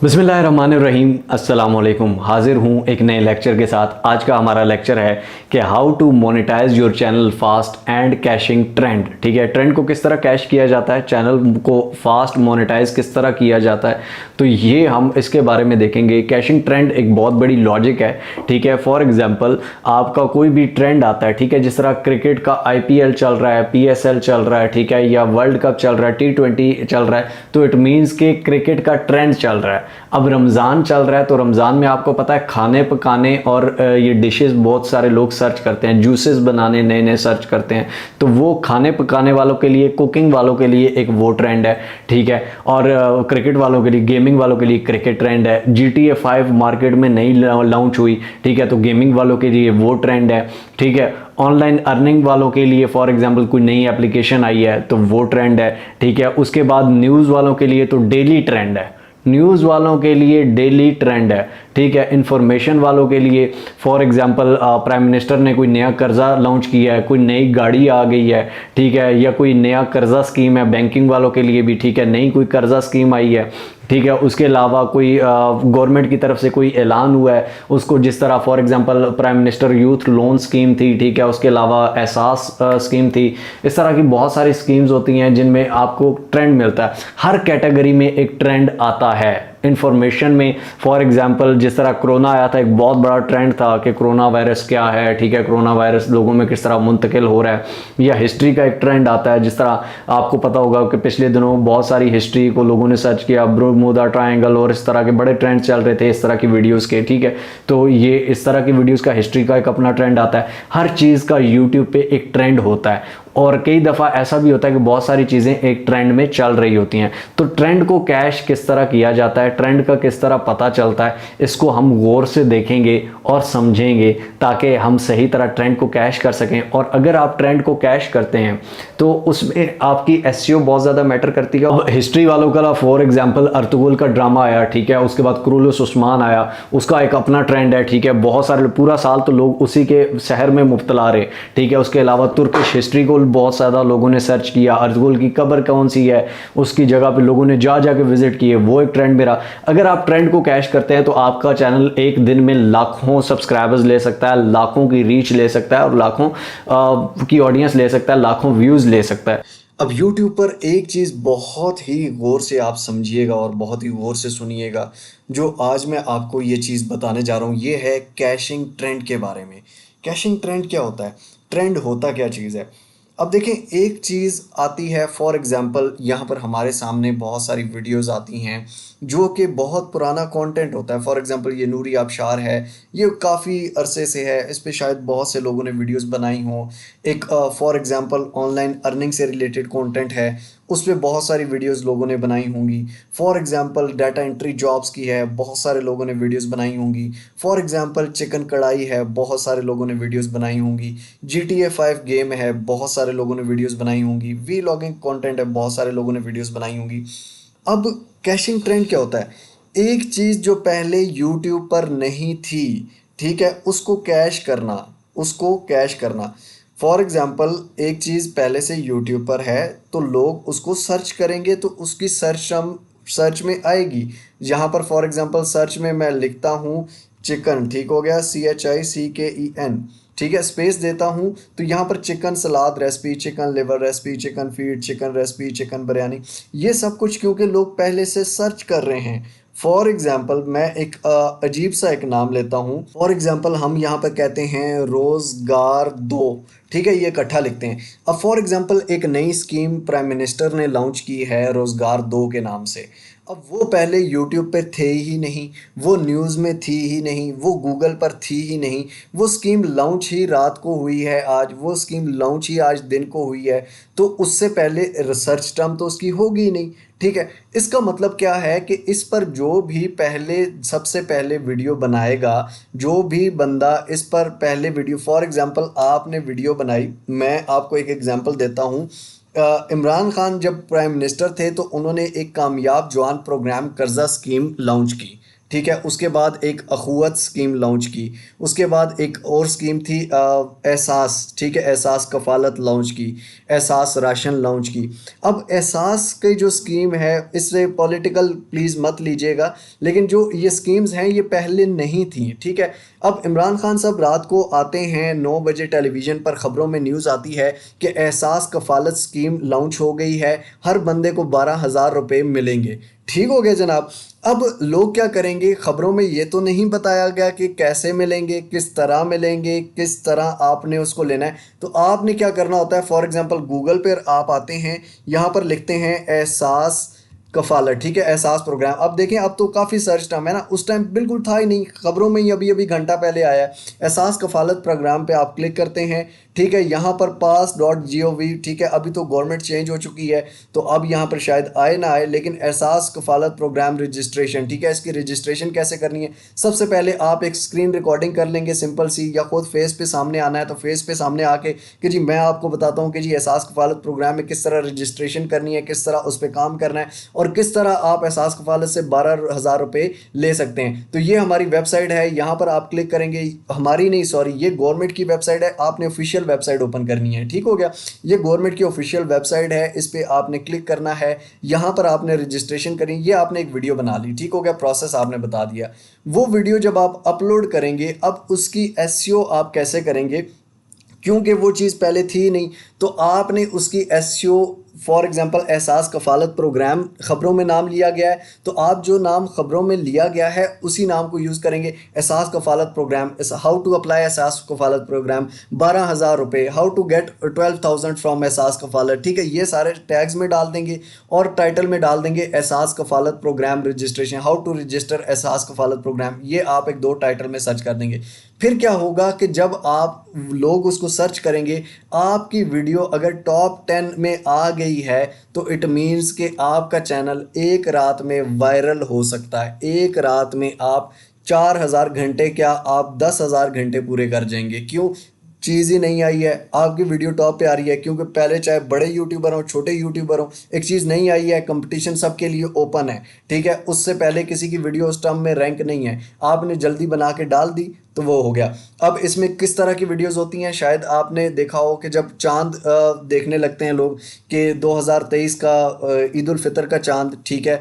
बिस्मिल्लाहिर्रहमानिर्रहीम, अस्सलाम वालेकुम। हाजिर हूँ एक नए लेक्चर के साथ। आज का हमारा लेक्चर है कि how to monetize your channel fast and cashing trend. ठीक है, ट्रेंड को किस तरह कैश किया जाता है, चैनल को फास्ट मोनेटाइज किस तरह किया जाता है, तो ये हम इसके बारे में देखेंगे। कैशिंग ट्रेंड एक बहुत बड़ी लॉजिक है। ठीक है, फॉर एग्जांपल आपका कोई भी ट्रेंड आता है, ठीक है, जिस तरह क्रिकेट का IPL चल रहा है, PSL चल रहा है, ठीक है, या वर्ल्ड कप चल रहा है, T20 चल रहा है, तो इट मीन्स कि क्रिकेट का ट्रेंड चल रहा है। अब रमज़ान चल रहा है, तो रमज़ान में आपको पता है खाने पकाने और ये डिशेस बहुत सारे लोग सर्च करते हैं, जूसेस बनाने नए नए सर्च करते हैं, तो वो खाने पकाने वालों के लिए, कुकिंग वालों के लिए एक वो ट्रेंड है। ठीक है, और क्रिकेट वालों के लिए, गेमिंग वालों के लिए क्रिकेट ट्रेंड है। GTA 5 मार्केट में नई लॉन्च हुई, ठीक है, तो गेमिंग वालों के लिए वो ट्रेंड है। ठीक है, ऑनलाइन अर्निंग वालों के लिए फॉर एग्जांपल कोई नई एप्लीकेशन आई है तो वो ट्रेंड है। ठीक है, उसके बाद न्यूज़ वालों के लिए तो डेली ट्रेंड है, न्यूज़ वालों के लिए डेली ट्रेंड है। ठीक है, इंफॉर्मेशन वालों के लिए फॉर एग्जांपल प्राइम मिनिस्टर ने कोई नया कर्जा लॉन्च किया है, कोई नई गाड़ी आ गई है, ठीक है, या कोई नया कर्जा स्कीम है बैंकिंग वालों के लिए भी, ठीक है, नई कोई कर्जा स्कीम आई है। ठीक है, उसके अलावा कोई गवर्नमेंट की तरफ से कोई ऐलान हुआ है उसको, जिस तरह for example prime minister youth loan scheme थी, ठीक है, उसके अलावा एहसास स्कीम थी। इस तरह की बहुत सारी स्कीम्स होती हैं जिनमें आपको ट्रेंड मिलता है। हर कैटेगरी में एक ट्रेंड आता है। इंफॉर्मेशन में फॉर एग्जांपल जिस तरह कोरोना आया था, एक बहुत बड़ा ट्रेंड था कि कोरोना वायरस क्या है, ठीक है, कोरोना वायरस लोगों में किस तरह मुंतकिल हो रहा है, या हिस्ट्री का एक ट्रेंड आता है। जिस तरह आपको पता होगा कि पिछले दिनों बहुत सारी हिस्ट्री को लोगों ने सर्च किया, बर्मुदा ट्रायंगल और इस तरह के बड़े ट्रेंड चल रहे थे इस तरह की वीडियोज़ के। ठीक है, तो ये इस तरह की वीडियोज़ का हिस्ट्री का एक अपना ट्रेंड आता है। हर चीज़ का यूट्यूब पे एक ट्रेंड होता है, और कई दफ़ा ऐसा भी होता है कि बहुत सारी चीज़ें एक ट्रेंड में चल रही होती हैं। तो ट्रेंड को कैश किस तरह किया जाता है, ट्रेंड का किस तरह पता चलता है, इसको हम गौर से देखेंगे और समझेंगे ताकि हम सही तरह ट्रेंड को कैश कर सकें। और अगर आप ट्रेंड को कैश करते हैं तो उसमें आपकी SEO बहुत ज़्यादा मैटर करती है। अब हिस्ट्री वालों का फॉर एग्जाम्पल अर्तुगरुल का ड्रामा आया, ठीक है, उसके बाद कुरुलुस उस्मान आया, उसका एक अपना ट्रेंड है। ठीक है, बहुत सारे पूरा साल तो लोग उसी के शहर में मुब्तला रहे। ठीक है, उसके अलावा तुर्किश हिस्ट्री को बहुत ज़्यादा लोगों ने सर्च किया, अर्तुगरुल की कब्र कौन सी है, उसकी जगह पे लोगों ने जाके विजिट किए, वो एक ट्रेंड मेरा। अगर आप ट्रेंड को कैश करते हैं तो आपका चैनल एक दिन में लाखों सब्सक्राइबर्स ले सकता है, लाखों की रीच ले सकता है, और लाखों की ऑडियंस ले सकता है, लाखों व्यूज़ ले सकता है। अब YouTube पर एक चीज़ बहुत ही गौर से आप समझिएगा और बहुत ही गौर से सुनिएगा। जो आज मैं आपको ये चीज़ बताने जा रहा हूँ, ये है कैशिंग ट्रेंड के बारे में। कैशिंग ट्रेंड क्या होता है? ट्रेंड होता क्या चीज़ है? अब देखें, एक चीज़ आती है फॉर एग्ज़ाम्पल, यहाँ पर हमारे सामने बहुत सारी वीडियोज़ आती हैं जो कि बहुत पुराना कंटेंट होता है। फॉर एग्ज़ाम्पल ये नूरी आबशार है, ये काफ़ी अरसे से है, इस पे शायद बहुत से लोगों ने वीडियोस बनाई हों। एक फॉर एग्ज़ाम्पल ऑनलाइन अर्निंग से रिलेटेड कंटेंट है, उस पे बहुत सारी वीडियोस लोगों ने बनाई होंगी। For example data entry jobs की है, बहुत सारे लोगों ने वीडियोस बनाई होंगी। फॉर एग्ज़ाम्पल चिकन कढ़ाई है, बहुत सारे लोगों ने वीडियोस बनाई होंगी। GTA 5 गेम है, बहुत सारे लोगों ने वीडियोस बनाई होंगी। वीलॉगिंग कंटेंट है, बहुत सारे लोगों ने वीडियोस बनाई होंगी। अब कैशिंग ट्रेंड क्या होता है? एक चीज़ जो पहले यूट्यूब पर नहीं थी, ठीक है, उसको कैश करना, उसको कैश करना। फॉर एग्ज़ाम्पल एक चीज़ पहले से यूट्यूब पर है तो लोग उसको सर्च करेंगे तो उसकी सर्च में आएगी। यहाँ पर फॉर एग्ज़ाम्पल सर्च में मैं लिखता हूँ चिकन, ठीक हो गया, CHICKEN, ठीक है, स्पेस देता हूँ तो यहाँ पर chicken salad recipe, chicken liver recipe, chicken feed, chicken recipe, chicken biryani, ये सब कुछ क्योंकि लोग पहले से सर्च कर रहे हैं। फॉर एग्ज़ाम्पल मैं एक अजीब सा एक नाम लेता हूँ। फॉर एग्ज़ाम्पल हम यहाँ पर कहते हैं रोज़गार 2, ठीक है, ये इकट्ठा लिखते हैं। अब फॉर एग्ज़ाम्पल एक नई स्कीम प्राइम मिनिस्टर ने लॉन्च की है रोज़गार 2 के नाम से। अब वो पहले यूट्यूब पे थे ही नहीं, वो न्यूज़ में थी ही नहीं, वो गूगल पर थी ही नहीं। वो स्कीम लॉन्च ही रात को हुई है आज, वो स्कीम लॉन्च ही आज दिन को हुई है, तो उससे पहले रिसर्च टर्म तो उसकी होगी ही नहीं। ठीक है, इसका मतलब क्या है कि इस पर जो भी पहले सबसे पहले वीडियो बनाएगा, जो भी बंदा इस पर पहले वीडियो, फॉर एग्ज़ाम्पल आपने वीडियो बनाई, मैं आपको एक एग्ज़ाम्पल देता हूँ। इमरान खान जब प्राइम मिनिस्टर थे तो उन्होंने एक कामयाब जवान प्रोग्राम कर्जा स्कीम लॉन्च की, ठीक है। उसके बाद एक अखुवत स्कीम लॉन्च की, उसके बाद एक और स्कीम थी एहसास, ठीक है, एहसास कफ़ालत लॉन्च की, एहसास राशन लॉन्च की। अब एहसास की जो स्कीम है, इससे पॉलिटिकल प्लीज़ मत लीजिएगा, लेकिन जो ये स्कीम्स हैं ये पहले नहीं थी, ठीक है। अब इमरान खान साहब रात को आते हैं 9 बजे, टेलीविज़न पर ख़बरों में न्यूज़ आती है कि एहसास कफ़ालत स्कीम लॉन्च हो गई है, हर बंदे को 12,000 रुपये मिलेंगे। ठीक हो गया जनाब। अब लोग क्या करेंगे, खबरों में ये तो नहीं बताया गया कि कैसे मिलेंगे, किस तरह मिलेंगे, किस तरह आपने उसको लेना है। तो आपने क्या करना होता है, फॉर एग्जांपल गूगल पर आप आते हैं, यहाँ पर लिखते हैं एहसास कफ़ालत, ठीक है, एहसास प्रोग्राम। अब देखें अब तो काफ़ी सर्च टर्म है ना, उस टाइम बिल्कुल था ही नहीं, खबरों में ही अभी अभी घंटा पहले आया है। एहसास कफ़ालत प्रोग्राम पे आप क्लिक करते हैं, ठीक है। यहाँ पर pass.gov, ठीक है, अभी तो गवर्नमेंट चेंज हो चुकी है तो अब यहाँ पर शायद आए ना आए, लेकिन एहसास कफ़ालत प्रोग्राम रजिस्ट्रेशन, ठीक है। इसकी रजिस्ट्रेशन कैसे करनी है, सबसे पहले आप एक स्क्रीन रिकॉर्डिंग कर लेंगे सिंपल सी, या खुद फेस पे सामने आना है तो फेस पे सामने आके कि जी मैं आपको बताता हूँ कि जी एहसास कफ़ालत प्रोग्राम में किस तरह रजिस्ट्रेशन करनी है, किस तरह उस पर काम करना है, और किस तरह आप एहसास कफ़ालत से 12,000 रुपये ले सकते हैं। तो ये हमारी वेबसाइट है, यहाँ पर आप क्लिक करेंगे, हमारी नहीं सॉरी, ये गवर्नमेंट की वेबसाइट है, आपने ऑफिशियल वेबसाइट ओपन करनी है, ठीक हो गया। ये गवर्नमेंट की ऑफिशियल वेबसाइट है, इस पर आपने क्लिक करना है, यहाँ पर आपने रजिस्ट्रेशन करी, ये आपने एक वीडियो बना ली, ठीक हो गया, प्रोसेस आपने बता दिया। वो वीडियो जब आप अपलोड करेंगे, अब उसकी एसईओ आप कैसे करेंगे, क्योंकि वो चीज़ पहले थी नहीं, तो आपने उसकी एसईओ, फॉर एग्जांपल एहसास कफ़ालत प्रोग्राम खबरों में नाम लिया गया है, तो आप जो नाम खबरों में लिया गया है उसी नाम को यूज़ करेंगे। एहसास Kafalat programme, how to apply एहसास कफ़ालत प्रोग्राम, 12,000 रुपये, हाउ टू गेट 12,000 फ्रॉम एहसास कफ़ालत, ठीक है। ये सारे टैग्स में डाल देंगे और टाइटल में डाल देंगे Ehsaas Kafalat program registration, how to register Ehsaas Kafalat programme, ये आप एक दो टाइटल में सर्च कर देंगे। फिर क्या होगा कि जब आप लोग उसको सर्च करेंगे, आपकी वीडियो अगर टॉप 10 में आ गई है तो इट मीन्स कि आपका चैनल एक रात में वायरल हो सकता है। एक रात में आप 4,000 घंटे, क्या आप 10,000 घंटे पूरे कर जाएंगे। क्यों, चीज़ ही नहीं आई है, आपकी वीडियो टॉप पे आ रही है, क्योंकि पहले चाहे बड़े यूट्यूबर हों छोटे यूट्यूबर हों, एक चीज़ नहीं आई है, कंपटीशन सबके लिए ओपन है, ठीक है। उससे पहले किसी की वीडियो उस टर्म में रैंक नहीं है, आपने जल्दी बना के डाल दी तो वो हो गया। अब इसमें किस तरह की वीडियोस होती हैं, शायद आपने देखा हो कि जब चांद देखने लगते हैं लोग कि 2023 का ईद उल फितर का चांद, ठीक है,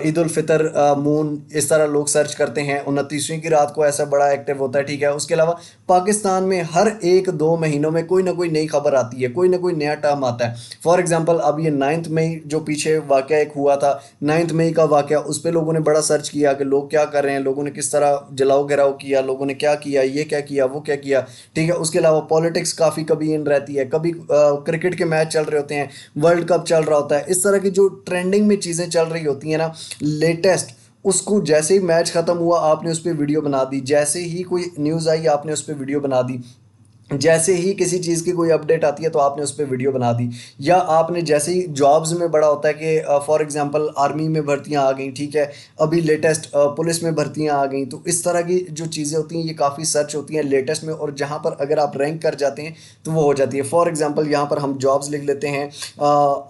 ईद उल फितर मून, इस तरह लोग सर्च करते हैं। 29वीं की रात को ऐसा बड़ा एक्टिव होता है, ठीक है। उसके अलावा पाकिस्तान में हर एक दो महीनों में कोई ना कोई नई खबर आती है, कोई ना कोई नया टर्म आता है। फॉर एग्जांपल अब ये 9 मई जो पीछे वाक़या एक हुआ था, 9 मई का वाक़या, उस पर लोगों ने बड़ा सर्च किया कि लोग क्या कर रहे हैं, लोगों ने किस तरह जलाओ गिराओ किया, लोगों ने क्या किया, ये क्या किया, वो क्या किया, ठीक है। उसके अलावा पॉलिटिक्स काफ़ी कभी इन रहती है, कभी क्रिकेट के मैच चल रहे होते हैं, वर्ल्ड कप चल रहा होता है, इस तरह की जो ट्रेंडिंग में चीज़ें चल रही होती हैं ना, लेटेस्ट, उसको जैसे ही मैच ख़त्म हुआ आपने उस पर वीडियो बना दी, जैसे ही कोई न्यूज़ आई आपने उस पर वीडियो बना दी, जैसे ही किसी चीज़ की कोई अपडेट आती है तो आपने उस पर वीडियो बना दी। या आपने जैसे ही जॉब्स में बड़ा होता है कि फॉर एग्जांपल आर्मी में भर्तियां आ गई, ठीक है, अभी लेटेस्ट पुलिस में भर्तियां आ गई, तो इस तरह की जो चीज़ें होती हैं ये काफ़ी सर्च होती हैं लेटेस्ट में, और जहाँ पर अगर आप रैंक कर जाते हैं तो वो हो जाती है। फॉर एग्जाम्पल यहाँ पर हम जॉब्स लिख लेते हैं,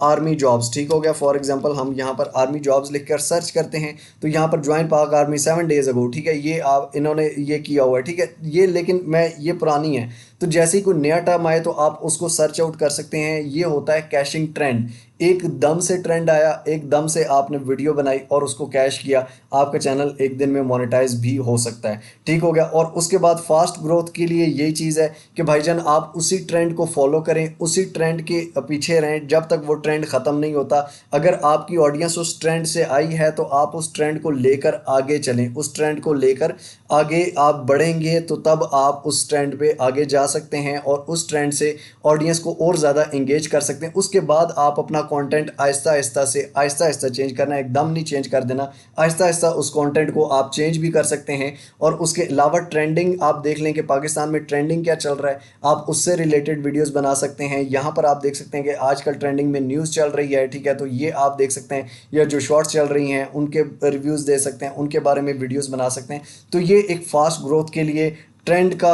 आर्मी जॉब्स, ठीक हो गया। फॉर एग्जाम्पल हम यहाँ पर आर्मी जॉब्स लिख कर सर्च करते हैं तो यहाँ पर ज्वाइन पाक आर्मी 7 डेज अगो, ठीक है, ये आप इन्होंने ये किया हुआ है, ठीक है, ये लेकिन मैं ये पुरानी है। तो जैसे ही कोई नया टर्म आए तो आप उसको सर्च आउट कर सकते हैं। ये होता है कैशिंग ट्रेंड, एकदम से ट्रेंड आया, एकदम से आपने वीडियो बनाई और उसको कैश किया, आपका चैनल एक दिन में मोनेटाइज भी हो सकता है, ठीक हो गया। और उसके बाद फास्ट ग्रोथ के लिए यही चीज़ है कि भाईजान आप उसी ट्रेंड को फॉलो करें, उसी ट्रेंड के पीछे रहें जब तक वो ट्रेंड ख़त्म नहीं होता। अगर आपकी ऑडियंस उस ट्रेंड से आई है तो आप उस ट्रेंड को लेकर आगे चलें, उस ट्रेंड को लेकर आगे आप बढ़ेंगे तो तब आप उस ट्रेंड पे आगे जा सकते हैं और उस ट्रेंड से ऑडियंस को और ज़्यादा इंगेज कर सकते हैं। उसके बाद आप अपना कंटेंट आहिस्ता आहिस्ता चेंज करना, एकदम नहीं चेंज कर देना, आहिस्ता आहिस्ता उस कंटेंट को आप चेंज भी कर सकते हैं। और उसके अलावा ट्रेंडिंग आप देख लें कि पाकिस्तान में ट्रेंडिंग क्या चल रहा है, आप उससे रिलेटेड वीडियोस बना सकते हैं। यहाँ पर आप देख सकते हैं कि आजकल ट्रेंडिंग में न्यूज़ चल रही है, ठीक है, तो ये आप देख सकते हैं, या जो शॉर्ट्स चल रही हैं उनके रिव्यूज़ दे सकते हैं, उनके बारे में वीडियोज़ बना सकते हैं। तो ये एक फास्ट ग्रोथ के लिए ट्रेंड का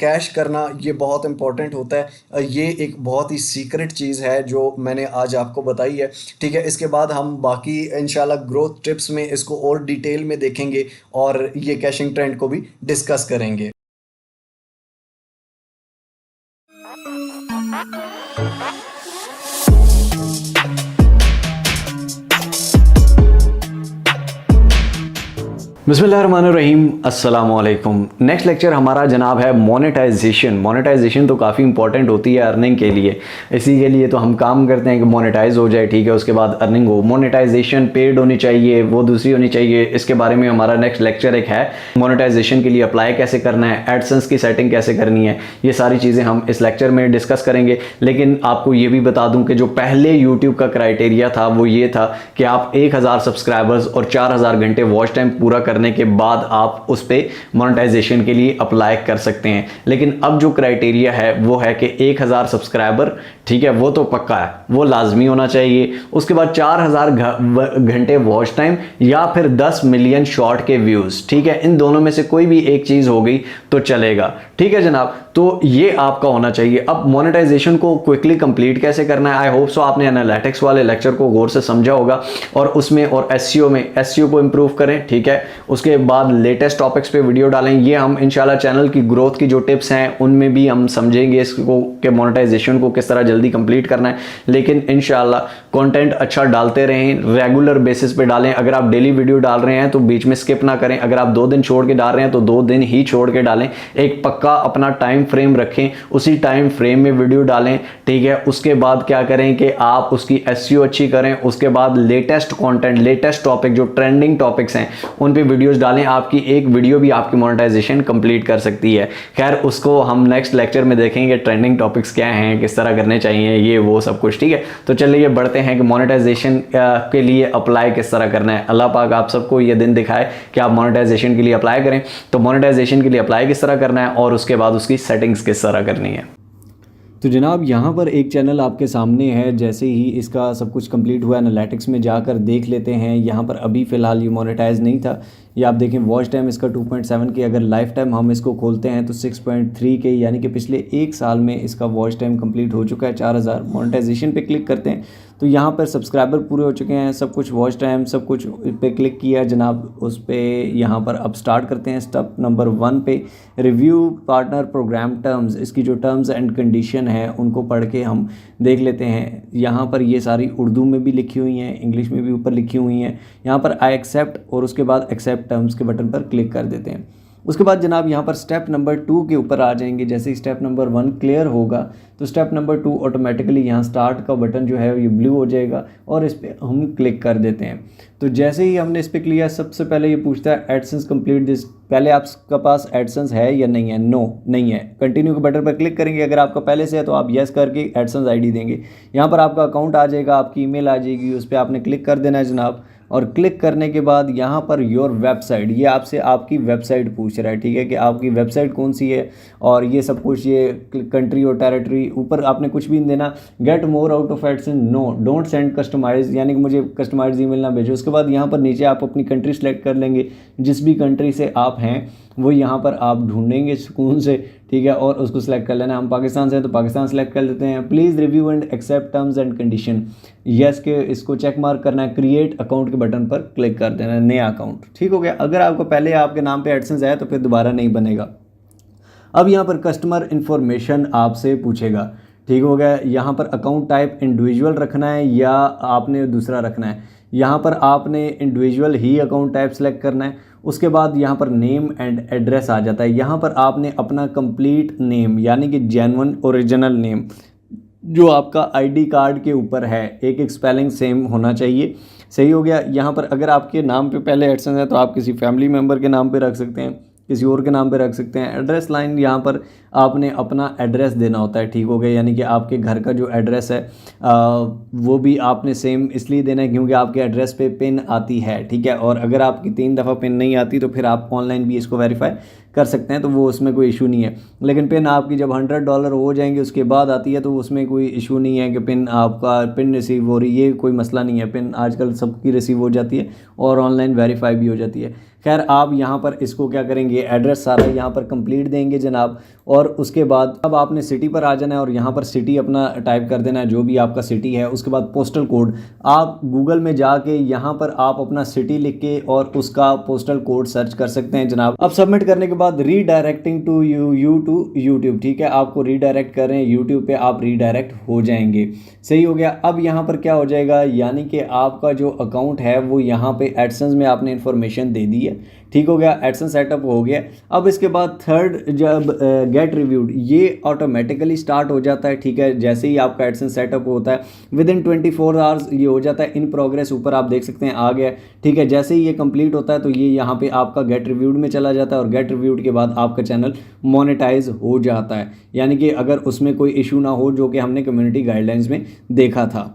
कैश करना ये बहुत इंपॉर्टेंट होता है। ये एक बहुत ही सीक्रेट चीज़ है जो मैंने आज आपको बताई है। ठीक है, इसके बाद हम बाकी इंशाल्लाह ग्रोथ टिप्स में इसको और डिटेल में देखेंगे और ये कैशिंग ट्रेंड को भी डिस्कस करेंगे। बिस्मिल्लाहिर्रहमानिर्रहीम, अस्सलामुअलैकुम। नेक्स्ट लेक्चर हमारा जनाब है मोनेटाइजेशन। मोनेटाइजेशन तो काफ़ी इंपॉर्टेंट होती है अर्निंग के लिए, इसी के लिए तो हम काम करते हैं कि मोनेटाइज हो जाए, ठीक है, उसके बाद अर्निंग हो। मोनेटाइजेशन पेड होनी चाहिए, वो दूसरी होनी चाहिए, इसके बारे में हमारा नेक्स्ट लेक्चर एक है। मोनेटाइजेशन के लिए अप्लाई कैसे करना है, एडसेंस की सेटिंग कैसे करनी है, ये सारी चीज़ें हम इस लेक्चर में डिस्कस करेंगे। लेकिन आपको ये भी बता दूँ कि जो पहले यूट्यूब का क्राइटेरिया था वो ये था कि आप 1000 सब्सक्राइबर्स और 4000 घंटे वॉच टाइम पूरा करने के बाद आप उस पे मोनेटाइजेशन के लिए अप्लाई कर सकते हैं। लेकिन अब जो क्राइटेरिया है वो है कि 1000 सब्सक्राइबर, ठीक है, वो तो पक्का है, वो लाजमी होना चाहिए। उसके बाद 4000 घंटे वॉच टाइम या फिर 10 मिलियन शॉर्ट के व्यूज़, ठीक है, इन दोनों में से कोई भी एक चीज़ हो गई तो चलेगा, ठीक है जनाब। तो ये आपका होना चाहिए। अब मोनेटाइजेशन को क्विकली कंप्लीट कैसे करना है, आई होप सो आपने एनालिटिक्स वाले लेक्चर को गौर से समझा होगा और उसमें और एसईओ में एसईओ को इंप्रूव करें, ठीक है। उसके बाद लेटेस्ट टॉपिक्स पे वीडियो डालें। ये हम इंशाल्लाह चैनल की ग्रोथ की जो टिप्स हैं उनमें भी हम समझेंगे इसको कि मोनेटाइजेशन को किस तरह जल्दी कंप्लीट करना है। लेकिन इंशाल्लाह कंटेंट अच्छा डालते रहें, रेगुलर बेसिस पे डालें। अगर आप डेली वीडियो डाल रहे हैं तो बीच में स्किप ना करें। अगर आप 2 दिन छोड़ के डाल रहे हैं तो 2 दिन ही छोड़ के डालें। एक पक्का अपना टाइम फ्रेम रखें, उसी टाइम फ्रेम में वीडियो डालें, ठीक है। उसके बाद क्या करें कि आप उसकी एसईओ अच्छी करें। उसके बाद लेटेस्ट कंटेंट, लेटेस्ट टॉपिक जो ट्रेंडिंग टॉपिक्स हैं उन पे वीडियोस डालें। आपकी एक वीडियो भी आपकी मोनेटाइजेशन कंप्लीट कर सकती है। खैर उसको हम नेक्स्ट लेक्चर में देखेंगे, ट्रेंडिंग टॉपिक्स क्या हैं, किस तरह करने चाहिए, ये वो सब कुछ, ठीक है। तो चलिए बढ़ते हैं कि मोनेटाइजेशन के लिए अप्लाई किस तरह करना है। अल्लाह पाक आप सबको ये दिन दिखाए कि आप मोनेटाइजेशन के लिए अप्लाई करें। तो मोनेटाइजेशन के लिए अप्लाई किस तरह करना है और उसके बाद उसकी सेटिंग्स किस तरह करनी है। तो जनाब यहाँ पर एक चैनल आपके सामने है। जैसे ही इसका सब कुछ कंप्लीट हुआ, एनालिटिक्स में जाकर देख लेते हैं। यहाँ पर अभी फ़िलहाल ये मोनेटाइज नहीं था। ये आप देखें वॉच टाइम इसका 2.7 के, अगर लाइफ टाइम हम इसको खोलते हैं तो 6.3 के, यानी कि पिछले 1 साल में इसका वॉच टाइम कंप्लीट हो चुका है 4000। मोनेटाइजेशन पे क्लिक करते हैं तो यहाँ पर सब्सक्राइबर पूरे हो चुके हैं, सब कुछ, वॉच टाइम सब कुछ पे क्लिक किया जनाब। उस पे यहाँ पर अब स्टार्ट करते हैं स्टेप नंबर 1 पे, रिव्यू पार्टनर प्रोग्राम टर्म्स। इसकी जो टर्म्स एंड कंडीशन है उनको पढ़ के हम देख लेते हैं। यहाँ पर ये सारी उर्दू में भी लिखी हुई हैं, इंग्लिश में भी ऊपर लिखी हुई हैं। यहाँ पर आई एक्सेप्ट और उसके बाद एक्सेप्ट टर्म्स के बटन पर क्लिक कर देते हैं। उसके बाद जनाब यहाँ पर स्टेप नंबर 2 के ऊपर आ जाएंगे। जैसे ही स्टेप नंबर 1 क्लियर होगा तो स्टेप नंबर 2 ऑटोमेटिकली यहाँ स्टार्ट का बटन जो है ये ब्लू हो जाएगा और इस पर हम क्लिक कर देते हैं। तो जैसे ही हमने इस पर क्लिक किया, सबसे पहले ये पूछता है एडसेंस कंप्लीट दिस। पहले आपका पास एडसेंस है या नहीं है? नो, नहीं है। कंटिन्यू के बटन पर क्लिक करेंगे। अगर आपका पहले से है तो आप येस करके एडसेंस आईडी देंगे। यहाँ पर आपका अकाउंट आ जाएगा, आपकी ईमेल आ जाएगी, उस पर आपने क्लिक कर देना है जनाब। और क्लिक करने के बाद यहाँ पर योर वेबसाइट, ये आपसे आपकी वेबसाइट पूछ रहा है, ठीक है, कि आपकी वेबसाइट कौन सी है और ये सब कुछ, ये कंट्री और टेरिटरी। ऊपर आपने कुछ भी नहीं देना। Get more out of AdSense, no, don't send customize, यानी कि मुझे कस्टमाइज ईमेल ना भेजो। उसके बाद यहाँ पर नीचे आप अपनी कंट्री सेलेक्ट कर लेंगे, जिस भी कंट्री से आप हैं वो यहाँ पर आप ढूंढेंगे सुकून से, ठीक है, और उसको सिलेक्ट कर लेना। हम पाकिस्तान से हैं तो पाकिस्तान सेलेक्ट कर लेते हैं। Please review and accept terms and condition, yes के इसको चेक मार्क करना है। क्रिएट अकाउंट के बटन पर क्लिक कर देना है, नया अकाउंट, ठीक हो गया। अगर आपको पहले आपके नाम पे एडसेंस है तो फिर दोबारा नहीं बनेगा। अब यहाँ पर कस्टमर इन्फॉर्मेशन आपसे पूछेगा, ठीक हो गया। यहाँ पर अकाउंट टाइप इंडिविजुअल रखना है या आपने दूसरा रखना है। यहाँ पर आपने इंडिविजुअल ही अकाउंट टाइप सेलेक्ट करना है। उसके बाद यहाँ पर नेम एंड एड्रेस आ जाता है। यहाँ पर आपने अपना कंप्लीट नेम, यानी कि जेन्युइन ओरिजिनल नेम जो आपका आईडी कार्ड के ऊपर है, एक एक स्पेलिंग सेम होना चाहिए, सही हो गया। यहाँ पर अगर आपके नाम पे पहले एडसेंस है तो आप किसी फैमिली मेम्बर के नाम पे रख सकते हैं, किसी और के नाम पे रख सकते हैं। एड्रेस लाइन, यहाँ पर आपने अपना एड्रेस देना होता है, ठीक हो गया, यानी कि आपके घर का जो एड्रेस है वो भी आपने सेम इसलिए देना है क्योंकि आपके एड्रेस पे पिन आती है, ठीक है। और अगर आपकी 3 दफ़ा पिन नहीं आती तो फिर आप ऑनलाइन भी इसको वेरीफाई कर सकते हैं, तो वो उसमें कोई इशू नहीं है। लेकिन पिन आपकी जब $100 हो जाएंगे उसके बाद आती है तो उसमें कोई इशू नहीं है कि पिन आपका पिन रिसीव हो रही है, ये कोई मसला नहीं है। पिन आजकल सबकी रिसीव हो जाती है और ऑनलाइन वेरीफाई भी हो जाती है। खैर आप यहाँ पर इसको क्या करेंगे, एड्रेस सारा यहाँ पर कंप्लीट देंगे जनाब, और उसके बाद अब आपने सिटी पर आ जाना है और यहाँ पर सिटी अपना टाइप कर देना है, जो भी आपका सिटी है। उसके बाद पोस्टल कोड, आप गूगल में जाके यहाँ पर आप अपना सिटी लिख के और उसका पोस्टल कोड सर्च कर सकते हैं जनाब। अब सबमिट करने के बाद redirecting to you to YouTube, ठीक है, आपको रीडायरेक्ट कर रहे हैं यूट्यूब पे, आप रीडायरेक्ट हो जाएंगे। सही हो गया। अब यहाँ पर क्या हो जाएगा, यानी कि आपका जो अकाउंट है वो यहाँ पे एडसेंस में आपने इन्फॉर्मेशन दे दी है, ठीक हो गया, एडसेंस सेटअप हो गया। अब इसके बाद थर्ड जब गेट रिव्यूड, ये ऑटोमेटिकली स्टार्ट हो जाता है, ठीक है, जैसे ही आपका एडसेंस सेटअप होता है विद इन 24 आवर्स ये हो जाता है। इन प्रोग्रेस ऊपर आप देख सकते हैं आ गया, ठीक है। जैसे ही ये कंप्लीट होता है तो ये यहाँ पे आपका गेट रिव्यूड में चला जाता है और गेट रिव्यूड के बाद आपका चैनल मोनेटाइज हो जाता है, यानी कि अगर उसमें कोई इशू ना हो जो कि हमने कम्युनिटी गाइडलाइंस में देखा था।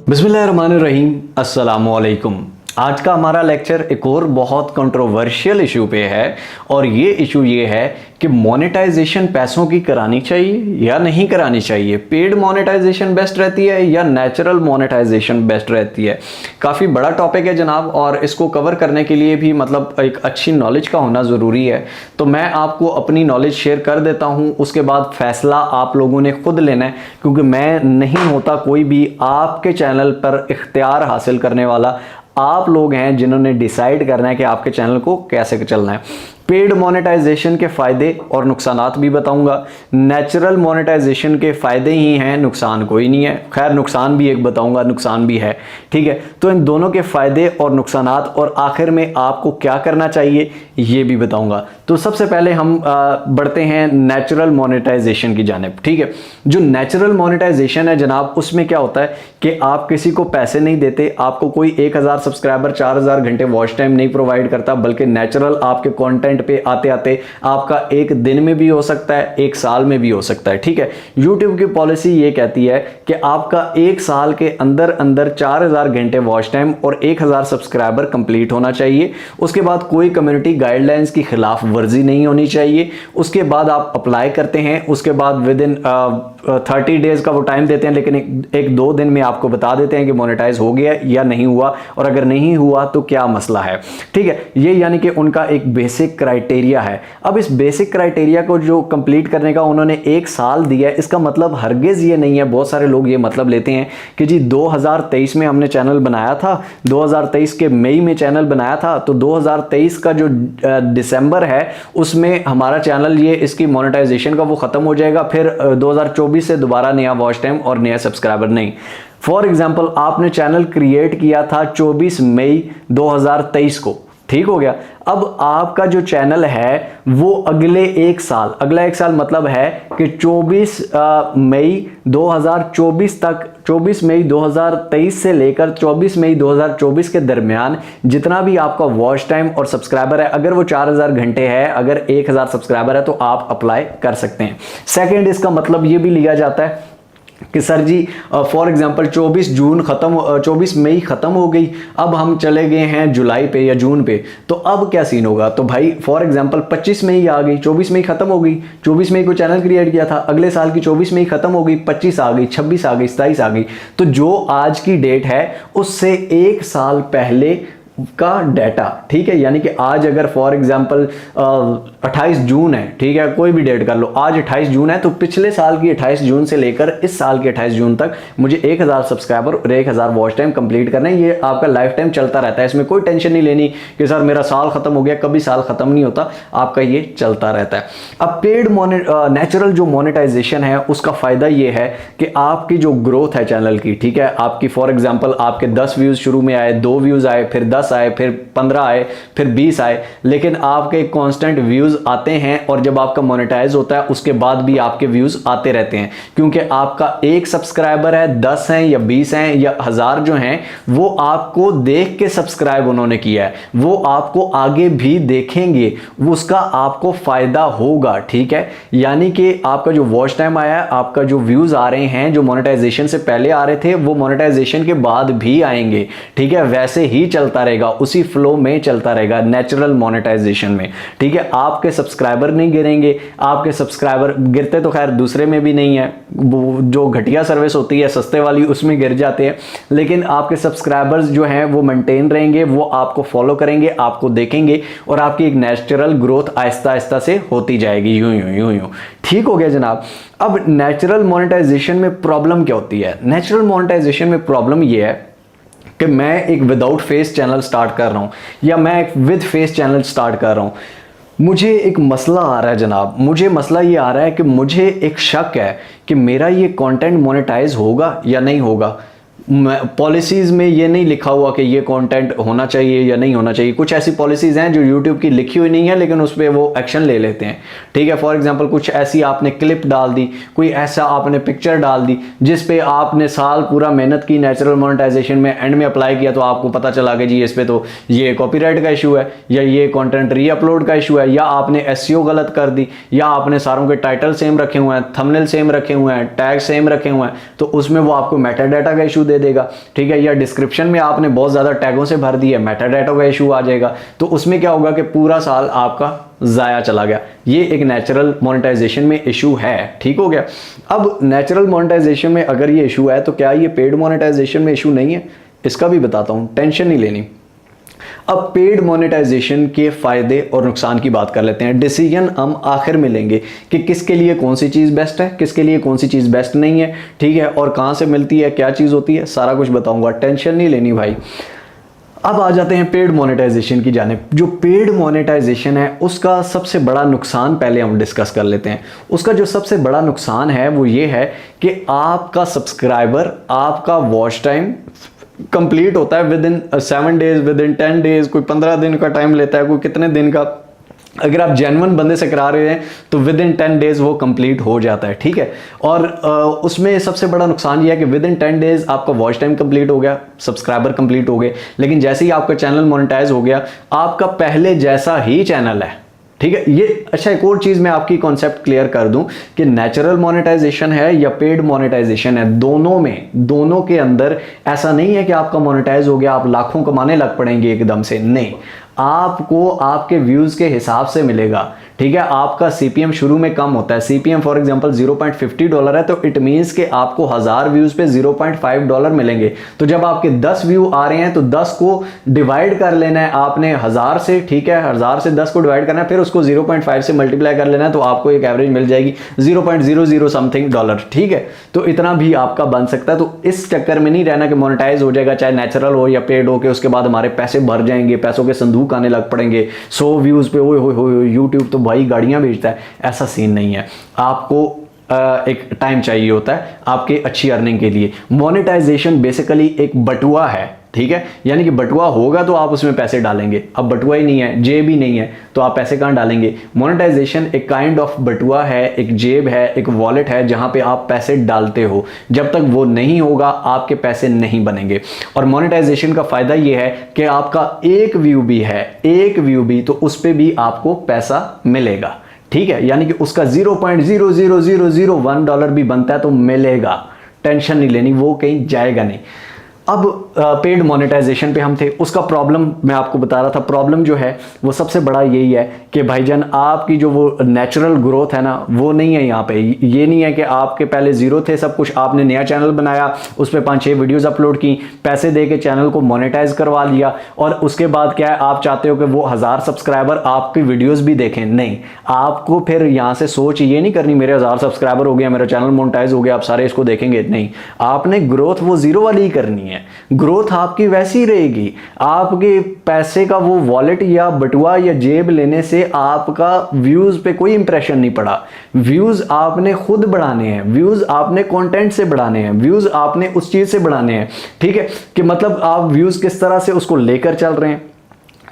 बिस्मिल्लाहिर्रहमानिर्रहीम, अस्सलामुअलैकुम। आज का हमारा लेक्चर एक और बहुत कंट्रोवर्शियल इशू पे है, और ये इशू ये है कि मोनेटाइजेशन पैसों की करानी चाहिए या नहीं करानी चाहिए। पेड मोनेटाइजेशन बेस्ट रहती है या नेचुरल मोनेटाइजेशन बेस्ट रहती है। काफ़ी बड़ा टॉपिक है जनाब, और इसको कवर करने के लिए भी मतलब एक अच्छी नॉलेज का होना ज़रूरी है। तो मैं आपको अपनी नॉलेज शेयर कर देता हूँ, उसके बाद फैसला आप लोगों ने खुद लेना है, क्योंकि मैं नहीं होता कोई भी आपके चैनल पर इख्तियार हासिल करने वाला। आप लोग हैं जिन्होंने डिसाइड करना है कि आपके चैनल को कैसे चलना है। पेड मोनेटाइजेशन के फ़ायदे और नुकसानात भी बताऊंगा। नेचुरल मोनेटाइजेशन के फ़ायदे ही हैं, नुकसान कोई नहीं है। खैर नुकसान भी एक बताऊंगा, नुकसान भी है, ठीक है। तो इन दोनों के फ़ायदे और नुकसानात और आखिर में आपको क्या करना चाहिए ये भी बताऊंगा। तो सबसे पहले हम बढ़ते हैं नेचुरल मोनेटाइजेशन की जानिब, ठीक है। जो नेचुरल मोनेटाइजेशन है जनाब, उसमें क्या होता है कि आप किसी को पैसे नहीं देते, आपको कोई 1000 सब्सक्राइबर 4000 घंटे वॉच टाइम नहीं प्रोवाइड करता, बल्कि नेचुरल आपके कंटेंट पे आते आते आपका एक दिन में भी हो सकता है, एक साल में भी हो सकता है, ठीक है। YouTube की पॉलिसी ये कहती है कि आपका एक साल के अंदर अंदर 4000 घंटे वॉच टाइम और 1000 सब्सक्राइबर कंप्लीट होना चाहिए। उसके बाद कोई कम्युनिटी गाइडलाइंस की खिलाफ वर्जी नहीं होनी चाहिए। उसके बाद आप अप्लाई करते हैं, उसके बाद विद इन 30 डेज का वो टाइम देते हैं, लेकिन एक दो दिन में आपको बता देते हैं कि मोनेटाइज हो गया या नहीं हुआ, और अगर नहीं हुआ तो क्या मसला है, ठीक है। ये यानी कि उनका एक बेसिक क्राइटेरिया है। अब इस बेसिक क्राइटेरिया को जो कंप्लीट करने का उन्होंने एक साल दिया है, इसका मतलब हरगिज ये नहीं है। बहुत सारे लोग ये मतलब लेते हैं कि जी 2023 में हमने चैनल बनाया था, 2023 के मई में चैनल बनाया था, तो 2023 का जो दिसंबर है उसमें हमारा चैनल ये इसकी मोनेटाइजेशन का वो खत्म हो जाएगा, फिर 2024 से दोबारा नया वॉच टाइम और नया सब्सक्राइबर नहीं। फॉर एग्जाम्पल आपने चैनल क्रिएट किया था 24 मई 2023 को, ठीक हो गया। अब आपका जो चैनल है वो अगला एक साल मतलब है कि 24 मई 2024 तक, 24 मई 2023 से लेकर 24 मई 2024 के दरमियान जितना भी आपका वॉच टाइम और सब्सक्राइबर है, अगर वो 4000 घंटे है, अगर 1000 सब्सक्राइबर है, तो आप अप्लाई कर सकते हैं। सेकेंड, इसका मतलब ये भी लिया जाता है कि सर जी फॉर एग्जांपल 24 मई ख़त्म हो गई, अब हम चले गए हैं जुलाई पे या जून पे, तो अब क्या सीन होगा। तो भाई फॉर एग्जांपल 25 मई आ गई, 24 मई ख़त्म हो गई, 24 मई को चैनल क्रिएट किया था, अगले साल की 24 मई ख़त्म हो गई, 25 आ गई, 26 आ गई, 27 आ गई, तो जो आज की डेट है उससे एक साल पहले का डाटा, ठीक है। यानी कि आज अगर फॉर एग्जांपल 28 जून है, ठीक है, कोई भी डेट कर लो, आज 28 जून है, तो पिछले साल की 28 जून से लेकर इस साल की 28 जून तक मुझे 1000 सब्सक्राइबर और 1000 वॉच टाइम कंप्लीट करना है। ये आपका लाइफ टाइम चलता रहता है, इसमें कोई टेंशन नहीं लेनी कि सर मेरा साल खत्म हो गया, कभी साल खत्म नहीं होता, आपका ये चलता रहता है। अब पेड नेचुरल जो मोनेटाइजेशन है उसका फायदा ये है कि आपकी जो ग्रोथ है चैनल की, ठीक है, आपकी फॉर एग्जांपल आपके 10 व्यूज शुरू में आए, 2 व्यूज आए, फिर 10 आए, फिर 15 आए, फिर 20 आए, लेकिन आपके कांस्टेंट व्यूज आते हैं, और जब आपका मोनेटाइज होता है उसके बाद भी आपके व्यूज आते रहते हैं, क्योंकि आपका एक सब्सक्राइबर है, 10 हैं या 20 हैं या 1000 जो हैं, वो आपको देख के सब्सक्राइब उन्होंने किया है, वो आपको आगे भी देखेंगे, वो उसका आपको फायदा होगा, ठीक है। यानी कि आपका जो वॉच टाइम आया है, आपका जो व्यूज आ रहे हैं, जो मोनेटाइजेशन से पहले आ रहे थे वो मोनेटाइजेशन के बाद भी आएंगे, ठीक है, वैसे ही चलता रहेगा। रहेगा, उसी फ्लो में चलता रहेगा, नेचुरल मोनेटाइजेशन में। ठीक है, आपके सब्सक्राइबर नहीं गिरेंगे, आपके सब्सक्राइबर गिरते तो खैर दूसरे में भी नहीं है, जो घटिया सर्विस होती है सस्ते वाली उसमें गिर जाते हैं, लेकिन आपके सब्सक्राइबर्स जो हैं वो मेंटेन रहेंगे, वो आपको फॉलो करेंगे, आपको देखेंगे और आपकी एक नेचुरल ग्रोथ आहिस्ता आहिस्ता से होती जाएगी, यूं यूं यूं यूं। ठीक हो गया जनाब। अब नेचुरल मोनेटाइजेशन में प्रॉब्लम क्या होती है? नेचुरल मोनेटाइजेशन में प्रॉब्लम ये है कि मैं एक विदाउट फेस चैनल स्टार्ट कर रहा हूं या मैं एक विद फेस चैनल स्टार्ट कर रहा हूं, मुझे एक मसला आ रहा है जनाब। मुझे मसला ये आ रहा है कि मुझे एक शक है कि मेरा ये कंटेंट मोनेटाइज होगा या नहीं होगा। पॉलिसीज़ में ये नहीं लिखा हुआ कि ये कंटेंट होना चाहिए या नहीं होना चाहिए। कुछ ऐसी पॉलिसीज़ हैं जो यूट्यूब की लिखी हुई नहीं है लेकिन उस पर वो एक्शन ले लेते हैं। ठीक है, फॉर एग्जांपल कुछ ऐसी आपने क्लिप डाल दी, कोई ऐसा आपने पिक्चर डाल दी जिस पे आपने साल पूरा मेहनत की, नेचुरल मोनेटाइजेशन में एंड में अप्लाई किया तो आपको पता चला कि जी इस पर तो ये कॉपीराइट का इशू है या ये कॉन्टेंट री अपलोड का इशू है, या आपने एसईओ गलत कर दी, या आपने सारों के टाइटल सेम रखे हुए हैं, थंबनेल सेम रखे हुए हैं, टैग सेम रखे हुए हैं, तो उसमें वो आपको मेटा डाटा का इशू दे देगा। ठीक है, या डिस्क्रिप्शन में आपने बहुत ज्यादा टैगों से भर दिया, मेटा डाटा का इशू आ जाएगा, तो उसमें क्या होगा कि पूरा साल आपका जाया चला गया। ये एक नेचुरल मोनेटाइजेशन में इशू है। ठीक हो गया। अब नेचुरल मोनेटाइजेशन में अगर ये इशू है तो क्या ये पेड मोनेटाइजेशन में इशू नहीं है? इसका भी बताता हूं, टेंशन नहीं लेनी। अब पेड मोनेटाइजेशन के फायदे और नुकसान की बात कर लेते हैं। डिसीजन हम आखिर में लेंगे कि किसके लिए कौन सी चीज़ बेस्ट है, किसके लिए कौन सी चीज़ बेस्ट नहीं है। ठीक है, और कहाँ से मिलती है, क्या चीज़ होती है, सारा कुछ बताऊंगा, टेंशन नहीं लेनी भाई। अब आ जाते हैं पेड मोनेटाइजेशन की जानिब। जो पेड मोनेटाइजेशन है उसका सबसे बड़ा नुकसान पहले हम डिस्कस कर लेते हैं। उसका जो सबसे बड़ा नुकसान है वो ये है कि आपका सब्सक्राइबर, आपका वॉच टाइम कंप्लीट होता है with in 7 days, with in 10 days, कोई 15 दिन का टाइम लेता है, कोई कितने दिन का। अगर आप जेन्युइन बंदे से करा रहे हैं तो विद इन 10 डेज वो कंप्लीट हो जाता है। ठीक है, और उसमें सबसे बड़ा नुकसान ये है कि विद इन 10 डेज आपका वॉच टाइम कंप्लीट हो गया, सब्सक्राइबर कंप्लीट हो गए, लेकिन जैसे ही आपका चैनल मोनेटाइज हो गया आपका पहले जैसा ही चैनल है। ठीक है, ये अच्छा एक और चीज मैं आपकी कॉन्सेप्ट क्लियर कर दूं कि नेचुरल मोनेटाइजेशन है या पेड मोनेटाइजेशन है, दोनों के अंदर ऐसा नहीं है कि आपका मोनेटाइज हो गया आप लाखों कमाने लग पड़ेंगे एकदम से, नहीं। आपको आपके व्यूज के हिसाब से मिलेगा। ठीक है, आपका सीपीएम शुरू में कम होता है। सीपीएम फॉर एग्जांपल $0.50 है तो इट मींस कि आपको 1000 व्यूज पे $0.5 मिलेंगे। तो जब आपके 10 व्यू आ रहे हैं तो 10 को डिवाइड कर लेना है आपने 1000 से। ठीक है, 1000 से 10 को डिवाइड करना है, फिर उसको 0.5 से मल्टीप्लाई कर लेना है, तो आपको एक एवरेज मिल जाएगी $0.00 समथिंग डॉलर। ठीक है, तो इतना भी आपका बन सकता है। तो इस चक्कर में नहीं रहना कि मोनेटाइज हो जाएगा चाहे नेचुरल हो या पेड हो, के उसके बाद हमारे पैसे भर जाएंगे, पैसों के संदूक आने लग पड़ेंगे 100 व्यूज पे, ओए होए यूट्यूब तो भाई गाड़ियां बेचता है। ऐसा सीन नहीं है। आपको एक टाइम चाहिए होता है आपके अच्छी अर्निंग के लिए। मोनेटाइजेशन बेसिकली एक बटुआ है। ठीक है, यानी कि बटुआ होगा तो आप उसमें पैसे डालेंगे। अब बटुआ ही नहीं है, जेब ही नहीं है, तो आप पैसे कहां डालेंगे? मोनेटाइजेशन एक काइंड ऑफ बटुआ है, एक जेब है, एक वॉलेट है जहां पे आप पैसे डालते हो। जब तक वो नहीं होगा आपके पैसे नहीं बनेंगे। और मोनेटाइजेशन का फायदा ये है कि आपका एक व्यू भी तो उस पर भी आपको पैसा मिलेगा। ठीक है, यानी कि उसका $0.00001 भी बनता है तो मिलेगा, टेंशन नहीं लेनी, वो कहीं जाएगा नहीं। अब पेड मोनेटाइजेशन पे हम थे, उसका प्रॉब्लम मैं आपको बता रहा था। प्रॉब्लम जो है वो सबसे बड़ा यही है कि भाईजान आपकी जो वो नेचुरल ग्रोथ है ना वो नहीं है यहाँ पे। ये नहीं है कि आपके पहले जीरो थे सब कुछ, आपने नया चैनल बनाया, उस पर 5-6 वीडियोस अपलोड की, पैसे दे के चैनल को मोनेटाइज करवा लिया, और उसके बाद क्या है आप चाहते हो कि वो 1000 सब्सक्राइबर आपकी वीडियोस भी देखें। नहीं, आपको फिर यहाँ से सोच ये नहीं करनी मेरे 1000 सब्सक्राइबर हो गया, मेरा चैनल मोनेटाइज हो गया, आप सारे इसको देखेंगे। नहीं, आपने ग्रोथ वो जीरो वाली ही करनी है। ग्रोथ आपकी वैसी रहेगी। आपके पैसे का वो वॉलेट या बटुआ या जेब लेने से आपका व्यूज पे कोई इंप्रेशन नहीं पड़ा। व्यूज आपने खुद बढ़ाने हैं, व्यूज आपने कंटेंट से बढ़ाने हैं, व्यूज आपने उस चीज से बढ़ाने हैं। ठीक है, कि मतलब आप व्यूज किस तरह से उसको लेकर चल रहे हैं,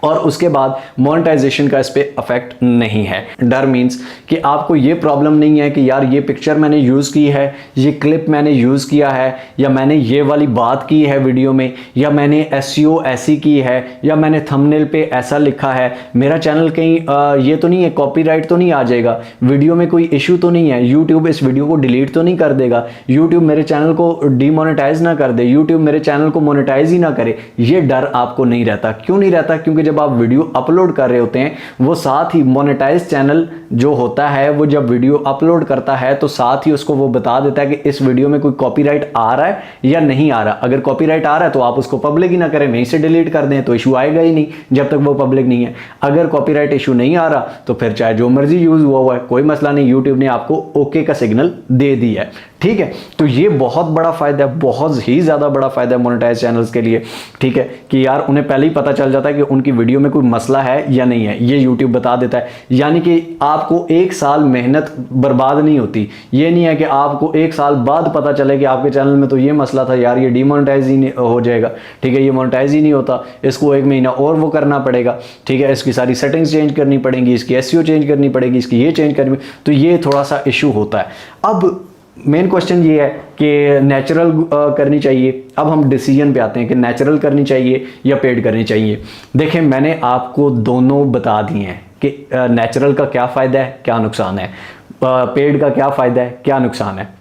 और उसके बाद मोनेटाइजेशन का इस पे अफेक्ट नहीं है। डर मीन्स कि आपको ये प्रॉब्लम नहीं है कि यार ये पिक्चर मैंने यूज़ की है, ये क्लिप मैंने यूज़ किया है, या मैंने ये वाली बात की है वीडियो में, या मैंने एसईओ ऐसी की है, या मैंने थंबनेल पे ऐसा लिखा है, मेरा चैनल कहीं ये तो नहीं है, कॉपीराइट तो नहीं आ जाएगा, वीडियो में कोई इशू तो नहीं है, यूट्यूब इस वीडियो को डिलीट तो नहीं कर देगा, यूट्यूब मेरे चैनल को डीमोनेटाइज ना कर दे, यूट्यूब मेरे चैनल को मोनेटाइज ही ना करे। ये डर आपको नहीं रहता। क्यों नहीं रहता? क्योंकि जब आप वीडियो अपलोड कर रहे होते हैं, वो साथ ही मोनेटाइज चैनल जो होता है वो जब वीडियो अपलोड करता है तो साथ ही उसको वो बता देता है कि इस वीडियो में कोई कॉपीराइट आ रहा है या नहीं आ रहा। अगर कॉपीराइट आ रहा है तो आप उसको पब्लिक ही ना करें, वहीं से डिलीट कर दें, तो इशू आएगा ही नहीं जब तक वो पब्लिक नहीं है। अगर कॉपीराइट इशू नहीं आ रहा तो फिर चाहे जो मर्जी यूज हुआ है, कोई मसला नहीं, यूट्यूब ने आपको ओके का सिग्नल दे दिया है। ठीक है, तो ये बहुत बड़ा फायदा है, बहुत ही ज्यादा बड़ा फायदा है मोनेटाइज चैनल्स के लिए। ठीक है, कि यार उन्हें पहले ही पता चल जाता है कि उनकी वीडियो में कोई मसला है या नहीं है, ये यूट्यूब बता देता है। यानी कि आपको 1 साल मेहनत बर्बाद नहीं होती। ये नहीं है कि आपको 1 साल बाद पता चले कि आपके चैनल में तो ये मसला था यार, ये डीमोनेटाइज ही हो जाएगा। ठीक है, ये मोनेटाइज ही नहीं होता, इसको 1 महीना और वो करना पड़ेगा। ठीक है, इसकी सारी सेटिंग्स चेंज करनी पड़ेंगी, इसकी एसईओ चेंज करनी पड़ेगी, इसकी ये चेंज करनी, तो ये थोड़ा सा इशू होता है। अब मेन क्वेश्चन ये है कि नेचुरल करनी चाहिए। अब हम डिसीजन पे आते हैं कि नेचुरल करनी चाहिए या पेड करनी चाहिए। देखें, मैंने आपको दोनों बता दिए हैं कि नेचुरल का क्या फ़ायदा है, क्या नुकसान है, पेड का क्या फ़ायदा है, क्या नुकसान है।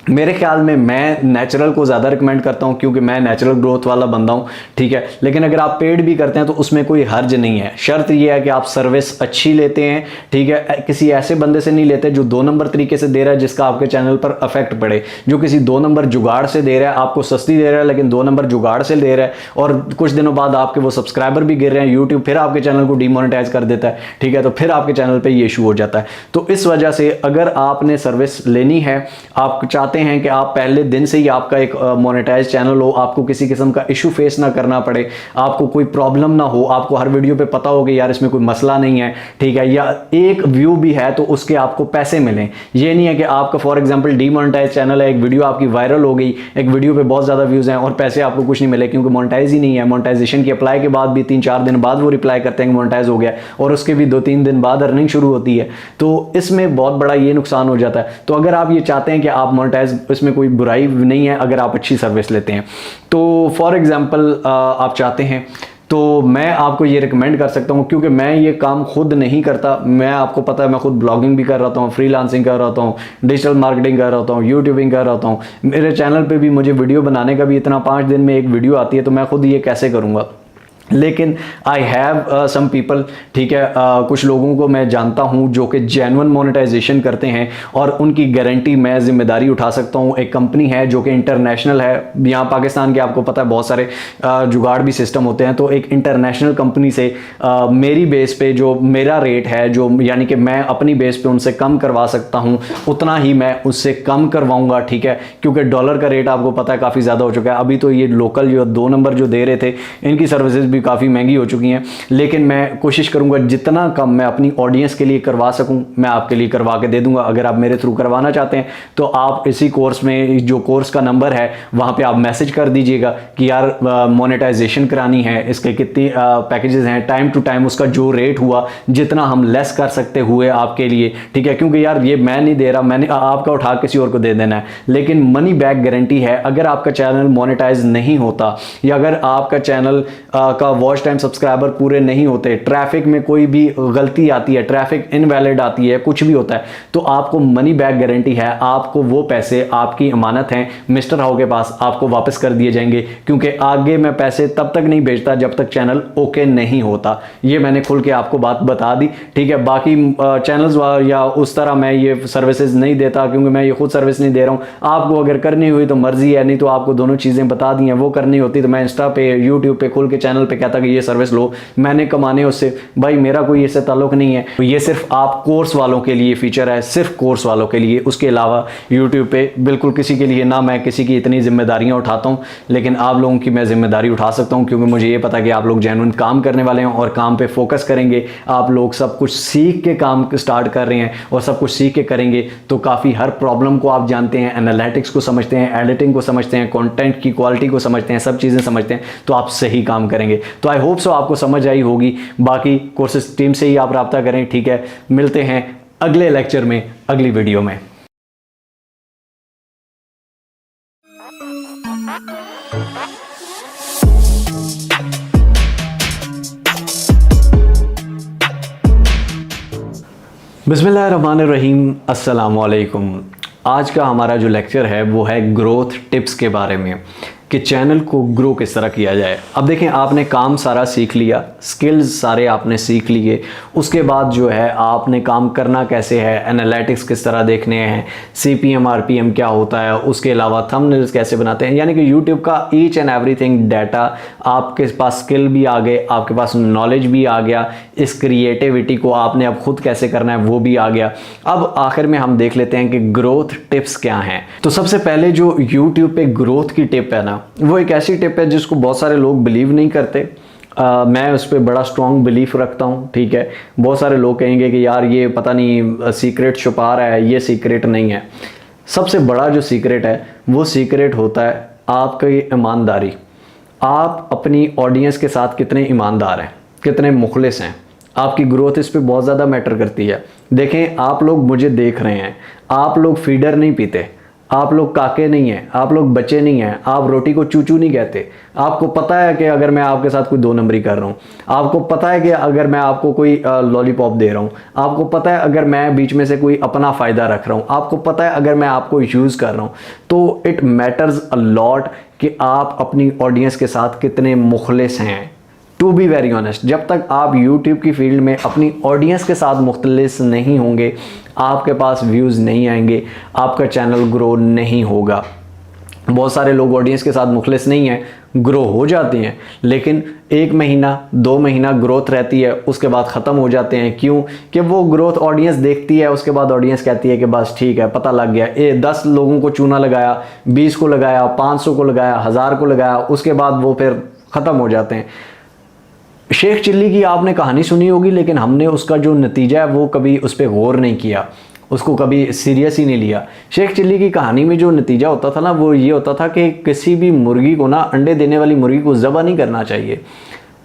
मेरे ख्याल में मैं नेचुरल को ज़्यादा रिकमेंड करता हूं क्योंकि मैं नेचुरल ग्रोथ वाला बंदा हूं। ठीक है, लेकिन अगर आप पेड भी करते हैं तो उसमें कोई हर्ज नहीं है। शर्त यह है कि आप सर्विस अच्छी लेते हैं। ठीक है, किसी ऐसे बंदे से नहीं लेते जो 2 नंबर तरीके से दे रहा है जिसका आपके चैनल पर अफेक्ट पड़े, जो किसी 2 नंबर जुगाड़ से दे रहा है, आपको सस्ती दे रहा है लेकिन 2 नंबर जुगाड़ से दे रहा है, और कुछ दिनों बाद आपके वो सब्सक्राइबर भी गिर रहे हैं, यूट्यूब फिर आपके चैनल को डीमोनेटाइज कर देता है। ठीक है, तो फिर आपके चैनल पर ये इशू हो जाता है। तो इस वजह से अगर आपने सर्विस लेनी है, आप चाहते हैं कि आप पहले दिन से ही आपका एक मोनेटाइज चैनल हो, आपको किसी किस्म का इशू फेस ना करना पड़े, आपको कोई प्रॉब्लम ना हो, आपको हर वीडियो पे पता हो कि यार इसमें कोई मसला नहीं है। ठीक है, या एक व्यू भी है तो उसके आपको पैसे मिलें। ये नहीं है कि आपका फॉर एग्जांपल डीमोनेटाइज चैनल है, एक वीडियो आपकी वायरल हो गई, एक वीडियो पे बहुत ज़्यादा व्यूज़ हैं और पैसे आपको कुछ नहीं मिले क्योंकि मोनेटाइज ही नहीं है। मोनेटाइजेशन की अप्लाई के बाद भी 3-4 दिन बाद वो रिप्लाई करते हैं कि मोनेटाइज हो गया, और उसके भी 2-3 दिन बाद अर्निंग शुरू होती है। तो इसमें बहुत बड़ा ये नुकसान हो जाता है। तो अगर आप ये चाहते हैं कि आप मोनेटाइज, इसमें कोई बुराई नहीं है अगर आप अच्छी सर्विस लेते हैं। तो फॉर एग्जांपल आप चाहते हैं तो मैं आपको ये रिकमेंड कर सकता हूँ, क्योंकि मैं ये काम खुद नहीं करता। मैं, आपको पता है, मैं खुद ब्लॉगिंग भी कर रहा हूँ, फ्रीलांसिंग कर रहा हूँ, डिजिटल मार्केटिंग कर रहा हूँ, यूट्यूबिंग कर रहा हूँ। मेरे चैनल पे भी मुझे वीडियो बनाने का भी इतना 5 दिन में एक वीडियो आती है, तो मैं खुद ये कैसे करूँगा। लेकिन आई हैव सम पीपल, ठीक है, कुछ लोगों को मैं जानता हूं जो कि जेन्युइन मोनेटाइजेशन करते हैं और उनकी गारंटी मैं जिम्मेदारी उठा सकता हूं। एक कंपनी है जो कि इंटरनेशनल है, यहाँ पाकिस्तान के आपको पता है बहुत सारे जुगाड़ भी सिस्टम होते हैं। तो एक इंटरनेशनल कंपनी से मेरी बेस पे जो मेरा रेट है, जो यानी कि मैं अपनी बेस पे उनसे कम करवा सकता हूं, उतना ही मैं उससे कम करवाऊंगा। ठीक है, क्योंकि डॉलर का रेट आपको पता है काफ़ी ज़्यादा हो चुका है। अभी तो ये लोकल जो 2 नंबर जो दे रहे थे, इनकी सर्विसेज भी काफ़ी महंगी हो चुकी हैं। लेकिन मैं कोशिश करूंगा जितना कम मैं अपनी ऑडियंस के लिए करवा सकूं, मैं आपके लिए करवा के दे दूंगा। अगर आप मेरे थ्रू करवाना चाहते हैं तो आप इसी कोर्स में, जो कोर्स का नंबर है वहां पे आप मैसेज कर दीजिएगा कि यार मोनेटाइजेशन करानी है, इसके कितनी पैकेजेस हैं, टाइम टू टाइम उसका जो रेट हुआ, जितना हम लेस कर सकते हुए आपके लिए। ठीक है, क्योंकि यार ये मैं नहीं दे रहा, मैंने आपका उठा किसी और को दे देना है, लेकिन मनी बैक गारंटी है। अगर आपका चैनल मोनेटाइज नहीं होता, या अगर आपका चैनल का वॉच टाइम सब्सक्राइबर पूरे नहीं होते, ट्रैफिक में कोई भी गलती आती है, ट्रैफिक इनवैलिड आती है, कुछ भी होता है, तो आपको मनी बैक गारंटी है। आपको वो पैसे, आपकी अमानत हैं मिस्टर हाउ के पास, आपको वापस कर दिए जाएंगे। क्योंकि आगे मैं पैसे तब तक नहीं भेजता जब तक चैनल ओके नहीं होता। ये मैंने खुल के आपको बात बता दी। ठीक है, बाकी चैनल्स या उस तरह मैं ये सर्विसेज नहीं देता, क्योंकि मैं ये खुद सर्विस नहीं दे रहा हूँ। आपको अगर करनी हुई तो मर्जी है, नहीं तो आपको दोनों चीज़ें बता दी हैं। वो करनी होती तो मैं इंस्टा पे, यूट्यूब पे खुल के चैनल पे कहता कि ये सर्विस लो, मैंने कमाने उससे, भाई मेरा कोई इससे ताल्लुक नहीं है। तो ये सिर्फ आप कोर्स वालों के लिए फीचर है, सिर्फ कोर्स वालों के लिए। उसके अलावा यूट्यूब पे बिल्कुल किसी के लिए ना। मैं किसी की इतनी जिम्मेदारियां उठाता हूं, लेकिन आप लोगों की मैं जिम्मेदारी उठा सकता हूं, क्योंकि मुझे ये पता है कि आप लोग जेन्युइन काम करने वाले हैं और काम पे फोकस करेंगे। आप लोग सब कुछ सीख के काम स्टार्ट कर रहे हैं और सब कुछ सीख के करेंगे तो काफ़ी, हर प्रॉब्लम को आप जानते हैं, एनालिटिक्स को समझते हैं, एडिटिंग को समझते हैं, कंटेंट की क्वालिटी को समझते हैं, सब चीज़ें समझते हैं, तो आप सही काम करेंगे। जाएंगे। तो आई होप सो आपको समझ आई होगी। बाकी कोर्सेज टीम से ही आप रब्ता करें, ठीक है। मिलते हैं अगले लेक्चर में, अगली वीडियो में। बिस्मिल्लाहिर्रहमानिर्रहीम, अस्सलामुअलैकुम। आज का हमारा जो लेक्चर है वो है ग्रोथ टिप्स के बारे में, कि चैनल को ग्रो किस तरह किया जाए। अब देखें, आपने काम सारा सीख लिया, स्किल्स सारे आपने सीख लिए, उसके बाद जो है आपने काम करना कैसे है, एनालिटिक्स किस तरह देखने हैं, CPM RPM क्या होता है, उसके अलावा थंबनेल्स कैसे बनाते हैं, यानी कि यूट्यूब का ईच एंड एवरीथिंग डाटा आपके पास, स्किल भी आ गए, आपके पास नॉलेज भी आ गया, इस क्रिएटिविटी को आपने अब खुद कैसे करना है वो भी आ गया। अब आखिर में हम देख लेते हैं कि ग्रोथ टिप्स क्या हैं। तो सबसे पहले जो यूट्यूब पे ग्रोथ की टिप है ना, वो एक ऐसी टिप है जिसको बहुत सारे लोग बिलीव नहीं करते। मैं उस पर बड़ा स्ट्रॉन्ग बिलीफ रखता हूँ, ठीक है। बहुत सारे लोग कहेंगे कि यार ये पता नहीं सीक्रेट छुपा रहा है, ये सीक्रेट नहीं है। सबसे बड़ा जो सीक्रेट है वो सीक्रेट होता है आपकी ईमानदारी। आप अपनी ऑडियंस के साथ कितने ईमानदार हैं, कितने मुखलिस हैं, आपकी ग्रोथ इस पे बहुत ज़्यादा मैटर करती है। देखें, आप लोग मुझे देख रहे हैं, आप लोग फीडर नहीं पीते, आप लोग काके नहीं हैं, आप लोग बच्चे नहीं हैं, आप रोटी को चूचू नहीं कहते। आपको पता है कि अगर मैं आपके साथ कोई 2 नंबरी कर रहा हूँ, आपको पता है कि अगर मैं आपको कोई लॉलीपॉप दे रहा हूँ, आपको पता है अगर मैं बीच में से कोई अपना फ़ायदा रख रहा हूँ, आपको पता है अगर मैं आपको यूज़ कर रहा हूँ। तो इट मैटर्स अ लॉट कि आप अपनी ऑडियंस के साथ कितने मुखलिस हैं। टू बी वेरी ऑनेस्ट, जब तक आप यूट्यूब की फील्ड में अपनी ऑडियंस के साथ मुख्तलिस नहीं होंगे, आपके पास व्यूज़ नहीं आएंगे, आपका चैनल ग्रो नहीं होगा। बहुत सारे लोग ऑडियंस के साथ मुखलिस नहीं हैं, ग्रो हो जाते हैं, लेकिन 1 महीना 2 महीना ग्रोथ रहती है, उसके बाद ख़त्म हो जाते हैं। क्यों? कि वो ग्रोथ ऑडियंस देखती है, उसके बाद ऑडियंस कहती है कि बस ठीक है, पता लग गया। 10 लोगों को चूना लगाया, 20 को लगाया, 500 को लगाया, 1000 को लगाया, उसके बाद वो फिर ख़त्म हो जाते हैं। शेख चिल्ली की आपने कहानी सुनी होगी, लेकिन हमने उसका जो नतीजा है वो कभी उस पर गौर नहीं किया, उसको कभी सीरियस ही नहीं लिया। शेख चिल्ली की कहानी में जो नतीजा होता था ना, वो ये होता था कि किसी भी मुर्गी को ना, अंडे देने वाली मुर्गी को ज़बह नहीं करना चाहिए।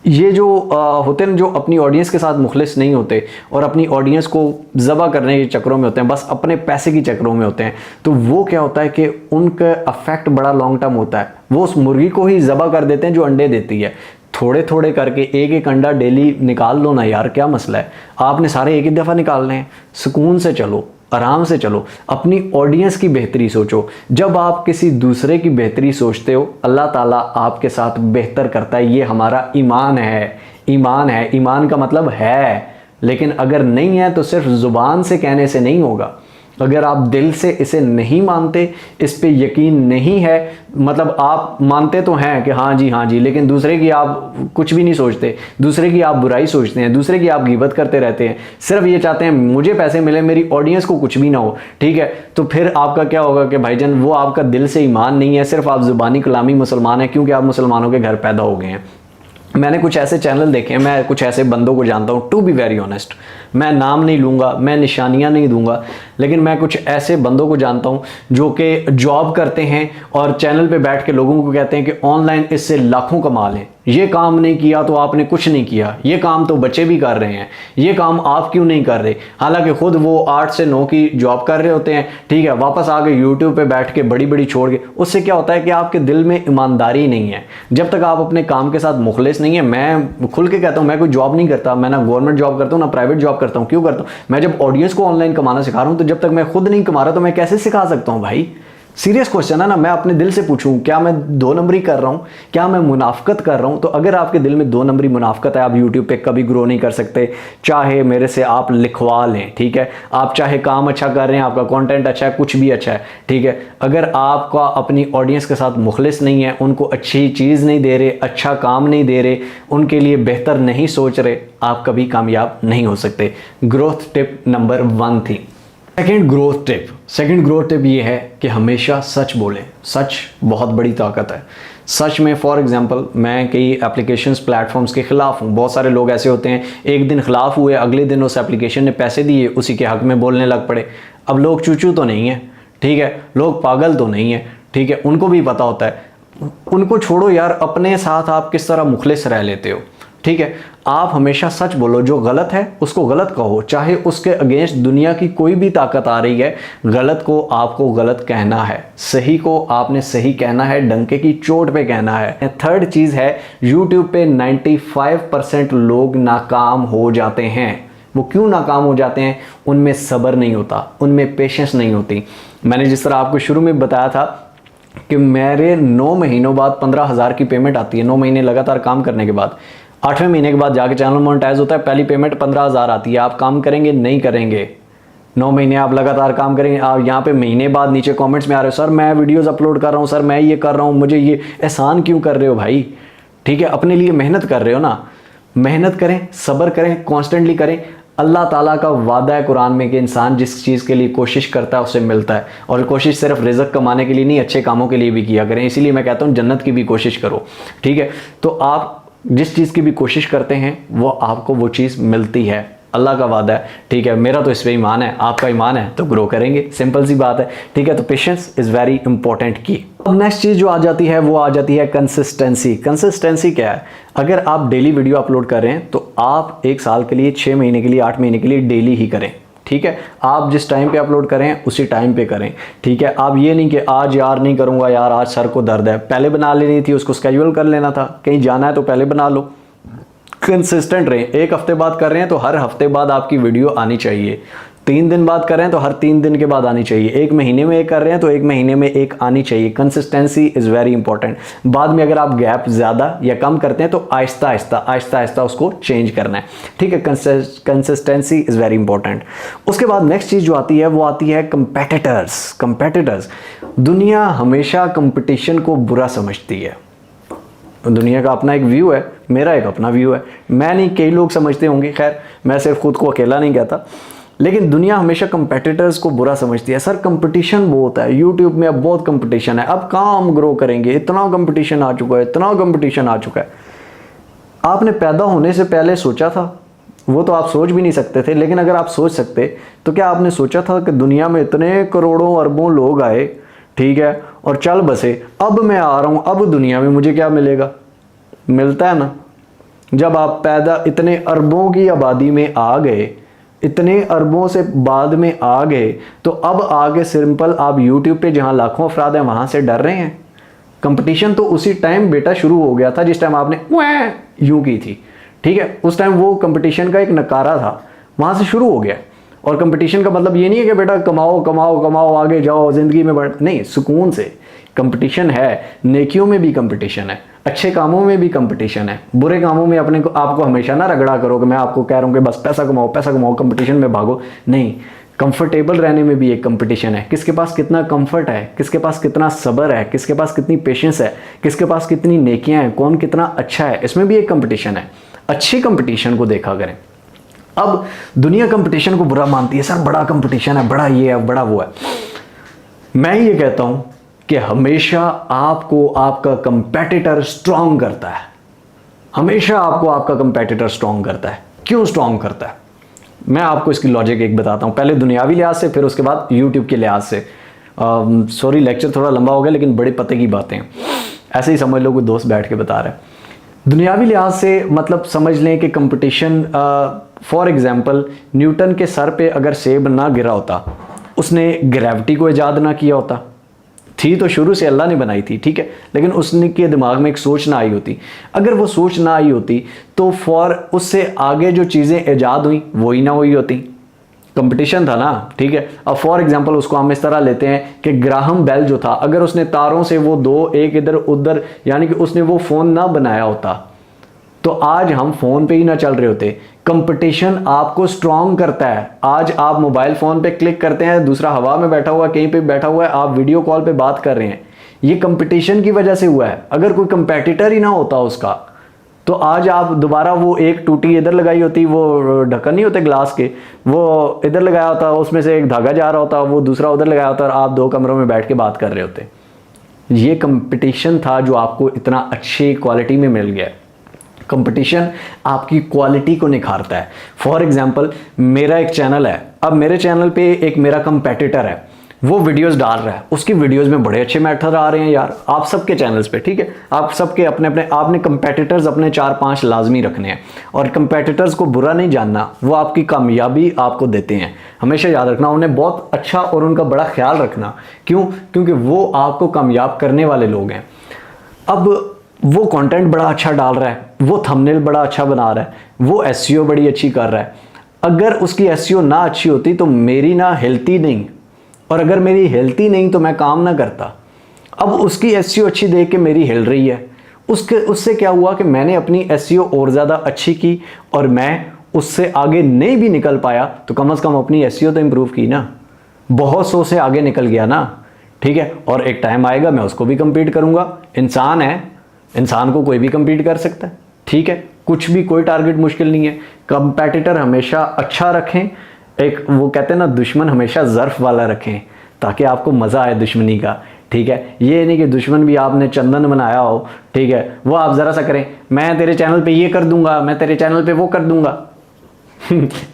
ये जो होते हैं, जो अपनी ऑडियंस के साथ मुखलिस नहीं होते और अपनी ऑडियंस को ज़बह करने के चक्करों में होते हैं, बस अपने पैसे की चक्करों में होते हैं, तो वो क्या होता है कि उनका अफेक्ट बड़ा लॉन्ग टर्म होता है। वो उस मुर्गी को ही ज़बह कर देते हैं जो अंडे देती है। थोड़े थोड़े करके एक अंडा डेली निकाल लो ना यार, क्या मसला है। आपने सारे एक ही दफ़ा निकालने हैं। सुकून से चलो, आराम से चलो, अपनी ऑडियंस की बेहतरी सोचो। जब आप किसी दूसरे की बेहतरी सोचते हो, अल्लाह ताला आपके साथ बेहतर करता है। ये हमारा ईमान है। ईमान है, ईमान का मतलब है, लेकिन अगर नहीं है तो सिर्फ ज़ुबान से कहने से नहीं होगा। अगर आप दिल से इसे नहीं मानते, इस पे यकीन नहीं है, मतलब आप मानते तो हैं कि हाँ जी, लेकिन दूसरे की आप कुछ भी नहीं सोचते, दूसरे की आप बुराई सोचते हैं, दूसरे की आप गिबत करते रहते हैं, सिर्फ ये चाहते हैं मुझे पैसे मिले, मेरी ऑडियंस को कुछ भी ना हो, ठीक है। तो फिर आपका क्या होगा कि भाईजान वो आपका दिल से ईमान नहीं है, सिर्फ आप ज़ुबानी कलामी मुसलमान हैं, क्योंकि आप मुसलमानों के घर पैदा हो गए हैं। मैंने कुछ ऐसे चैनल देखे हैं, मैं कुछ ऐसे बंदों को जानता हूँ, टू बी वेरी ऑनेस्ट। मैं नाम नहीं लूँगा, मैं निशानियाँ नहीं दूंगा, लेकिन मैं कुछ ऐसे बंदों को जानता हूँ जो कि जॉब करते हैं और चैनल पे बैठ के लोगों को कहते हैं कि ऑनलाइन इससे लाखों कमा लें। ये काम नहीं किया तो आपने कुछ नहीं किया, ये काम तो बच्चे भी कर रहे हैं, ये काम आप क्यों नहीं कर रहे। हालांकि खुद वो 8 से 9 की जॉब कर रहे होते हैं, ठीक है, वापस आके यूट्यूब पे बैठ के बड़ी बड़ी छोड़ के। उससे क्या होता है कि आपके दिल में ईमानदारी नहीं है। जब तक आप अपने काम के साथ मुखलिस नहीं है, मैं खुल के कहता हूँ, मैं कोई जॉब नहीं करता, मैं ना गवर्नमेंट जॉब करता हूँ ना प्राइवेट जॉब करता हूँ। क्यों करता हूँ? मैं जब ऑडियंस को ऑनलाइन कमाना सिखा रहा हूँ, तो जब तक मैं खुद नहीं कमा रहा तो मैं कैसे सिखा सकता हूँ भाई। सीरियस क्वेश्चन है ना। मैं अपने दिल से पूछूं, क्या मैं 2 नंबरी कर रहा हूँ, क्या मैं मुनाफकत कर रहा हूँ? तो अगर आपके दिल में 2 नंबरी मुनाफकत है, आप यूट्यूब पे कभी ग्रो नहीं कर सकते, चाहे मेरे से आप लिखवा लें, ठीक है। आप चाहे काम अच्छा कर रहे हैं, आपका कंटेंट अच्छा है, कुछ भी अच्छा है, ठीक है, अगर आपका अपनी ऑडियंस के साथ मुखलिस नहीं है, उनको अच्छी चीज़ नहीं दे रहे, अच्छा काम नहीं दे रहे, उनके लिए बेहतर नहीं सोच रहे, आप कभी कामयाब नहीं हो सकते। ग्रोथ टिप नंबर 1 थी। सेकेंड ग्रोथ टिप ये है कि हमेशा सच बोलें। सच बहुत बड़ी ताकत है। सच में फॉर एग्जांपल मैं कई एप्लीकेशंस प्लेटफॉर्म्स के ख़िलाफ़ हूँ। बहुत सारे लोग ऐसे होते हैं, एक दिन ख़िलाफ़ हुए, अगले दिन उस एप्लीकेशन ने पैसे दिए, उसी के हक़ में बोलने लग पड़े। अब लोग चूचू तो नहीं है, ठीक है, लोग पागल तो नहीं है, ठीक है, उनको भी पता होता है उनको छोड़ो यार, अपने साथ आप किस तरह मुखलिस रह लेते हो, ठीक है। आप हमेशा सच बोलो, जो गलत है उसको गलत कहो, चाहे उसके अगेंस्ट दुनिया की कोई भी ताकत आ रही है, गलत को आपको गलत कहना है, सही को आपने सही कहना है, डंके की चोट पे कहना है। थर्ड चीज़ है, यूट्यूब पे 95% लोग नाकाम हो जाते हैं। वो क्यों नाकाम हो जाते हैं? उनमें सब्र नहीं होता, उनमें पेशेंस नहीं होती। मैंने जिस तरह आपको शुरू में बताया था कि मेरे 9 महीनों बाद 15,000 की पेमेंट आती है, 9 महीने लगातार काम करने के बाद। 8वें महीने के बाद जाके चैनल मोनेटाइज होता है, पहली पेमेंट 15,000 आती है। आप काम करेंगे? नहीं करेंगे। 9 महीने आप लगातार काम करेंगे। आप यहाँ पे महीने बाद नीचे कमेंट्स में आ रहे हो, सर मैं वीडियोस अपलोड कर रहा हूँ, सर मैं ये कर रहा हूँ, मुझे ये एहसान क्यों कर रहे हो भाई? ठीक है, अपने लिए मेहनत कर रहे हो ना, मेहनत करें, सब्र करें, कॉन्स्टेंटली करें। अल्लाह ताला का वादा है कुरान में कि इंसान जिस चीज़ के लिए कोशिश करता है उसे मिलता है। और कोशिश सिर्फ रिज़्क कमाने के लिए नहीं, अच्छे कामों के लिए भी किया करें। इसीलिए मैं कहता हूँ जन्नत की भी कोशिश करो, ठीक है। तो आप जिस चीज़ की भी कोशिश करते हैं वो आपको वो चीज़ मिलती है, अल्लाह का वादा है, ठीक है। मेरा तो इस पर ईमान है, आपका ईमान है तो ग्रो करेंगे, सिंपल सी बात है, ठीक है। तो पेशेंस इज़ वेरी इंपॉर्टेंट की। अब नेक्स्ट चीज़ जो आ जाती है वो आ जाती है कंसिस्टेंसी। कंसिस्टेंसी क्या है? अगर आप डेली वीडियो अपलोड कर रहे हैं तो आप 1 साल के लिए, 6 महीने के लिए, 8 महीने के लिए डेली ही करें, ठीक है। आप जिस टाइम पे अपलोड करें उसी टाइम पे करें, ठीक है। आप ये नहीं कि आज यार नहीं करूँगा, यार आज सर को दर्द है, पहले बना लेनी थी, उसको स्केड्यूल कर लेना था। कहीं जाना है तो पहले बना लो। कंसिस्टेंट रहें। 1 हफ्ते बाद कर रहे हैं तो हर हफ्ते बाद आपकी वीडियो आनी चाहिए। 3 दिन बाद कर रहे हैं तो हर 3 दिन के बाद आनी चाहिए। 1 महीने में एक कर रहे हैं तो 1 महीने में एक आनी चाहिए। Consistency is very important. बाद में अगर आप गैप ज़्यादा या कम करते हैं तो आहिस्ता आहिस्ता उसको चेंज करना है, ठीक है। Consistency is very important. उसके बाद नेक्स्ट चीज़ जो आती है वो आती है कंपेटिटर्स। दुनिया हमेशा कंपटीशन को बुरा समझती है। दुनिया का अपना एक व्यू है, मेरा एक अपना व्यू है। मैं नहीं, कई लोग समझते होंगे, खैर मैं सिर्फ खुद को अकेला नहीं कहता, लेकिन दुनिया हमेशा कंपेटिटर्स को बुरा समझती है। सर कंपटीशन बहुत है यूट्यूब में, अब बहुत कंपटीशन है, अब कहाँ हम ग्रो करेंगे, इतना कंपटीशन आ चुका है, इतना कंपटीशन आ चुका है। आपने पैदा होने से पहले सोचा था? वो तो आप सोच भी नहीं सकते थे। लेकिन अगर आप सोच सकते तो क्या आपने सोचा था कि दुनिया में इतने करोड़ों अरबों लोग आए, ठीक है, और चल बसे, अब मैं आ रहा हूँ, अब दुनिया में मुझे क्या मिलेगा? मिलता है ना। जब आप पैदा इतने अरबों की आबादी में आ गए, इतने अरबों से बाद में आ गए, तो अब आगे सिंपल आप यूट्यूब पे जहाँ लाखों अफराद हैं वहाँ से डर रहे हैं। कंपटीशन तो उसी टाइम बेटा शुरू हो गया था जिस टाइम आपने यूं की थी, ठीक है। उस टाइम वो कंपटीशन का एक नकारा था, वहाँ से शुरू हो गया। और कंपटीशन का मतलब ये नहीं है कि बेटा कमाओ कमाओ कमाओ, आगे जाओ, ज़िंदगी में बढ़, नहीं, सुकून से। कंपटीशन है, नेकियों में भी कंपटीशन है, अच्छे कामों में भी कंपटीशन है। बुरे कामों में अपने को, आपको हमेशा ना रगड़ा करो कि मैं आपको कह रहा हूँ कि बस पैसा कमाओ, कंपटीशन में भागो। नहीं, कंफर्टेबल रहने में भी एक कंपटीशन है। किसके पास कितना कंफर्ट है, किसके पास कितना सब्र है, किसके पास कितनी पेशेंस है, किसके पास कितनी नेकियां हैं, कौन कितना अच्छा है, इसमें भी एक कंपटीशन है। अच्छी कंपटीशन को देखा करें। अब दुनिया कंपटीशन को बुरा मानती है, सर बड़ा कंपटीशन है, बड़ा ये है, बड़ा वो है। मैं ये कहता हूं कि हमेशा आपको आपका कंपेटिटर स्ट्रांग करता है। हमेशा आपको आपका कंपेटिटर स्ट्रांग करता है। क्यों स्ट्रांग करता है? मैं आपको इसकी लॉजिक एक बताता हूं, पहले दुनियावी लिहाज से, फिर उसके बाद यूट्यूब के लिहाज से। सॉरी लेक्चर थोड़ा लंबा हो गया, लेकिन बड़े पते की बातें हैं, ऐसे ही समझ लो, कोई दोस्त बैठ के बता रहा है। दुनियावी लिहाज से मतलब समझ लें कि कंपटीशन, फॉर एग्जांपल न्यूटन के सर पे अगर सेब ना गिरा होता, उसने ग्रेविटी को ईजाद ना किया होता, थी तो शुरू से अल्लाह ने बनाई थी, ठीक है, लेकिन उसने के दिमाग में एक सोच ना आई होती। अगर वो सोच ना आई होती तो उससे आगे जो चीज़ें ईजाद हुई वो ही ना हुई होती। कंपटीशन था ना, ठीक है। अब फॉर एग्जांपल उसको हम इस तरह लेते हैं कि ग्राहम बेल जो था, अगर उसने तारों से वो दो एक इधर उधर, यानी कि उसने वो फ़ोन ना बनाया होता तो आज हम फ़ोन पे ही ना चल रहे होते। कंपटीशन आपको स्ट्रांग करता है। आज आप मोबाइल फ़ोन पे क्लिक करते हैं, दूसरा हवा में बैठा हुआ, कहीं पे बैठा हुआ है, आप वीडियो कॉल पे बात कर रहे हैं, ये कंपटीशन की वजह से हुआ है। अगर कोई कंपेटिटर ही ना होता उसका, तो आज आप दोबारा वो एक टूटी इधर लगाई होती, वो ढक्कन नहीं होते ग्लास के, वो इधर लगाया होता, उसमें से एक धागा जा रहा होता, वो दूसरा उधर लगाया होता और आप 2 कमरों में बैठ के बात कर रहे होते। ये कंपटीशन था जो आपको इतना अच्छी क्वालिटी में मिल गया। कंपटीशन आपकी क्वालिटी को निखारता है। फॉर एग्जाम्पल मेरा एक चैनल है, अब मेरे चैनल पे एक मेरा कंपेटिटर है, वो वीडियोस डाल रहा है, उसकी वीडियोस में बड़े अच्छे मैटर आ रहे हैं यार, आप सबके चैनल्स पे, ठीक है, आप सबके अपने अपने, आपने कंपेटिटर्स अपने 4-5 लाजमी रखने हैं, और कंपेटिटर्स को बुरा नहीं जानना, वो आपकी कामयाबी आपको देते हैं, हमेशा याद रखना उन्हें बहुत अच्छा और उनका बड़ा ख्याल रखना। क्यों? क्योंकि वो आपको कामयाब करने वाले लोग हैं। अब वो कंटेंट बड़ा अच्छा डाल रहा है, वो थंबनेल बड़ा अच्छा बना रहा है, वो एसईओ बड़ी अच्छी कर रहा है, अगर उसकी एसईओ ना अच्छी होती तो मेरी ना हिलती नहीं, और अगर मेरी हिलती नहीं तो मैं काम ना करता। अब उसकी एसईओ अच्छी देख के मेरी हिल रही है, उससे क्या हुआ कि मैंने अपनी एसईओ और ज़्यादा अच्छी की, और मैं उससे आगे नहीं भी निकल पाया तो कम से कम अपनी एसईओ तो इम्प्रूव की ना, बहुत सौ से आगे निकल गया ना, ठीक है। और एक टाइम आएगा मैं उसको भी कम्पीट करूँगा, इंसान है, इंसान को कोई भी कम्पीट कर सकता है, ठीक है, कुछ भी, कोई टारगेट मुश्किल नहीं है। कंपेटिटर हमेशा अच्छा रखें, एक वो कहते हैं ना, दुश्मन हमेशा ज़र्फ वाला रखें ताकि आपको मज़ा आए दुश्मनी का, ठीक है। ये नहीं कि दुश्मन भी आपने चंदन बनाया हो, ठीक है, वो आप ज़रा सा करें, मैं तेरे चैनल पे ये कर दूंगा, मैं तेरे चैनल पे वो कर दूंगा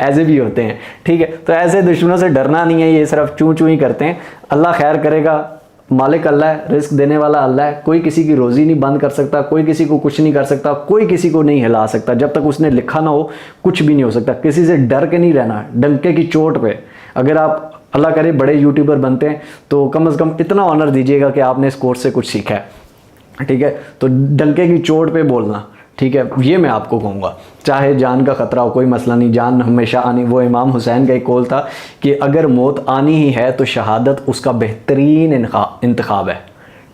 ऐसे भी होते हैं, ठीक है। तो ऐसे दुश्मनों से डरना नहीं है, ये सिर्फ चूं चूं ही करते हैं। अल्लाह खैर करेगा, मालिक अल्लाह है, रिस्क देने वाला अल्लाह है, कोई किसी की रोज़ी नहीं बंद कर सकता, कोई किसी को कुछ नहीं कर सकता, कोई किसी को नहीं हिला सकता, जब तक उसने लिखा ना हो कुछ भी नहीं हो सकता। किसी से डर के नहीं रहना, डंके की चोट पे। अगर आप अल्लाह करे बड़े यूट्यूबर बनते हैं तो कम से कम इतना ऑनर दीजिएगा कि आपने इस कोर्स से कुछ सीखा है, ठीक है। तो डंके की चोट पे बोलना, ठीक है, ये मैं आपको कहूँगा। चाहे जान का ख़तरा हो, कोई मसला नहीं, जान हमेशा आनी। वो इमाम हुसैन का एक कौल था कि अगर मौत आनी ही है तो शहादत उसका बेहतरीन इंतखाब है,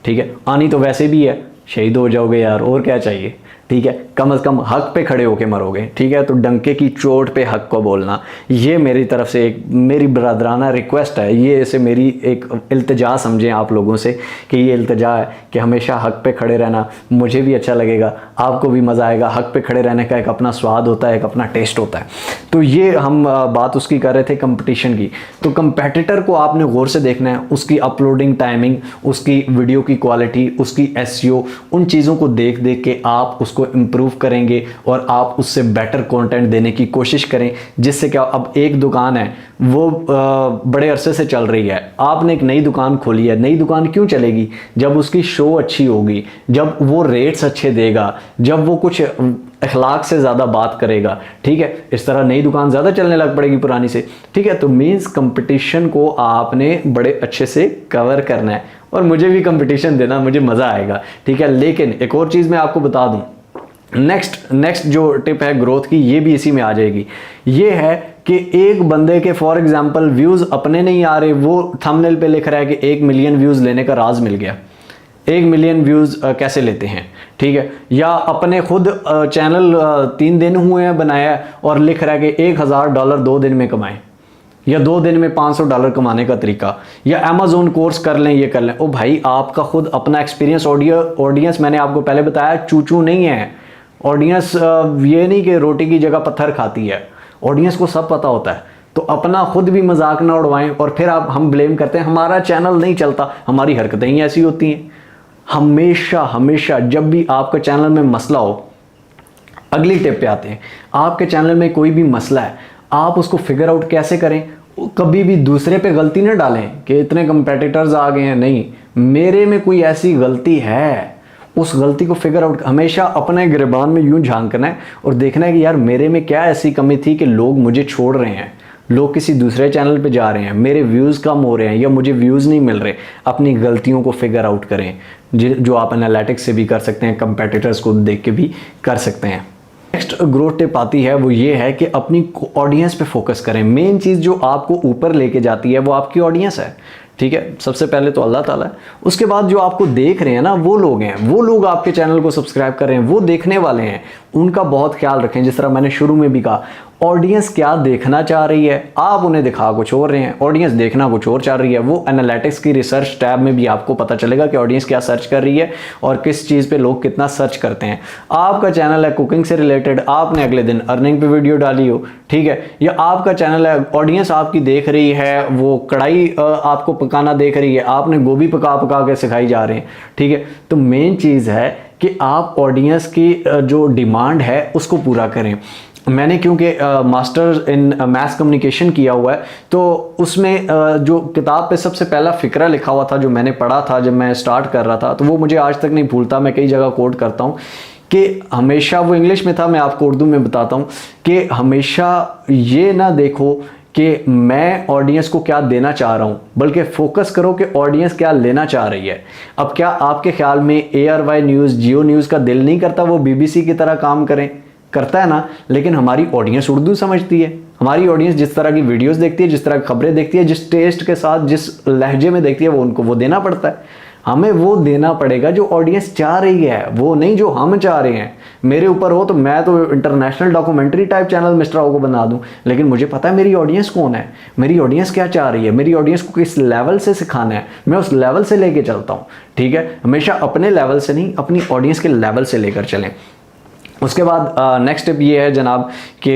ठीक है। आनी तो वैसे भी है, शहीद हो जाओगे यार, और क्या चाहिए, ठीक है। कम से कम हक पे खड़े होके मरोगे, ठीक है। तो डंके की चोट पे हक को बोलना, ये मेरी तरफ से एक मेरी बरादराना रिक्वेस्ट है, ये ऐसे मेरी एक इल्तिजा समझें आप लोगों से कि ये इल्तिजा है कि हमेशा हक पे खड़े रहना। मुझे भी अच्छा लगेगा, आपको भी मज़ा आएगा। हक पे खड़े रहने का एक अपना स्वाद होता है, एक अपना टेस्ट होता है। तो ये हम बात उसकी कर रहे थे कंपटीशन की। तो कंपेटिटर को आपने गौर से देखना है, उसकी अपलोडिंग टाइमिंग, उसकी वीडियो की क्वालिटी, उसकी एसईओ, उन चीज़ों को देख देख के आप उसको इम्प्रूव करेंगे और आप उससे बेटर कंटेंट देने की कोशिश करें, जिससे क्या, अब एक दुकान है वो बड़े अरसे से चल रही है, आपने एक नई दुकान खोली है। नई दुकान क्यों चलेगी? जब उसकी शो अच्छी होगी, जब वो रेट्स अच्छे देगा, जब वो कुछ अखलाक से ज़्यादा बात करेगा, ठीक है। इस तरह नई दुकान ज़्यादा चलने लग पड़ेगी पुरानी से, ठीक है। तो मीन्स कंपटीशन को आपने बड़े अच्छे से कवर करना है, और मुझे भी कंपटीशन देना, मुझे मज़ा आएगा, ठीक है। लेकिन एक और चीज़ मैं आपको बता दूं, नेक्स्ट जो टिप है ग्रोथ की, ये भी इसी में आ जाएगी। ये है कि एक बंदे के फॉर एग्जांपल व्यूज़ अपने नहीं आ रहे, वो थंबनेल पे लिख रहा है कि 1 मिलियन व्यूज़ लेने का राज मिल गया। 1 मिलियन व्यूज़ कैसे लेते हैं, ठीक है। या अपने खुद चैनल 3 दिन हुए हैं बनाया और लिख रहा है कि $1000 2 दिन में कमाएं, या 2 दिन में $500 कमाने का तरीका, या अमेज़ोन कोर्स कर लें, ये कर लें। ओ भाई, आपका खुद अपना एक्सपीरियंस, ऑडियंस मैंने आपको पहले बताया चूचू नहीं है। ऑडियंस ये नहीं कि रोटी की जगह पत्थर खाती है, ऑडियंस को सब पता होता है। तो अपना खुद भी मजाक ना उड़वाएं और फिर हम ब्लेम करते हैं हमारा चैनल नहीं चलता, हमारी हरकतें ही ऐसी होती हैं। हमेशा जब भी आपके चैनल में मसला हो, अगली टिप पे आते हैं। आपके चैनल में कोई भी मसला है, आप उसको फिगर आउट कैसे करें? कभी भी दूसरे पे गलती ना डालें कि इतने कंपेटिटर्स आ गए हैं, नहीं, मेरे में कोई ऐसी गलती है, उस गलती को फिगर आउट, हमेशा अपने गिरबान में यूं झांकना है और देखना है कि यार मेरे में क्या ऐसी कमी थी कि लोग मुझे छोड़ रहे हैं, लोग किसी दूसरे चैनल पे जा रहे हैं, मेरे व्यूज़ कम हो रहे हैं या मुझे व्यूज़ नहीं मिल रहे। अपनी गलतियों को फिगर आउट करें, जो आप एनालिटिक्स से भी कर सकते हैं, कंपेटिटर्स को देख के भी कर सकते हैं। नेक्स्ट ग्रोथ टिप आती है, वो ये है कि अपनी ऑडियंस पे फोकस करें। मेन चीज़ जो आपको ऊपर लेके जाती है वो आपकी ऑडियंस है, ठीक है। सबसे पहले तो अल्लाह ताला है, उसके बाद जो आपको देख रहे हैं ना, वो लोग हैं, वो लोग आपके चैनल को सब्सक्राइब कर रहे हैं, वो देखने वाले हैं, उनका बहुत ख्याल रखें। जिस तरह मैंने शुरू में भी कहा, ऑडियंस क्या देखना चाह रही है, आप उन्हें दिखा कुछ और रहे हैं, ऑडियंस देखना कुछ और चाह रही है। वो एनालिटिक्स की रिसर्च टैब में भी आपको पता चलेगा कि ऑडियंस क्या सर्च कर रही है और किस चीज़ पे लोग कितना सर्च करते हैं। आपका चैनल है कुकिंग से रिलेटेड, आपने अगले दिन अर्निंग पे वीडियो डाली हो, ठीक है, या आपका चैनल है, ऑडियंस आपकी देख रही है, वो कढ़ाई आपको पकाना देख रही है, आपने गोभी पका पका के सिखाई जा रहे हैं, ठीक है। तो मेन चीज़ है कि आप ऑडियंस की जो डिमांड है उसको पूरा करें। मैंने क्योंकि मास्टर इन मैथ्स कम्युनिकेशन किया हुआ है, तो उसमें जो किताब पे सबसे पहला फ़िक्रा लिखा हुआ था जो मैंने पढ़ा था जब मैं स्टार्ट कर रहा था, तो वो मुझे आज तक नहीं भूलता। मैं कई जगह कोट करता हूँ कि हमेशा, वो इंग्लिश में था, मैं आपको उर्दू में बताता हूँ, कि हमेशा ये ना देखो कि मैं ऑडियंस को क्या देना चाह रहा हूँ, बल्कि फोकस करो कि ऑडियंस क्या लेना चाह रही है। अब क्या आपके ख्याल में ARY न्यूज़, जियो न्यूज़ का दिल नहीं करता वो BBC की तरह काम करें? करता है ना, लेकिन हमारी ऑडियंस उर्दू समझती है। हमारी ऑडियंस जिस तरह की वीडियोस देखती है, जिस तरह की खबरें देखती है, जिस टेस्ट के साथ, जिस लहजे में देखती है, वो उनको वो देना पड़ता है। हमें वो देना पड़ेगा जो ऑडियंस चाह रही है, वो नहीं जो हम चाह रहे हैं। मेरे ऊपर हो तो मैं तो international documentary type channel mister आओ को बना दूं, लेकिन मुझे पता है मेरी ऑडियंस कौन है, मेरी ऑडियंस क्या चाह रही है, मेरी ऑडियंस को किस लेवल से सिखाना है, मैं उस लेवल से लेके चलता हूँ। ठीक है, हमेशा अपने लेवल से नहीं, अपनी ऑडियंस के लेवल से लेकर चलें। उसके बाद नेक्स्ट स्टेप ये है जनाब कि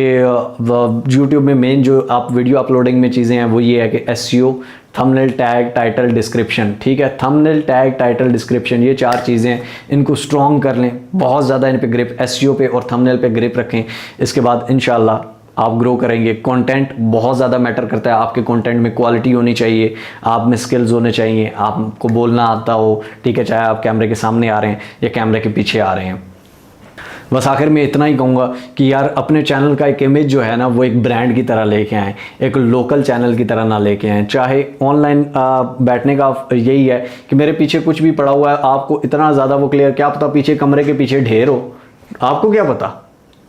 यूट्यूब में मेन जो आप वीडियो अपलोडिंग में चीज़ें हैं वो ये है कि SEO, thumbnail, tag, title, description. ठीक है, थंबनेल, टैग, टाइटल, डिस्क्रिप्शन, ये 4 चीज़ें, इनको स्ट्रॉन्ग कर लें, बहुत ज़्यादा इन पे ग्रिप, SEO पे और थंबनेल पे ग्रिप रखें। इसके बाद इंशाल्लाह आप ग्रो करेंगे। कंटेंट बहुत ज़्यादा मैटर करता है, आपके कंटेंट में क्वालिटी होनी चाहिए, आप में स्किल्स होने चाहिए, आपको बोलना आता हो। ठीक है, चाहे आप कैमरे के सामने आ रहे हैं या कैमरे के पीछे आ रहे हैं। बस आखिर में इतना ही कहूँगा कि यार अपने चैनल का एक इमेज जो है ना, वो एक ब्रांड की तरह लेके आएँ, एक लोकल चैनल की तरह ना लेके आएँ। चाहे ऑनलाइन बैठने का यही है कि मेरे पीछे कुछ भी पड़ा हुआ है, आपको इतना ज़्यादा वो क्लियर, क्या पता पीछे कमरे के पीछे ढेर हो, आपको क्या पता?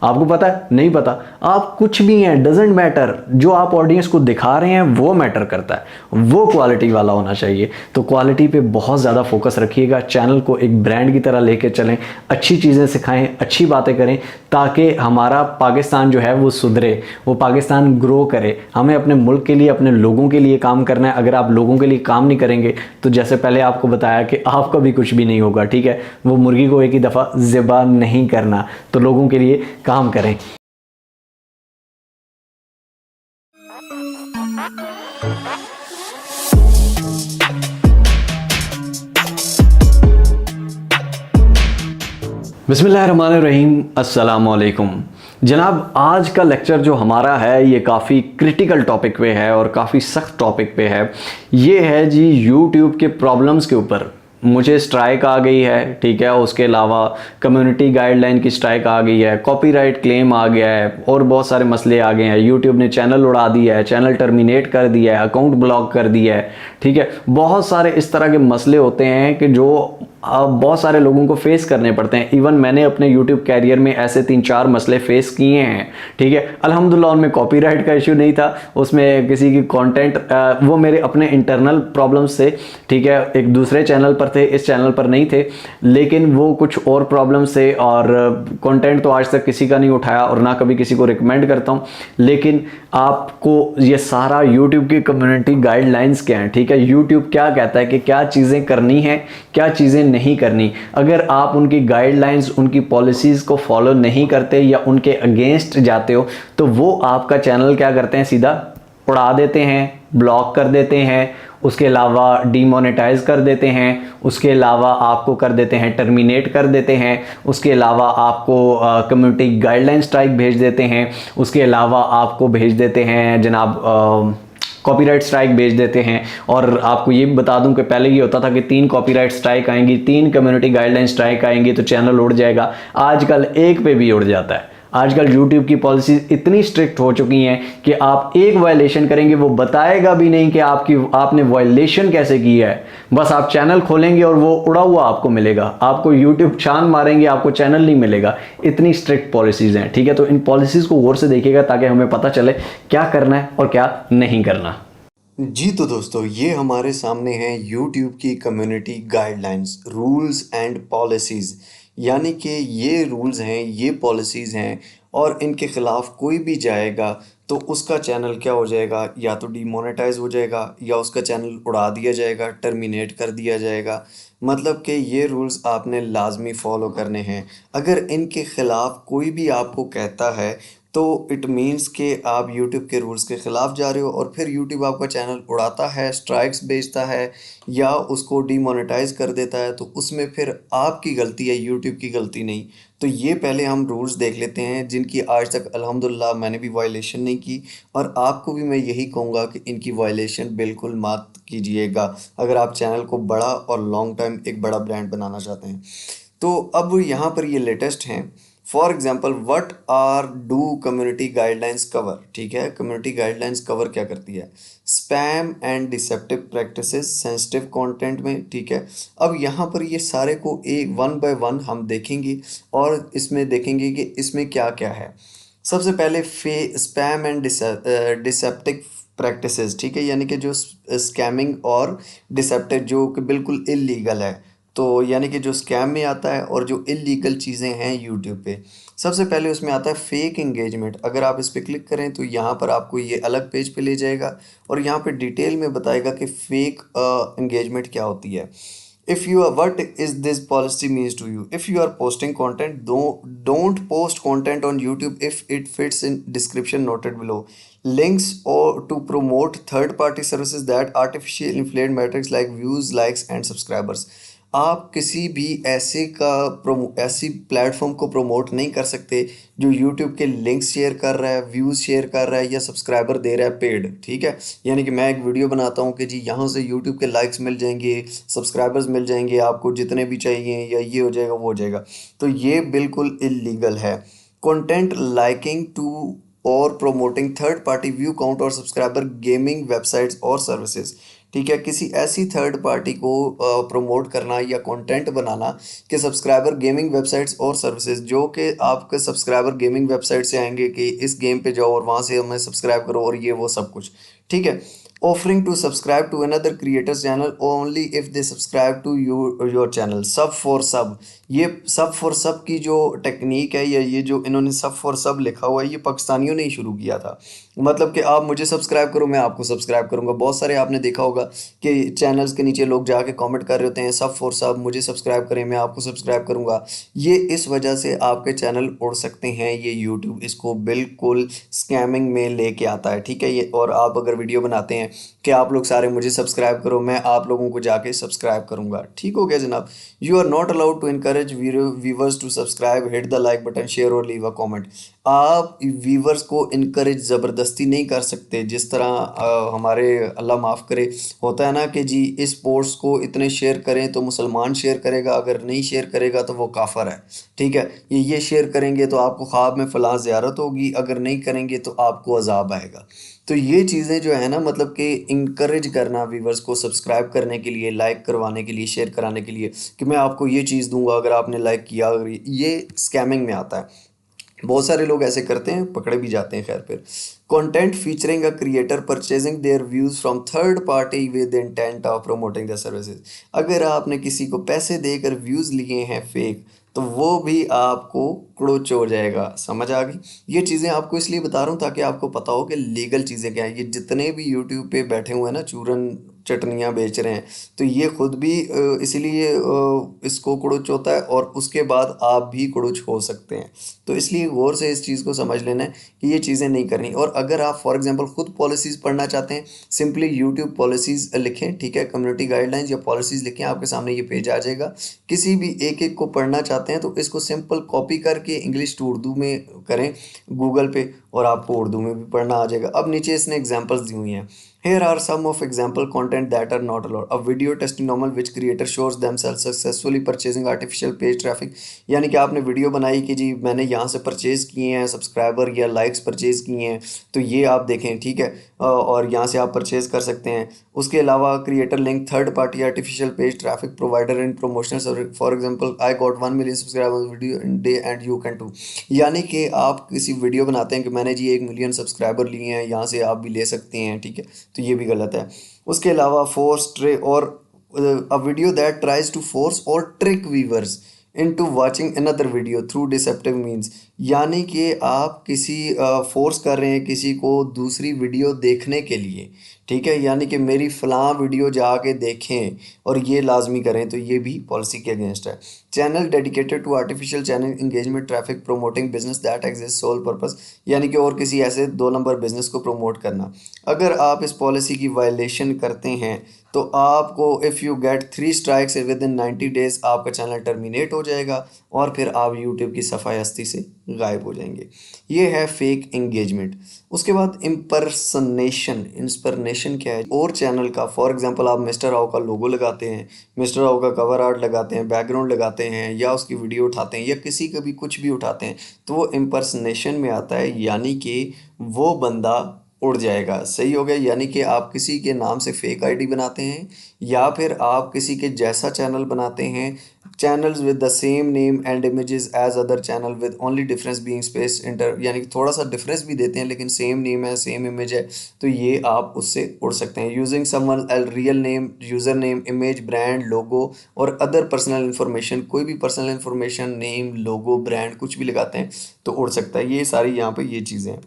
आपको पता है? नहीं पता। आप कुछ भी हैं, डजेंट मैटर, जो आप ऑडियंस को दिखा रहे हैं वो मैटर करता है, वो क्वालिटी वाला होना चाहिए। तो क्वालिटी पे बहुत ज़्यादा फोकस रखिएगा, चैनल को एक ब्रांड की तरह लेके चलें, अच्छी चीज़ें सिखाएं, अच्छी बातें करें, ताकि हमारा पाकिस्तान जो है वो सुधरे, वो पाकिस्तान ग्रो करे। हमें अपने मुल्क के लिए, अपने लोगों के लिए काम करना है। अगर आप लोगों के लिए काम नहीं करेंगे तो जैसे पहले आपको बताया कि आपका भी कुछ भी नहीं होगा। ठीक है, वो मुर्गी को एक ही दफ़ा ज़िबा नहीं करना, तो लोगों के लिए काम करें। बिस्मिल्लाहिर्रहमानिर्रहीम, अस्सलाम वालेकुम। जनाब, आज का लेक्चर जो हमारा है ये काफ़ी क्रिटिकल टॉपिक पे है और काफ़ी सख्त टॉपिक पे है। ये है जी यूट्यूब के प्रॉब्लम्स के ऊपर। मुझे स्ट्राइक आ गई है, ठीक है, उसके अलावा कम्युनिटी गाइडलाइन की स्ट्राइक आ गई है, कॉपीराइट क्लेम आ गया है और बहुत सारे मसले आ गए हैं। यूट्यूब ने चैनल उड़ा दिया है, चैनल टर्मिनेट कर दिया है, अकाउंट ब्लॉक कर दिया है। ठीक है, बहुत सारे इस तरह के मसले होते हैं कि जो बहुत सारे लोगों को फेस करने पड़ते हैं। इवन मैंने अपने यूट्यूब कैरियर में ऐसे 3-4 मसले फेस किए हैं। ठीक है, अल्हम्दुलिल्लाह उनमें कॉपीराइट का इशू नहीं था, उसमें किसी की कंटेंट, वो मेरे अपने इंटरनल प्रॉब्लम्स थे। ठीक है, एक दूसरे चैनल पर थे, इस चैनल पर नहीं थे, लेकिन वो कुछ और प्रॉब्लम्स थे। और कंटेंट तो आज तक किसी का नहीं उठाया और ना कभी किसी को रिकमेंड करता हूँ। लेकिन आपको ये सारा यूट्यूब की कम्युनिटी गाइडलाइंस क्या है, ठीक है, यूट्यूब क्या कहता है कि क्या चीज़ें करनी है, क्या चीज़ें नहीं करनी। अगर आप उनकी गाइडलाइंस, उनकी पॉलिसीज़ को फॉलो नहीं करते या उनके अगेंस्ट जाते हो, तो वो आपका चैनल क्या करते हैं, सीधा उड़ा देते हैं, ब्लॉक कर देते हैं, उसके अलावा डीमोनेटाइज कर देते हैं, उसके अलावा आपको कर देते हैं टर्मिनेट कर देते हैं, उसके अलावा आपको कम्युनिटी गाइडलाइन स्ट्राइक भेज देते हैं, उसके अलावा आपको भेज देते हैं जनाब कॉपीराइट स्ट्राइक भेज देते हैं। और आपको ये भी बता दूं कि पहले ये होता था कि 3 कॉपीराइट स्ट्राइक आएंगी, 3 कम्युनिटी गाइडलाइन स्ट्राइक आएंगी तो चैनल उड़ जाएगा। आजकल एक पे भी उड़ जाता है। आजकल YouTube की पॉलिसीज इतनी स्ट्रिक्ट हो चुकी हैं कि आप एक वायलेशन करेंगे, वो बताएगा भी नहीं कि आपने वायलेशन कैसे की है। बस आप चैनल खोलेंगे और वो उड़ा हुआ आपको मिलेगा, आपको YouTube छान मारेंगे, आपको चैनल नहीं मिलेगा। इतनी स्ट्रिक्ट पॉलिसीज हैं। ठीक है, तो इन पॉलिसीज को गौर से देखिएगा ताकि हमें पता चले क्या करना है और क्या नहीं करना। जी तो दोस्तों, ये हमारे सामने हैं यूट्यूब की community guidelines, rules and policies. यानी कि ये रूल्स हैं, ये पॉलिसीज़ हैं, और इनके ख़िलाफ़ कोई भी जाएगा तो उसका चैनल क्या हो जाएगा, या तो डीमोनेटाइज हो जाएगा या उसका चैनल उड़ा दिया जाएगा, टर्मिनेट कर दिया जाएगा। मतलब कि ये रूल्स आपने लाजमी फ़ॉलो करने हैं। अगर इनके ख़िलाफ़ कोई भी आपको कहता है तो इट मीन्स कि आप यूट्यूब के रूल्स के ख़िलाफ़ जा रहे हो, और फिर यूट्यूब आपका चैनल उड़ाता है, स्ट्राइक्स भेजता है या उसको डीमोनेटाइज कर देता है, तो उसमें फिर आपकी गलती है, यूट्यूब की गलती नहीं। तो ये पहले हम रूल्स देख लेते हैं जिनकी आज तक अल्हम्दुलिल्लाह मैंने भी वायलेशन नहीं की, और आपको भी मैं यही कहूँगा कि इनकी वायलेशन बिल्कुल मत कीजिएगा अगर आप चैनल को बड़ा और लॉन्ग टाइम एक बड़ा ब्रांड बनाना चाहते हैं। तो अब यहाँ पर ये लेटेस्ट हैं। For example, what are do community guidelines cover. ठीक है, कम्युनिटी गाइडलाइंस कवर क्या करती है? Spam and deceptive practices sensitive content में। ठीक है, अब यहाँ पर ये सारे को एक वन बाय वन हम देखेंगे और इसमें देखेंगे कि इसमें क्या क्या है। सबसे पहले स्पैम एंड डिसेप्टिव प्रैक्टिसेस। ठीक है, यानी कि जो स्कैमिंग और डिसेप्टिव जो कि बिल्कुल इलीगल है, तो यानी कि जो स्कैम में आता है और जो इलीगल चीज़ें हैं यूट्यूब पे। सबसे पहले उसमें आता है फेक एंगेजमेंट। अगर आप इस पर क्लिक करें तो यहाँ पर आपको ये अलग पेज पे ले जाएगा और यहाँ पे डिटेल में बताएगा कि फेक एंगेजमेंट क्या होती है। If you are what is this policy means to you, if you are posting content, don't post content on YouTube if it fits in description noted below, links or to promote third party services that artificially inflate metrics like views, likes and subscribers। आप किसी भी ऐसी platform को promote नहीं कर सकते जो YouTube के लिंक्स शेयर कर रहा है, व्यूज़ शेयर कर रहा है या सब्सक्राइबर दे रहा है पेड। ठीक है, यानी कि मैं एक वीडियो बनाता हूँ कि जी यहाँ से यूट्यूब के लाइक्स मिल जाएंगे, सब्सक्राइबर्स मिल जाएंगे, आपको जितने भी चाहिए, या ये हो जाएगा वो हो जाएगा, तो ये बिल्कुल इलीगल है। कंटेंट लाइकिंग टू और promoting third party view count और सब्सक्राइबर गेमिंग वेबसाइट्स और सर्विसेज। ठीक है, किसी ऐसी थर्ड पार्टी को प्रमोट करना या कंटेंट बनाना कि सब्सक्राइबर गेमिंग वेबसाइट्स और सर्विसेज, जो कि आपके सब्सक्राइबर गेमिंग वेबसाइट से आएंगे कि इस गेम पे जाओ और वहाँ से हमें सब्सक्राइब करो और ये वो सब कुछ। ठीक है, offering to subscribe to another creators channel only if they subscribe to your channel. Sub for sub, ये सब फॉर सब की जो टेक्निक है या ये जो इन्होंने सब फॉर सब लिखा हुआ है, ये पाकिस्तानियों ने ही शुरू किया था। मतलब कि आप मुझे सब्सक्राइब करो, मैं आपको सब्सक्राइब करूंगा। बहुत सारे आपने देखा होगा कि चैनल्स के नीचे लोग जाके कमेंट कर रहे होते हैं सब फॉर सब, मुझे सब्सक्राइब करें, मैं आपको सब्सक्राइब करूंगा। ये इस वजह से आपके चैनल उड़ सकते हैं, ये यूट्यूब इसको बिल्कुल स्कैमिंग में लेके आता है। ठीक है, ये और आप अगर वीडियो बनाते हैं कि आप लोग सारे मुझे सब्सक्राइब करो, मैं आप लोगों को जाके सब्सक्राइब करूंगा। ठीक हो गया जनाब। You are not allowed to encourage viewers to subscribe, hit the like button, share और लीव अ कमेंट। आप व्यूवर्स को इनकरेज ज़बरदस्ती नहीं कर सकते, जिस तरह हमारे अल्लाह माफ़ करे होता है ना कि जी इस पोस्ट को इतने शेयर करें तो मुसलमान शेयर करेगा, अगर नहीं शेयर करेगा तो वो काफर है। ठीक है, ये शेयर करेंगे तो आपको ख्वाब में फ़लाँ ज़ियारत होगी, अगर नहीं करेंगे तो आपको अजाब आएगा। तो ये चीज़ें जो है ना, मतलब कि इंकरेज करना व्यूवर्स को सब्सक्राइब करने के लिए, लाइक करवाने के लिए, शेयर कराने के लिए कि मैं आपको ये चीज़ दूंगा अगर आपने लाइक किया, अगर ये स्कैमिंग में आता है। बहुत सारे लोग ऐसे करते हैं, पकड़े भी जाते हैं। खैर, फिर content featuring a creator purchasing their views from third party with intent of promoting the services. अगर आपने किसी को पैसे देकर व्यूज लिए हैं फेक, तो वो भी आपको क्रोच हो जाएगा। समझ आ गई? ये चीज़ें आपको इसलिए बता रहा हूँ ताकि आपको पता हो कि लीगल चीज़ें क्या है। ये जितने भी यूट्यूब पे बैठे हुए हैं ना, चूरन चटनियाँ बेच रहे हैं, तो ये खुद भी इसीलिए इसको कुड़ुच होता है और उसके बाद आप भी कुड़ुच हो सकते हैं। तो इसलिए गौर से इस चीज़ को समझ लेना है कि ये चीज़ें नहीं करनी। और अगर आप फॉर एग्जांपल खुद पॉलिसीज़ पढ़ना चाहते हैं, सिंपली यूट्यूब पॉलिसीज़ लिखें। ठीक है, कम्युनिटी गाइडलाइंस या पॉलिसीज़ लिखें, आपके सामने ये पेज आ जाएगा। किसी भी एक एक को पढ़ना चाहते हैं तो इसको सिंपल कॉपी करके इंग्लिश टू उर्दू में करें गूगल पे, और आपको उर्दू में भी पढ़ना आ जाएगा। अब नीचे इसने एग्जांपल्स दी हुई हैं। Here are some of example content that are not allowed. A video testimonial which creator shows themselves successfully purchasing artificial page traffic। यानी कि आपने वीडियो बनाई कि जी मैंने यहाँ से परचेज़ किए हैं, सब्सक्राइबर या लाइक्स परचेज़ किए हैं, तो ये आप देखें। ठीक है, और यहाँ से आप परचेज़ कर सकते हैं। उसके अलावा creator link third party artificial page traffic provider in promotional service. For example, I got 1 million subscribers video in day and you can too. यानी कि आप किसी वीडियो बनाते हैं कि मैंने जी 1 मिलियन सब्सक्राइबर लिए हैं, यहाँ से आप भी ले सकते हैं। ठीक है, तो ये भी गलत है। उसके अलावा force tray or a video that tries to force or trick viewers into watching another video through deceptive means. यानी कि आप किसी फोर्स कर रहे हैं किसी को दूसरी वीडियो देखने के लिए। ठीक है, यानी कि मेरी फ़लाँ वीडियो जाके देखें और ये लाजमी करें, तो ये भी पॉलिसी के अगेंस्ट है। Channel dedicated to artificial channel engagement traffic promoting business that exist sole purpose. यानी कि और किसी ऐसे 2 नंबर बिजनेस को प्रमोट करना। अगर आप इस पॉलिसी की वायलेशन करते हैं तो आपको if you get 3 strikes with in 90 days आपका चैनल टर्मिनेट हो जाएगा और फिर आप यूट्यूब की सफ़ाई हस्ती से गायब हो जाएंगे। ये है फेक एंगेजमेंट। उसके बाद इंस्पर्नेशन क्या है? और चैनल का फॉर एग्जांपल आप मिस्टर राव का लोगो लगाते हैं, मिस्टर राव का कवर आर्ट लगाते हैं, बैकग्राउंड लगाते हैं या उसकी वीडियो उठाते हैं या किसी का भी कुछ भी उठाते हैं, तो वो इम्पर्सनेशन में आता है, यानी कि वो बंदा उड़ जाएगा। सही हो गया? यानी कि आप किसी के नाम से फेक आईडी बनाते हैं या फिर आप किसी के जैसा चैनल बनाते हैं, channels with the same name and images as other channel with only difference being space enter, यानी कि थोड़ा सा डिफरेंस भी देते हैं लेकिन सेम नेम है, सेम इमेज है, तो ये आप उससे उड़ सकते हैं। Using someone real name, user name, image, brand, logo or other personal information, कोई भी personal information, name, logo, brand कुछ भी लगाते हैं तो उड़ सकता है। ये सारी यहाँ पे ये चीज़ें हैं,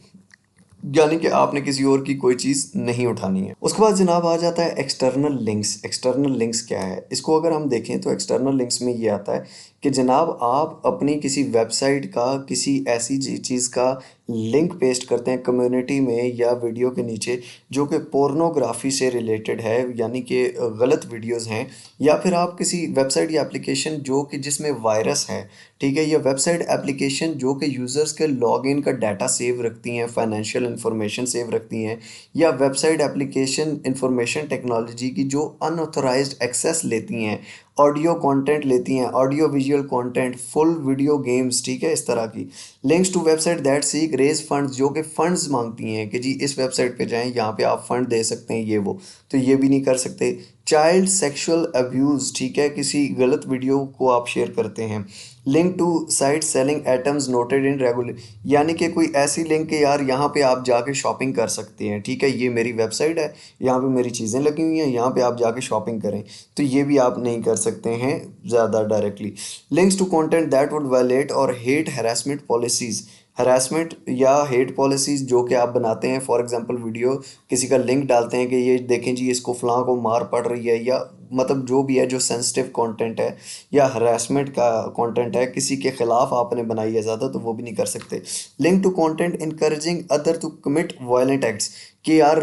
यानी कि आपने किसी और की कोई चीज़ नहीं उठानी है। उसके बाद जनाब आ जाता है एक्सटर्नल लिंक्स। एक्सटर्नल लिंक्स क्या है? इसको अगर हम देखें तो एक्सटर्नल लिंक्स में ये आता है कि जनाब आप अपनी किसी वेबसाइट का किसी ऐसी चीज़ का लिंक पेस्ट करते हैं कम्युनिटी में या वीडियो के नीचे जो कि पोर्नोग्राफी से रिलेटेड है, यानी कि गलत वीडियोस हैं, या फिर आप किसी वेबसाइट या एप्लीकेशन जो कि जिसमें वायरस है, ठीक है, या वेबसाइट एप्लीकेशन जो कि यूज़र्स के लॉगिन का डाटा सेव रखती हैं, फाइनेंशियल इंफॉर्मेशन सेव रखती हैं, या वेबसाइट एप्लीकेशन इंफॉर्मेशन टेक्नोलॉजी की जो अनऑथोराइज्ड एक्सेस लेती हैं, ऑडियो कंटेंट लेती हैं, audio visual content, full video games, ठीक है, इस तरह की links to website that seek raise funds, जो कि फंड्स मांगती हैं कि जी इस वेबसाइट पे जाएं, यहाँ पे आप फंड दे सकते हैं, ये वो, तो ये भी नहीं कर सकते। चाइल्ड सेक्सुअल अब्यूज़, ठीक है, किसी गलत वीडियो को आप शेयर करते हैं। Link to site selling items noted in regular, यानी कि कोई ऐसी लिंक है यार यहाँ पे आप जाके शॉपिंग कर सकते हैं, ठीक है, ये मेरी वेबसाइट है, यहाँ पे मेरी चीज़ें लगी हुई हैं, यहाँ पे आप जाके शॉपिंग करें, तो ये भी आप नहीं कर सकते हैं ज़्यादा directly. Links to content that would violate our hate harassment policies, harassment या हेट पॉलिसीज़ जो कि आप बनाते हैं, फॉर एग्जांपल वीडियो किसी का लिंक डालते हैं कि ये देखें जी इसको फ़लाँ को मार पड़ रही है, या मतलब जो भी है जो सेंसिटिव कंटेंट है या हरासमेंट का कंटेंट है किसी के ख़िलाफ़ आपने बनाई है ज़्यादा, तो वो भी नहीं कर सकते। Link to content encouraging other to commit violent acts, कि यार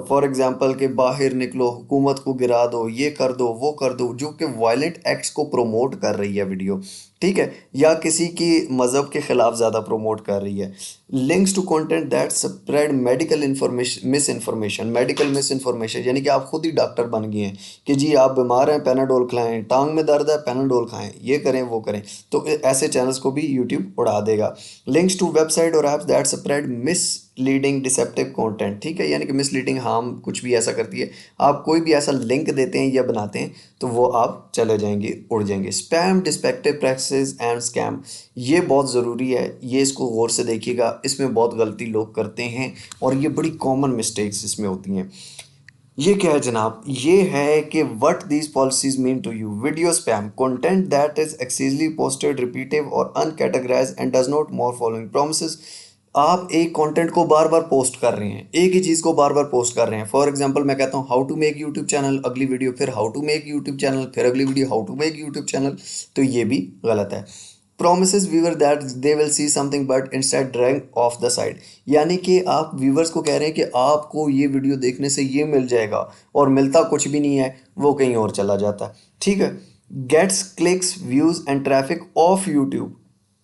फॉर एग्जांपल के बाहर निकलो, हुकूमत को गिरा दो, ये कर दो, वो कर दो, जो कि वायलेंट एक्ट्स को प्रमोट कर रही है वीडियो, ठीक है, या किसी की मज़हब के ख़िलाफ़ ज़्यादा प्रमोट कर रही है। Links to content that spread medical information, misinformation, medical misinformation, यानी कि आप खुद ही डॉक्टर बन गए हैं कि जी आप बीमार हैं पैनाडोल खाएं, टांग में दर्द है पैनाडोल खाएं, ये करें वो करें, तो ऐसे चैनल्स को भी यूट्यूब उड़ा देगा। लिंक्स टू वेबसाइट और apps that spread miss leading deceptive content, ठीक है, यानी कि मिसलीडिंग हार्म कुछ भी ऐसा करती है, आप कोई भी ऐसा लिंक देते हैं या बनाते हैं तो वो आप चले जाएंगे, उड़ जाएंगे। स्पैम, डिस्पेक्टिव प्रैक्टिसेस एंड स्कैम, ये बहुत ज़रूरी है, ये इसको गौर से देखिएगा, इसमें बहुत गलती लोग करते हैं और ये बड़ी कॉमन मिस्टेक्स इसमें होती हैं। ये क्या है जनाब? ये है कि what these policies mean to you. Video spam, content that is excessively posted, repetitive or uncategorized and does not more following promises. आप एक कंटेंट को बार बार पोस्ट कर रहे हैं, एक ही चीज़ को बार बार पोस्ट कर रहे हैं। फॉर एग्जांपल मैं कहता हूँ how to make YouTube channel, अगली वीडियो फिर how to make YouTube channel, फिर अगली video how to make YouTube channel, तो ये भी गलत है। promises viewer that they will see something but instead drag off the side, यानी कि आप व्यूवर्स को कह रहे हैं कि आपको ये वीडियो देखने से ये मिल जाएगा और मिलता कुछ भी नहीं है, वो कहीं और चला जाता है, ठीक है। Gets clicks, views and traffic of YouTube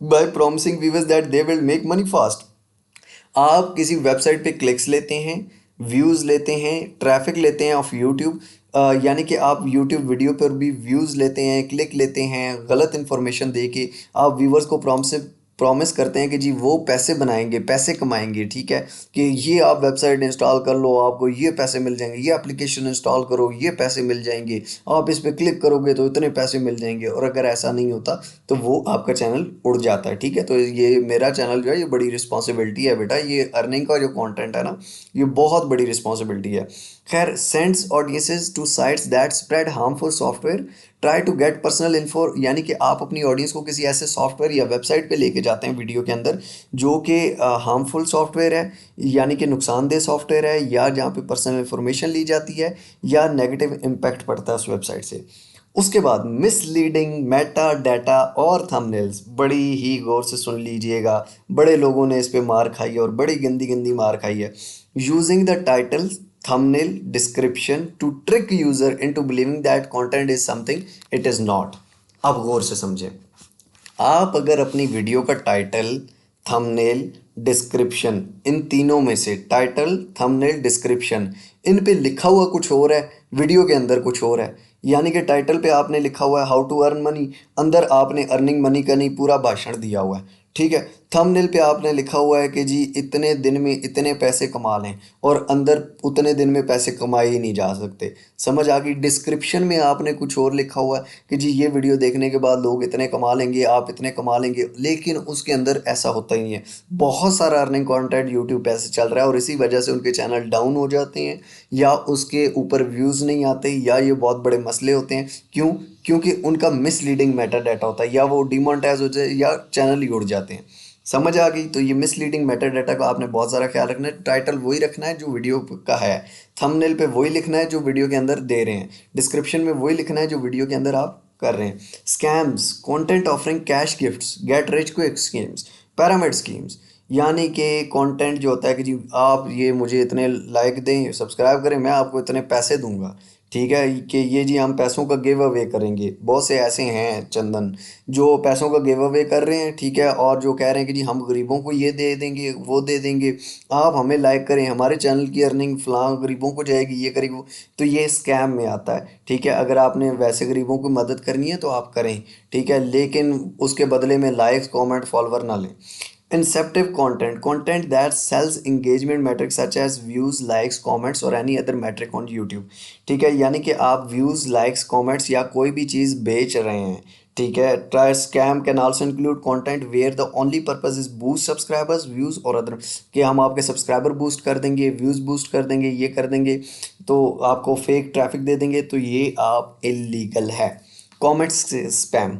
by promising viewers that they will make money fast. आप किसी वेबसाइट पे क्लिक्स लेते हैं, व्यूज़ लेते हैं, ट्रैफिक लेते हैं ऑफ यूट्यूब, यानी कि आप यूट्यूब वीडियो पर भी व्यूज़ लेते हैं, क्लिक लेते हैं, गलत इन्फॉर्मेशन दे के आप व्यूवर्स को प्रॉमिस करते हैं कि जी वो पैसे बनाएंगे, पैसे कमाएंगे, ठीक है, कि ये आप वेबसाइट इंस्टॉल कर लो, आपको ये पैसे मिल जाएंगे, ये एप्लीकेशन इंस्टॉल करो, ये पैसे मिल जाएंगे, आप इस पर क्लिक करोगे तो इतने पैसे मिल जाएंगे, और अगर ऐसा नहीं होता तो वो आपका चैनल उड़ जाता है, ठीक है। तो ये मेरा चैनल जो है ये बड़ी रिस्पॉन्सिबिलिटी है बेटा, ये अर्निंग का जो कॉन्टेंट है ना ये बहुत बड़ी रिस्पॉन्सिबिलिटी है। खैर, sends audiences to sites that spread harmful software, try to get personal info, यानी कि आप अपनी ऑडियंस को किसी ऐसे सॉफ्टवेयर या वेबसाइट पे लेके जाते हैं वीडियो के अंदर जो कि हार्मफुल सॉफ्टवेयर है, यानी कि नुकसानदेह सॉफ्टवेयर है, या जहाँ पे पर्सनल इन्फॉर्मेशन ली जाती है या नेगेटिव इम्पैक्ट पड़ता है उस वेबसाइट से। उसके बाद मिसलीडिंग मेटा डाटा और थंबनेल्स, बड़ी ही गौर से सुन लीजिएगा, बड़े लोगों ने इस पे मार खाई है और बड़ी गंदी गंदी मार खाई है। Using the title, thumbnail description to trick user into believing that content is something it is not। अब गौर से समझें, आप अगर अपनी वीडियो का टाइटल, थंबनेल, डिस्क्रिप्शन, इन तीनों में से टाइटल, थंबनेल, डिस्क्रिप्शन, इन पे लिखा हुआ कुछ और है, वीडियो के अंदर कुछ और है, यानी कि टाइटल पे आपने लिखा हुआ है हाउ टू अर्न मनी, अंदर आपने अर्निंग मनी का नहीं पूरा भाषण दिया हुआ है, ठीक है। थंबनेल पे आपने लिखा हुआ है कि जी इतने दिन में इतने पैसे कमा लें, और अंदर उतने दिन में पैसे कमाए ही नहीं जा सकते, समझ आ गई। डिस्क्रिप्शन में आपने कुछ और लिखा हुआ है कि जी ये वीडियो देखने के बाद लोग इतने कमा लेंगे, आप इतने कमा लेंगे, लेकिन उसके अंदर ऐसा होता ही नहीं है। बहुत सारा अर्निंग कंटेंट यूट्यूब पे ऐसे चल रहा है और इसी वजह से उनके चैनल डाउन हो जाते हैं, या उसके ऊपर व्यूज़ नहीं आते, या ये बहुत बड़े मसले होते हैं। क्यों? क्योंकि उनका मिसलीडिंग मेटा डाटा होता है, या वो डिमोनेटाइज हो जाए या चैनल ही उड़ जाते हैं। समझ आ गई? तो ये मिसलीडिंग मेटा डाटा का आपने बहुत सारा ख्याल रखना है। टाइटल वही रखना है जो वीडियो का है, थंबनेल पे वही लिखना है जो वीडियो के अंदर दे रहे हैं, डिस्क्रिप्शन में वही लिखना है जो वीडियो के अंदर आप कर रहे हैं। Scams, content offering cash gifts, get rich quick schemes, pyramid schemes, यानी कि कंटेंट जो होता है कि जी आप ये मुझे इतने लाइक दें, सब्सक्राइब करें, मैं आपको इतने पैसे दूंगा, ठीक है, कि ये जी हम पैसों का गिव अवे करेंगे। बहुत से ऐसे हैं चंदन जो पैसों का गिव अवे कर रहे हैं, ठीक है, और जो कह रहे हैं कि जी हम गरीबों को ये दे देंगे, वो दे देंगे, आप हमें लाइक करें, हमारे चैनल की अर्निंग फलां गरीबों को जाएगी, ये करेगी वो। तो ये स्कैम में आता है, ठीक है। अगर आपने वैसे गरीबों की मदद करनी है तो आप करें, ठीक है, लेकिन उसके बदले में लाइक्स, कमेंट, फॉलोवर ना लें। Inceptive content, content that sells engagement metrics such as views, likes, comments or any other metric on YouTube। ठीक है, यानी कि आप व्यूज़, लाइक्स, कमेंट्स या कोई भी चीज़ बेच रहे हैं, ठीक है। Try scam can also include content where the only purpose is boost subscribers, views और अदर, कि हम आपके सब्सक्राइबर बूस्ट कर देंगे, व्यूज़ बूस्ट कर देंगे, ये कर देंगे, तो आपको फेक ट्रैफिक दे देंगे, तो ये आप इलीगल है। Comments spam.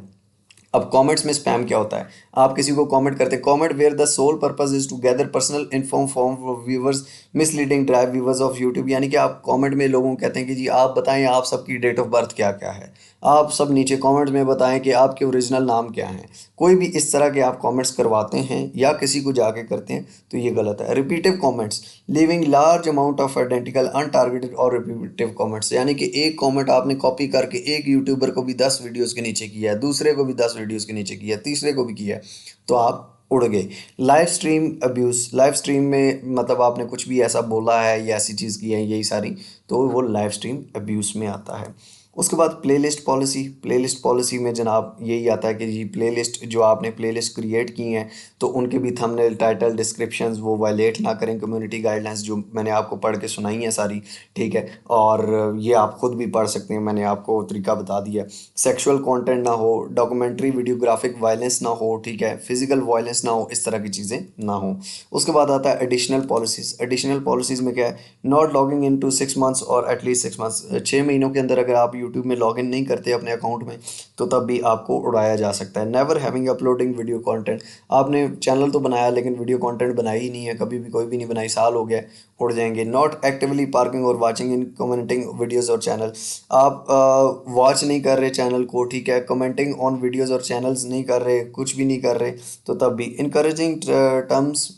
अब कमेंट्स में स्पैम क्या होता है? आप किसी को कमेंट करते हैं, comment where the sole purpose is to gather personal inform from viewers, misleading drive viewers off YouTube, यानी कि आप कमेंट में लोगों को कहते हैं कि जी आप बताएं आप सबकी डेट ऑफ बर्थ क्या क्या है, आप सब नीचे कमेंट में बताएं कि आपके ओरिजिनल नाम क्या हैं। कोई भी इस तरह के आप कमेंट्स करवाते हैं या किसी को जाके करते हैं तो ये गलत है। Repetitive comments, leaving large amount of identical untargeted or repetitive comments, यानी कि एक कमेंट आपने कॉपी करके एक यूट्यूबर को भी 10 वीडियोस के नीचे किया है, दूसरे को भी 10 वीडियोस के नीचे किया है, तीसरे को भी किया है, तो आप उड़ गए। Live stream abuse, live stream में मतलब आपने कुछ भी ऐसा बोला है या ऐसी चीज़ की है यही सारी, तो वो लाइव स्ट्रीम अब्यूज़ में आता है। उसके बाद प्लेलिस्ट पॉलिसी, प्लेलिस्ट पॉलिसी में जनाब यही आता है कि जी प्लेलिस्ट जो आपने प्लेलिस्ट क्रिएट की हैं तो उनके भी थंबनेल, टाइटल, डिस्क्रिप्शंस वो वायलेट ना करें कम्युनिटी गाइडलाइंस जो मैंने आपको पढ़ के सुनाई हैं सारी, ठीक है, और ये आप खुद भी पढ़ सकते हैं, मैंने आपको तरीका बता दिया। सेक्सुअल कंटेंट ना हो, डॉक्यूमेंट्री वीडियोग्राफिक वायलेंस ना हो, ठीक है, फिजिकल वायलेंस ना हो, इस तरह की चीज़ें ना हो। उसके बाद आता है एडिशनल पॉलिसीज़। एडिशनल पॉलिसीज़ में क्या है? Not logging in to 6 months और एटलीस्ट 6 मंथ्स, 6 महीनों के अंदर अगर आप यूट्यूब में लॉगिन नहीं करते अपने अकाउंट में तो तब भी आपको उड़ाया जा सकता है। Never having uploading video content, आपने चैनल तो बनाया लेकिन वीडियो कंटेंट बनाई ही नहीं है, कभी भी कोई भी नहीं बनाई, साल हो गया, उड़ जाएंगे। नॉट एक्टिवली पार्किंग और वाचिंग इन कमेंटिंग वीडियोज़ और चैनल, आप वॉच नहीं कर रहे चैनल को, ठीक है, कमेंटिंग ऑन वीडियोज़ और चैनल्स नहीं कर रहे, कुछ भी नहीं कर रहे, तो तब भी। इनकरेजिंग टर्म्स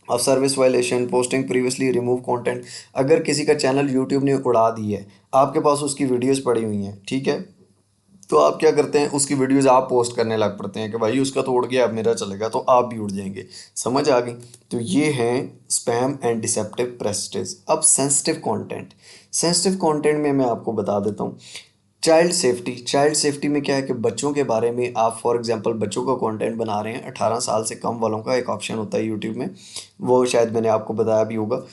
और service violation, posting previously remove content, अगर किसी का चैनल यूट्यूब ने उड़ा दी है, आपके पास उसकी वीडियोस पड़ी हुई हैं, ठीक है, तो आप क्या करते हैं, उसकी वीडियोस आप पोस्ट करने लग पड़ते हैं कि भाई उसका तो उड़ गया अब मेरा चलेगा, तो आप भी उड़ जाएंगे। समझ आ गई? तो ये हैं स्पैम एंड डिसेप्टिव प्रेस्टिज। अब सेंसिटिव कंटेंट, सेंसिटिव कंटेंट में मैं आपको बता देता हूँ। चाइल्ड सेफ्टी, चाइल्ड सेफ्टी में क्या है कि बच्चों के बारे में आप फॉर एग्जांपल बच्चों का कंटेंट बना रहे हैं, 18 साल से कम वालों का एक ऑप्शन होता है यूट्यूब में, वो शायद मैंने आपको बताया भी होगा।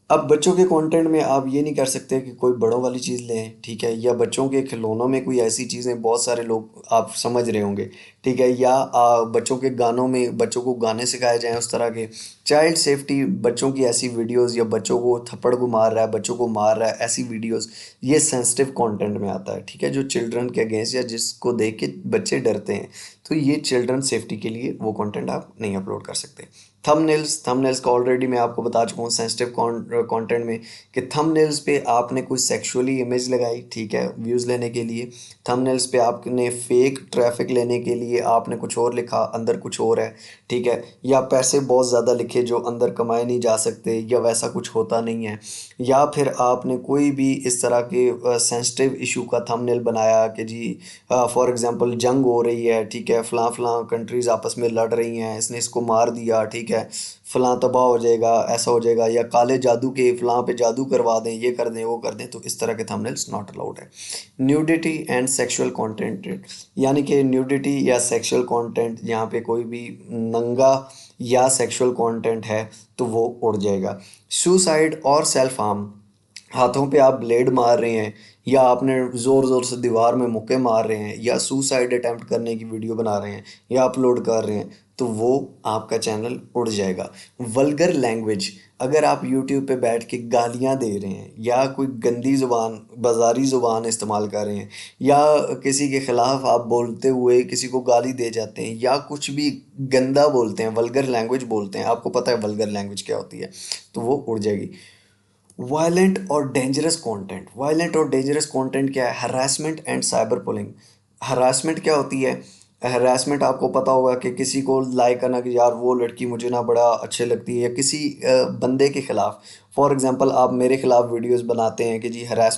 अब बच्चों के कंटेंट में आप ये नहीं कर सकते कि कोई बड़ों वाली चीज़ लें, ठीक है, या बच्चों के खिलौनों में कोई ऐसी चीज़ें, बहुत सारे लोग आप समझ रहे होंगे, ठीक है, या बच्चों के गानों में बच्चों को गाने सिखाए जाएं उस तरह के। चाइल्ड सेफ्टी, बच्चों की ऐसी वीडियोस या बच्चों को थप्पड़ को मार रहा है, बच्चों को मार रहा है, ऐसी वीडियोस, ये सेंसिटिव कंटेंट में आता है, ठीक है, जो चिल्ड्रन के अगेंस्ट या जिसको देख के बच्चे डरते हैं, तो ये चिल्ड्रन सेफ्टी के लिए वो कंटेंट आप नहीं अपलोड कर सकते। थंबनेल्स का ऑलरेडी मैं आपको बता चुका हूँ सेंसिटिव कंटेंट में कि थंबनेल्स पे आपने कोई सेक्सुअली इमेज लगाई, ठीक है, व्यूज़ लेने के लिए। थंबनेल्स पे आपने फेक ट्रैफिक लेने के लिए आपने कुछ और लिखा, अंदर कुछ और है, ठीक है, या पैसे बहुत ज़्यादा लिखे जो अंदर कमाए नहीं जा सकते, या वैसा कुछ होता नहीं है, या फिर आपने कोई भी इस तरह के सेंसिटिव इशू का थंबनेल बनाया कि जी फॉर एग्जांपल जंग हो रही है, ठीक है, फ़लाँ फ़लाँ कंट्रीज़ आपस में लड़ रही हैं, इसने इसको मार दिया, ठीक है, फ़लाँ तबाह हो जाएगा, ऐसा हो जाएगा, या काले जादू के फ़लाँ पे जादू करवा दें, ये कर दें, वो कर दें, तो इस तरह के थंबनेल्स नॉट अलाउड है। न्यूडिटी एंड सेक्सुअल कंटेंट, यानी कि न्यूडिटी या सेक्सुअल कंटेंट, यहाँ पे कोई भी नंगा या सेक्सुअल कंटेंट है तो वो उड़ जाएगा। सुसाइड और सेल्फ हार्म, हाथों पे आप ब्लेड मार रहे हैं, या आपने ज़ोर ज़ोर से दीवार में मुक्के मार रहे हैं, या सुसाइड अटैम्प्ट करने की वीडियो बना रहे हैं या अपलोड कर रहे हैं, तो वो आपका चैनल उड़ जाएगा। वल्गर लैंग्वेज, अगर आप यूट्यूब पे बैठ के गालियाँ दे रहे हैं, या कोई गंदी ज़ुबान, बाज़ारी ज़ुबान इस्तेमाल कर रहे हैं, या किसी के ख़िलाफ़ आप बोलते हुए किसी को गाली दे जाते हैं, या कुछ भी गंदा बोलते हैं, वल्गर लैंग्वेज बोलते हैं, आपको पता है वल्गर लैंग्वेज क्या होती है, तो वो उड़ जाएगी। वायलेंट और डेंजरस कंटेंट क्या है? Harassment and cyber bullying. Harassment क्या होती है? हरासमेंट आपको पता होगा कि किसी को लाइक करना कि यार वो लड़की मुझे ना बड़ा अच्छे लगती है, या किसी बंदे के खिलाफ, फॉर एग्जांपल आप मेरे खिलाफ वीडियोस बनाते हैं कि जी हरास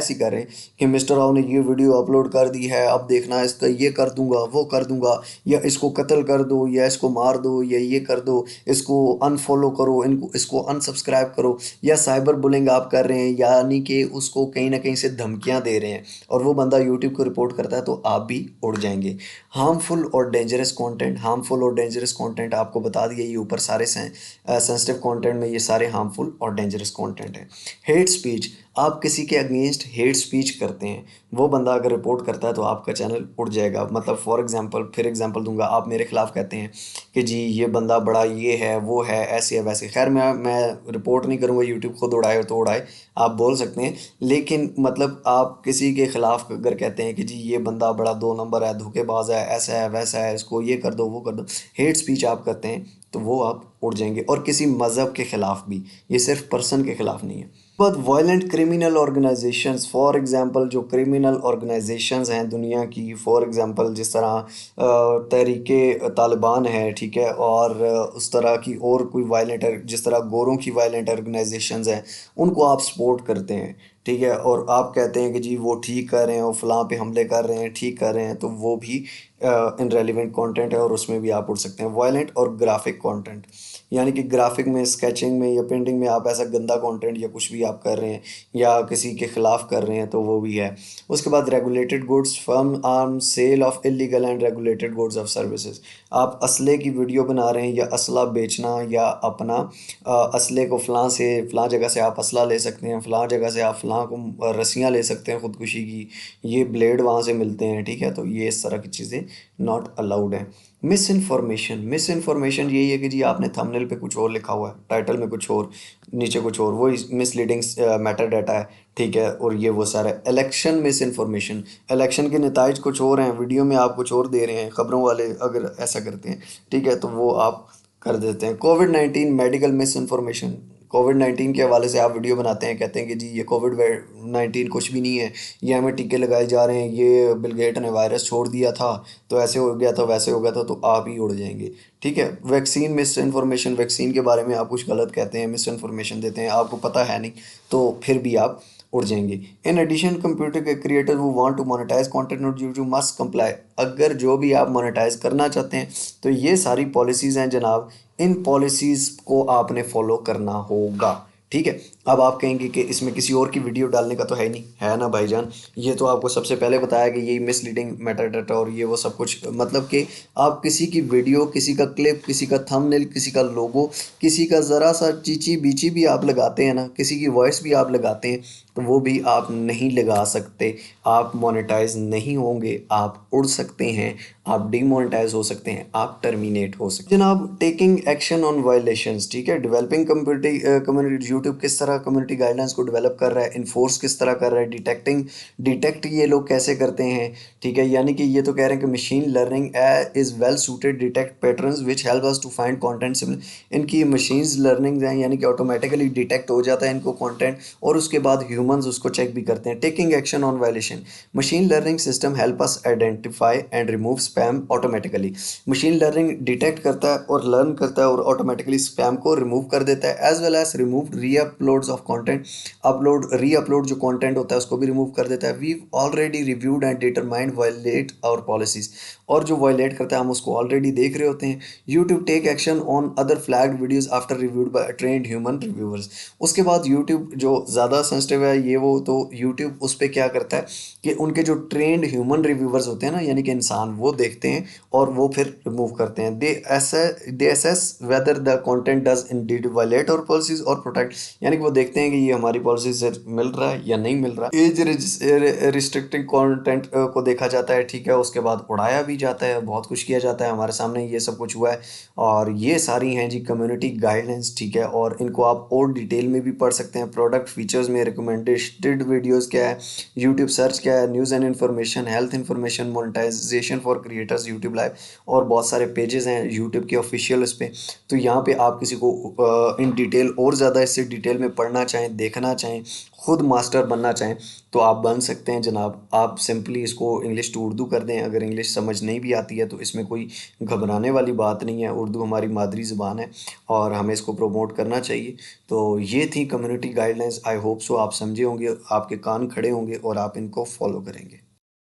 ही कर रहे हैं कि मिस्टर राव ने ये वीडियो अपलोड कर दी है, अब देखना इसका ये कर दूंगा, वो कर दूंगा, या इसको कत्ल कर दो, या इसको मार दो, या ये कर दो, इसको अनफॉलो करो, इनको इसको अनसब्सक्राइब करो, या साइबर बुलिंग आप कर रहे हैं, यानी कि उसको कहीं ना कहीं से धमकियां दे रहे हैं, और वो बंदा यूट्यूब को रिपोर्ट करता है, तो आप भी उड़ जाएंगे। हार्मफुल और डेंजरस कंटेंट आपको बता दिया, ये ऊपर सारे सेंसिटिव कंटेंट में ये सारे हार्मफुल और डेंजरस कंटेंट है। हेट स्पीच, आप किसी के अगेंस्ट हेट स्पीच करते हैं, वो बंदा अगर रिपोर्ट करता है तो आपका चैनल उड़ जाएगा। मतलब फॉर एग्जांपल, फिर एग्जांपल दूंगा, आप मेरे खिलाफ कहते हैं कि जी ये बंदा बड़ा ये है, वो है, ऐसे है, वैसे, खैर मैं रिपोर्ट नहीं करूँगा, यूट्यूब खुद उड़ाए तो उड़ाए, आप बोल सकते हैं, लेकिन मतलब आप किसी के खिलाफ अगर कहते हैं कि जी ये बंदा बड़ा दो नंबर है, धोखेबाज है, ऐसा है, वैसा है, इसको ये कर दो, वो कर दो, हेट स्पीच आप करते हैं, तो वो आप उड़ जाएंगे। और किसी मज़हब के ख़िलाफ़ भी, ये सिर्फ पर्सन के ख़िलाफ़ नहीं है। बहुत violent criminal organisations, for example जो क्रिमिनल ऑर्गेनाइजेशंस हैं दुनिया की, फॉर एग्जांपल जिस तरह तहरीके तालिबान है, ठीक है, और उस तरह की और कोई वायलेंट, जिस तरह गोरों की वायलेंट ऑर्गेनाइजेशंस हैं, उनको आप सपोर्ट करते हैं, ठीक है, और आप कहते हैं कि जी वो ठीक कर रहे हैं, वो फलां पे हमले कर रहे हैं, ठीक कर रहे हैं, तो वो भी इनरेलीवेंट कंटेंट है, और उसमें भी आप उड़ सकते हैं। वायलेंट और ग्राफिक कंटेंट, यानी कि ग्राफिक में, स्केचिंग में या पेंटिंग में आप ऐसा गंदा कंटेंट या कुछ भी आप कर रहे हैं, या किसी के ख़िलाफ़ कर रहे हैं, तो वो भी है। उसके बाद regulated goods, firearms sale of illegal and regulated goods of services, आप असले की वीडियो बना रहे हैं, या असला बेचना, या अपना असले को फ़लाँ से फ़लाँ जगह से आप असला ले सकते हैं, फ़लाँ जगह से आप फ़लाँ को रस्सियाँ ले सकते हैं ख़ुदकुशी की, ये ब्लेड वहाँ से मिलते हैं, ठीक है, तो ये इस तरह की चीज़ें नॉट अलाउड हैं। मिस इन्फॉर्मेशन यही है कि जी आपने थंबनेल पे कुछ और लिखा हुआ है, टाइटल में कुछ और, नीचे कुछ और, वो मिसलीडिंग मैटर डाटा है, ठीक है, और ये वो सारा इलेक्शन मिस इन्फॉर्मेशन, इलेक्शन के नताइज कुछ और हैं, वीडियो में आप कुछ और दे रहे हैं, खबरों वाले अगर ऐसा करते हैं, ठीक है, तो वो आप कर देते हैं। कोविड-19 मेडिकल मिस इन्फॉर्मेशन, कोविड-19 के हवाले से आप वीडियो बनाते हैं, कहते हैं कि जी ये कोविड-19 कुछ भी नहीं है, ये हमें टीके लगाए जा रहे हैं, ये बिल गेट ने वायरस छोड़ दिया था, तो ऐसे हो गया था, वैसे हो गया था, तो आप ही उड़ जाएंगे, ठीक है। वैक्सीन मिस इन्फॉर्मेशन, वैक्सीन के बारे में आप कुछ गलत कहते हैं, मिस इन्फॉर्मेशन देते हैं, आपको पता है नहीं, तो फिर भी आप उड़ जाएंगे। इन एडिशन कंप्यूटर के क्रिएटर वो want to monetize content not due to must comply, अगर जो भी आप मोनेटाइज करना चाहते हैं तो ये सारी पॉलिसीज़ हैं जनाब, इन पॉलिसीज़ को आपने फॉलो करना होगा, ठीक है। अब आप कहेंगे कि इसमें किसी और की वीडियो डालने का तो है नहीं, है ना भाईजान, ये तो आपको सबसे पहले बताया कि ये मिसलीडिंग मैटर डाटा और ये वो सब कुछ, मतलब कि आप किसी की वीडियो, किसी का क्लिप, किसी का थंबनेल, किसी का लोगो, किसी का ज़रा सा चीची बीची भी आप लगाते हैं ना, किसी की वॉइस भी आप लगाते हैं, तो वो भी आप नहीं लगा सकते, आप मोनेटाइज नहीं होंगे, आप उड़ सकते हैं, आप डीमोनेटाइज हो सकते हैं, आप टर्मिनेट हो सकते हैं। जनाब टेकिंग एक्शन ऑन वायलेशंस, ठीक है, डेवलपिंग कम्युनिटी यूट्यूब किस तरह कम्युनिटी गाइडलाइंस को डेवलप कर रहा है, इन्फोर्स किस तरह कर रहा है, डिटेक्ट ये लोग कैसे करते हैं, ठीक है। यानी कि ये तो कह रहे हैं कि machine learning is well suited detect patterns which help us to find content similar. इनकी मशीन्स लर्निंग हैं, यानी कि ऑटोमेटिकली डिटेक्ट हो जाता है इनको कंटेंट, और उसके बाद ह्यूमंस उसको चेक भी करते हैं। Taking action on violation, machine learning system help us identify and remove spam automatically. Machine learning detect करता है और लर्न करता है और ऑटोमेटिकली स्पैम को रिमूव कर देता है, as well as remove re uploads of content, re upload जो कंटेंट होता है उसको भी रिमूव कर देता है। We already reviewed and determined violate our policies, और जो वायलेट करता है हम उसको ऑलरेडी देख रहे होते हैं। YouTube take action on other flagged videos after reviewed by trained human reviewers. उसके बाद यूट्यूब जो ज़्यादा सेंसिटिव है ये वो, तो यूट्यूब उस पर क्या करता है कि उनके जो ट्रेंड ह्यूमन रिव्यूअर्स होते हैं ना, यानी कि इंसान, वो देखते हैं और वो फिर रिमूव करते हैं। They assess whether the content does indeed violate our policies or protect, यानी कि वो देखते हैं कि ये हमारी पॉलिसी से मिल रहा है या नहीं मिल रहा है। एज रिस्ट्रिक्टिंग कंटेंट को देखा जाता है, ठीक है। उसके बाद उड़ाया भी जाता है, बहुत कुछ किया जाता है, हमारे सामने ये सब कुछ हुआ है। और ये सारी हैं जी कम्युनिटी गाइडलाइंस, ठीक है। और इनको आप और डिटेल में भी पढ़ सकते हैं। प्रोडक्ट फीचर्स में रिकमेंडेड वीडियोस क्या है, यूट्यूब सर्च क्या है, news and information, health information, monetization for creators, YouTube live, और बहुत सारे पेजेस हैं यूट्यूब के ऑफिशियल उस पर। तो यहाँ पे आप किसी को इन डिटेल और ज़्यादा इससे डिटेल में पढ़ना चाहें, देखना चाहें, खुद मास्टर बनना चाहें तो आप बन सकते हैं जनाब। आप सिंपली इसको इंग्लिश टू उर्दू कर दें। अगर इंग्लिश समझ नहीं भी आती है तो इसमें कोई घबराने वाली बात नहीं है, उर्दू हमारी मादरी ज़ुबान है और हमें इसको प्रमोट करना चाहिए। तो ये थी community guidelines. I hope so आप समझे होंगे, आपके कान खड़े होंगे और आप इनको फॉलो करेंगे।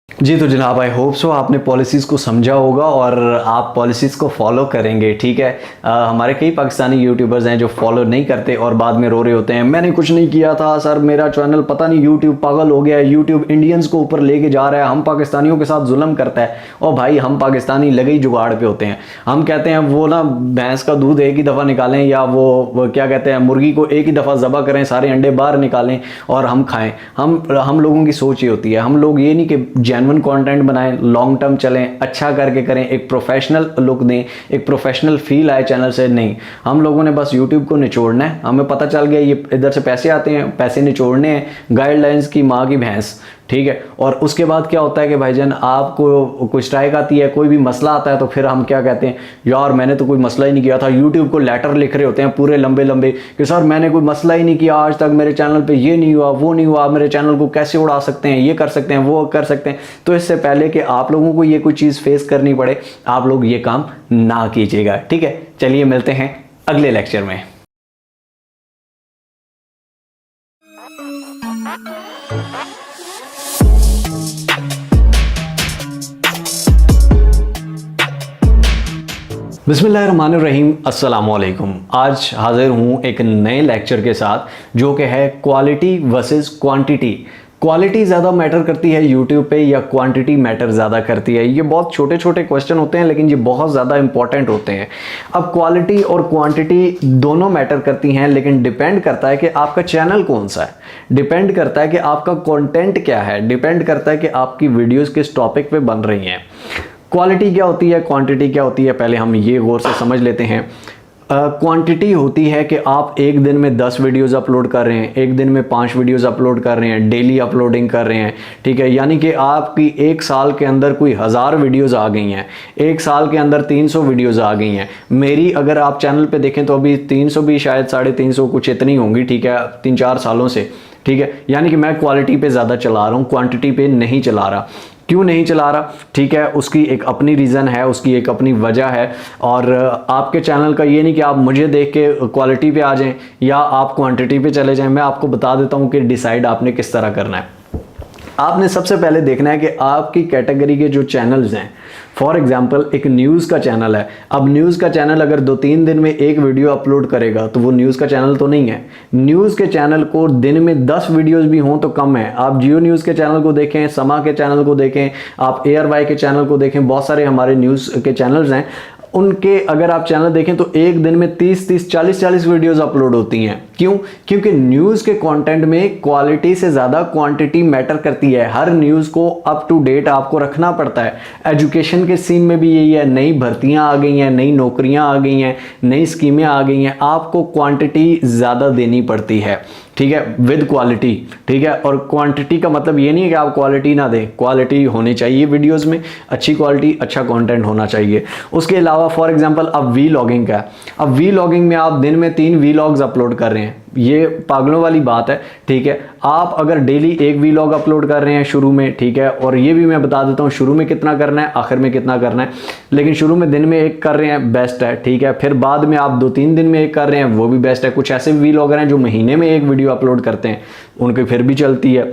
जी तो जनाब आई होप सो आपने पॉलिसीज़ को समझा होगा और आप पॉलिसीज़ को फॉलो करेंगे, ठीक है। हमारे कई पाकिस्तानी यूट्यूबर्स हैं जो फॉलो नहीं करते और बाद में रो रहे होते हैं, मैंने कुछ नहीं किया था सर, मेरा चैनल पता नहीं यूट्यूब पागल हो गया है, यूट्यूब इंडियंस को ऊपर लेके जा रहा है, हम पाकिस्तानियों के साथ जुल्म करता है। और भाई हम पाकिस्तानी लगे ही जुगाड़ पे होते हैं। हम कहते हैं वो ना भैंस का दूध एक ही दफ़ा निकालें, या वो क्या कहते हैं मुर्गी को एक ही दफ़ा ज़बह करें, सारे अंडे बाहर निकालें और हम खाएँ। हम लोगों की सोच ये होती है। हम लोग ये नहीं कि जेन्युइन कंटेंट बनाएं, लॉन्ग टर्म चलें, अच्छा करके करें, एक प्रोफेशनल लुक दें, एक प्रोफेशनल फील आए चैनल से। नहीं, हम लोगों ने बस यूट्यूब को निचोड़ना है। हमें पता चल गया ये इधर से पैसे आते हैं, पैसे निचोड़ने हैं, गाइडलाइंस की माँ की भैंस, ठीक है। और उसके बाद क्या होता है कि भाईजान आपको कोई स्ट्राइक आती है, कोई भी मसला आता है, तो फिर हम क्या कहते हैं, यार मैंने तो कोई मसला ही नहीं किया था। यूट्यूब को लेटर लिख रहे होते हैं पूरे लंबे लंबे कि सर मैंने कोई मसला ही नहीं किया आज तक, मेरे चैनल पे ये नहीं हुआ, वो नहीं हुआ, मेरे चैनल को कैसे उड़ा सकते हैं, ये कर सकते हैं, वो कर सकते हैं। तो इससे पहले कि आप लोगों को ये कोई चीज़ फेस करनी पड़े, आप लोग ये काम ना कीजिएगा, ठीक है। चलिए मिलते हैं अगले लेक्चर में। बिस्मिल्लाहिर्रहमानिर्रहीम, अस्सलामुअलैकुम। आज हाजिर हूँ एक नए लेक्चर के साथ जो कि है क्वालिटी वर्सेस क्वांटिटी। क्वालिटी ज़्यादा मैटर करती है यूट्यूब पे या क्वांटिटी मैटर ज़्यादा करती है? ये बहुत छोटे छोटे क्वेश्चन होते हैं लेकिन ये बहुत ज़्यादा इंपॉर्टेंट होते हैं। अब क्वालिटी और क्वांटिटी दोनों मैटर करती हैं, लेकिन डिपेंड करता है कि आपका चैनल कौन सा है, डिपेंड करता है कि आपका कंटेंट क्या है, डिपेंड करता है कि आपकी वीडियोस किस टॉपिक पे बन रही हैं। क्वालिटी क्या होती है, क्वांटिटी क्या होती है, पहले हम ये गौर से समझ लेते हैं। क्वांटिटी होती है कि आप एक दिन में 10 वीडियोज़ अपलोड कर रहे हैं, एक दिन में 5 वीडियोज़ अपलोड कर रहे हैं, डेली अपलोडिंग कर रहे हैं, ठीक है। यानी कि आपकी एक साल के अंदर कोई 1000 वीडियोज़ आ गई हैं, एक साल के अंदर 300 वीडियोज़ आ गई हैं। मेरी अगर आप चैनल पे देखें तो अभी 300 भी शायद 350 कुछ इतनी होंगी, ठीक है, 3-4 सालों से, ठीक है। यानी कि मैं क्वालिटी पे ज़्यादा चला रहा हूँ, क्वांटिटी पे नहीं चला रहा। क्यों नहीं चला रहा, ठीक है, उसकी एक अपनी रीज़न है, उसकी एक अपनी वजह है। और आपके चैनल का ये नहीं कि आप मुझे देख के क्वालिटी पे आ जाएं या आप क्वांटिटी पे चले जाएं। मैं आपको बता देता हूं कि डिसाइड आपने किस तरह करना है। आपने सबसे पहले देखना है कि आपकी कैटेगरी के जो चैनल्स हैं, फॉर एग्जांपल एक न्यूज़ का चैनल है। अब न्यूज़ का चैनल अगर 2-3 दिन में एक वीडियो अपलोड करेगा तो वो न्यूज़ का चैनल तो नहीं है। न्यूज़ के चैनल को दिन में 10 वीडियोस भी हों तो कम है। आप जियो न्यूज़ के चैनल को देखें, समा के चैनल को देखें, आप ARY के चैनल को देखें, बहुत सारे हमारे न्यूज़ के चैनल्स हैं। उनके अगर आप चैनल देखें तो एक दिन में 30-30 40-40 वीडियोस अपलोड होती हैं। क्यों? क्योंकि न्यूज़ के कंटेंट में क्वालिटी से ज़्यादा क्वांटिटी मैटर करती है। हर न्यूज़ को अप टू डेट आपको रखना पड़ता है। एजुकेशन के सीन में भी यही है, नई भर्तियां आ गई हैं, नई नौकरियां आ गई हैं, नई स्कीमें आ गई हैं, आपको क्वांटिटी ज़्यादा देनी पड़ती है, ठीक है, विद क्वालिटी, ठीक है। और क्वांटिटी का मतलब ये नहीं है कि आप क्वालिटी ना दें, क्वालिटी होनी चाहिए वीडियोस में, अच्छी क्वालिटी, अच्छा कंटेंट होना चाहिए। उसके अलावा फॉर एग्जांपल अब वीलॉगिंग का, अब वीलॉगिंग में आप दिन में 3 वीलॉग्स अपलोड कर रहे हैं, ये पागलों वाली बात है, ठीक है। आप अगर डेली एक वीलॉग अपलोड कर रहे हैं शुरू में, ठीक है, और ये भी मैं बता देता हूँ शुरू में कितना करना है, आखिर में कितना करना है, लेकिन शुरू में दिन में एक कर रहे हैं, बेस्ट है, ठीक है। फिर बाद में आप 2-3 दिन में एक कर रहे हैं, वो भी बेस्ट है। कुछ ऐसे वीलॉगर हैं जो महीने में एक वीडियो अपलोड करते हैं, उनकी फिर भी चलती है।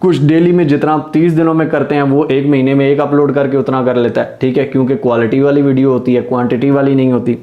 कुछ डेली में जितना 30 दिनों में करते हैं, वो एक महीने में एक अपलोड करके उतना कर लेता है, ठीक है, क्योंकि क्वालिटी वाली वीडियो होती है, क्वांटिटी वाली नहीं होती।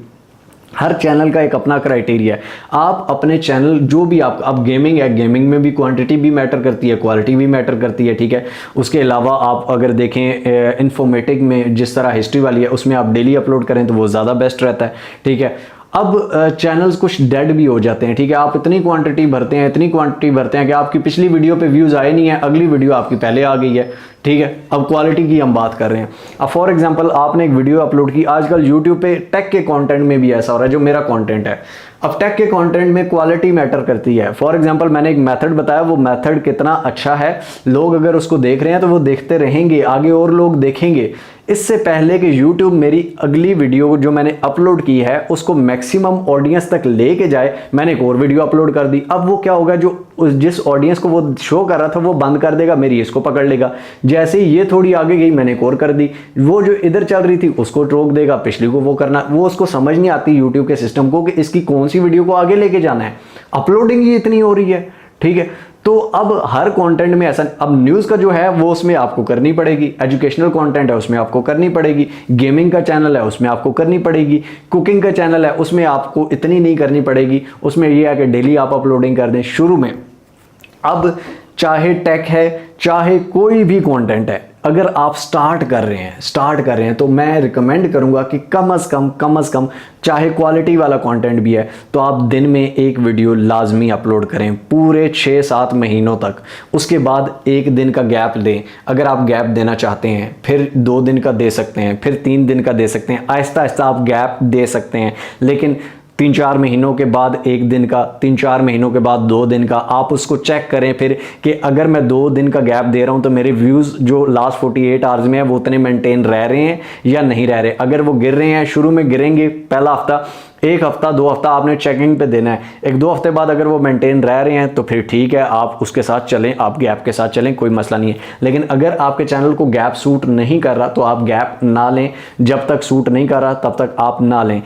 हर चैनल का एक अपना क्राइटेरिया है। आप अपने चैनल जो भी आप, अब गेमिंग है, गेमिंग में भी क्वांटिटी भी मैटर करती है, क्वालिटी भी मैटर करती है, ठीक है। उसके अलावा आप अगर देखें इन्फॉर्मेटिक में, जिस तरह हिस्ट्री वाली है, उसमें आप डेली अपलोड करें तो वो ज़्यादा बेस्ट रहता है, ठीक है। अब चैनल्स कुछ डेड भी हो जाते हैं, ठीक है। आप इतनी क्वांटिटी भरते हैं, इतनी क्वांटिटी भरते हैं कि आपकी पिछली वीडियो पे व्यूज़ आए नहीं है, अगली वीडियो आपकी पहले आ गई है, ठीक है। अब क्वालिटी की हम बात कर रहे हैं। अब फॉर एग्जांपल आपने एक वीडियो अपलोड की, आजकल यूट्यूब पे टेक के कंटेंट में भी ऐसा हो रहा है, जो मेरा कंटेंट है। अब टेक के कंटेंट में क्वालिटी मैटर करती है। फॉर एग्जांपल मैंने एक मेथड बताया, वो मेथड कितना अच्छा है, लोग अगर उसको देख रहे हैं तो वो देखते रहेंगे, आगे और लोग देखेंगे। इससे पहले कि YouTube मेरी अगली वीडियो जो मैंने अपलोड की है उसको मैक्सिमम ऑडियंस तक लेके जाए, मैंने एक और वीडियो अपलोड कर दी। अब वो क्या होगा, जो जिस ऑडियंस को वो शो कर रहा था वो बंद कर देगा, मेरी इसको पकड़ लेगा। जैसे ही ये थोड़ी आगे गई, मैंने एक और कर दी, वो जो इधर चल रही थी उसको रोक देगा, पिछली को वो करना, वो उसको समझ नहीं आती YouTube के सिस्टम को कि इसकी कौन सी वीडियो को आगे लेके जाना है। अपलोडिंग ही इतनी हो रही है, ठीक है। तो अब हर कंटेंट में ऐसा, अब न्यूज़ का जो है वो उसमें आपको करनी पड़ेगी, एजुकेशनल कंटेंट है उसमें आपको करनी पड़ेगी, गेमिंग का चैनल है उसमें आपको करनी पड़ेगी, कुकिंग का चैनल है उसमें आपको इतनी नहीं करनी पड़ेगी, उसमें ये है कि डेली आप अपलोडिंग कर दें शुरू में। अब चाहे टेक है, चाहे कोई भी कंटेंट है, अगर आप स्टार्ट कर रहे हैं तो मैं रिकमेंड करूंगा कि कम से कम चाहे क्वालिटी वाला कंटेंट भी है तो आप दिन में एक वीडियो लाजमी अपलोड करें पूरे 6-7 महीनों तक। उसके बाद एक दिन का गैप दें, अगर आप गैप देना चाहते हैं, फिर 2 दिन का दे सकते हैं, फिर 3 दिन का दे सकते हैं, आहिस्ता आहिस्ता आप गैप दे सकते हैं। लेकिन 3-4 महीनों के बाद 1 दिन का, 3-4 महीनों के बाद 2 दिन का, आप उसको चेक करें फिर कि अगर मैं 2 दिन का गैप दे रहा हूं तो मेरे व्यूज़ जो लास्ट 48 आवर्स में है वो उतने मेंटेन रह रहे हैं या नहीं रह रहे। अगर वो गिर रहे हैं, शुरू में गिरेंगे, पहला हफ्ता, 1 हफ्ता 2 हफ्ता आपने चेकिंग पे देना है। 1-2 हफ्ते बाद अगर वो मेंटेन रह रहे हैं तो फिर ठीक है, आप उसके साथ चलें, आप गैप के साथ चलें, कोई मसला नहीं है। लेकिन अगर आपके चैनल को गैप सूट नहीं कर रहा तो आप गैप ना लें, जब तक सूट नहीं कर रहा तब तक आप ना लें।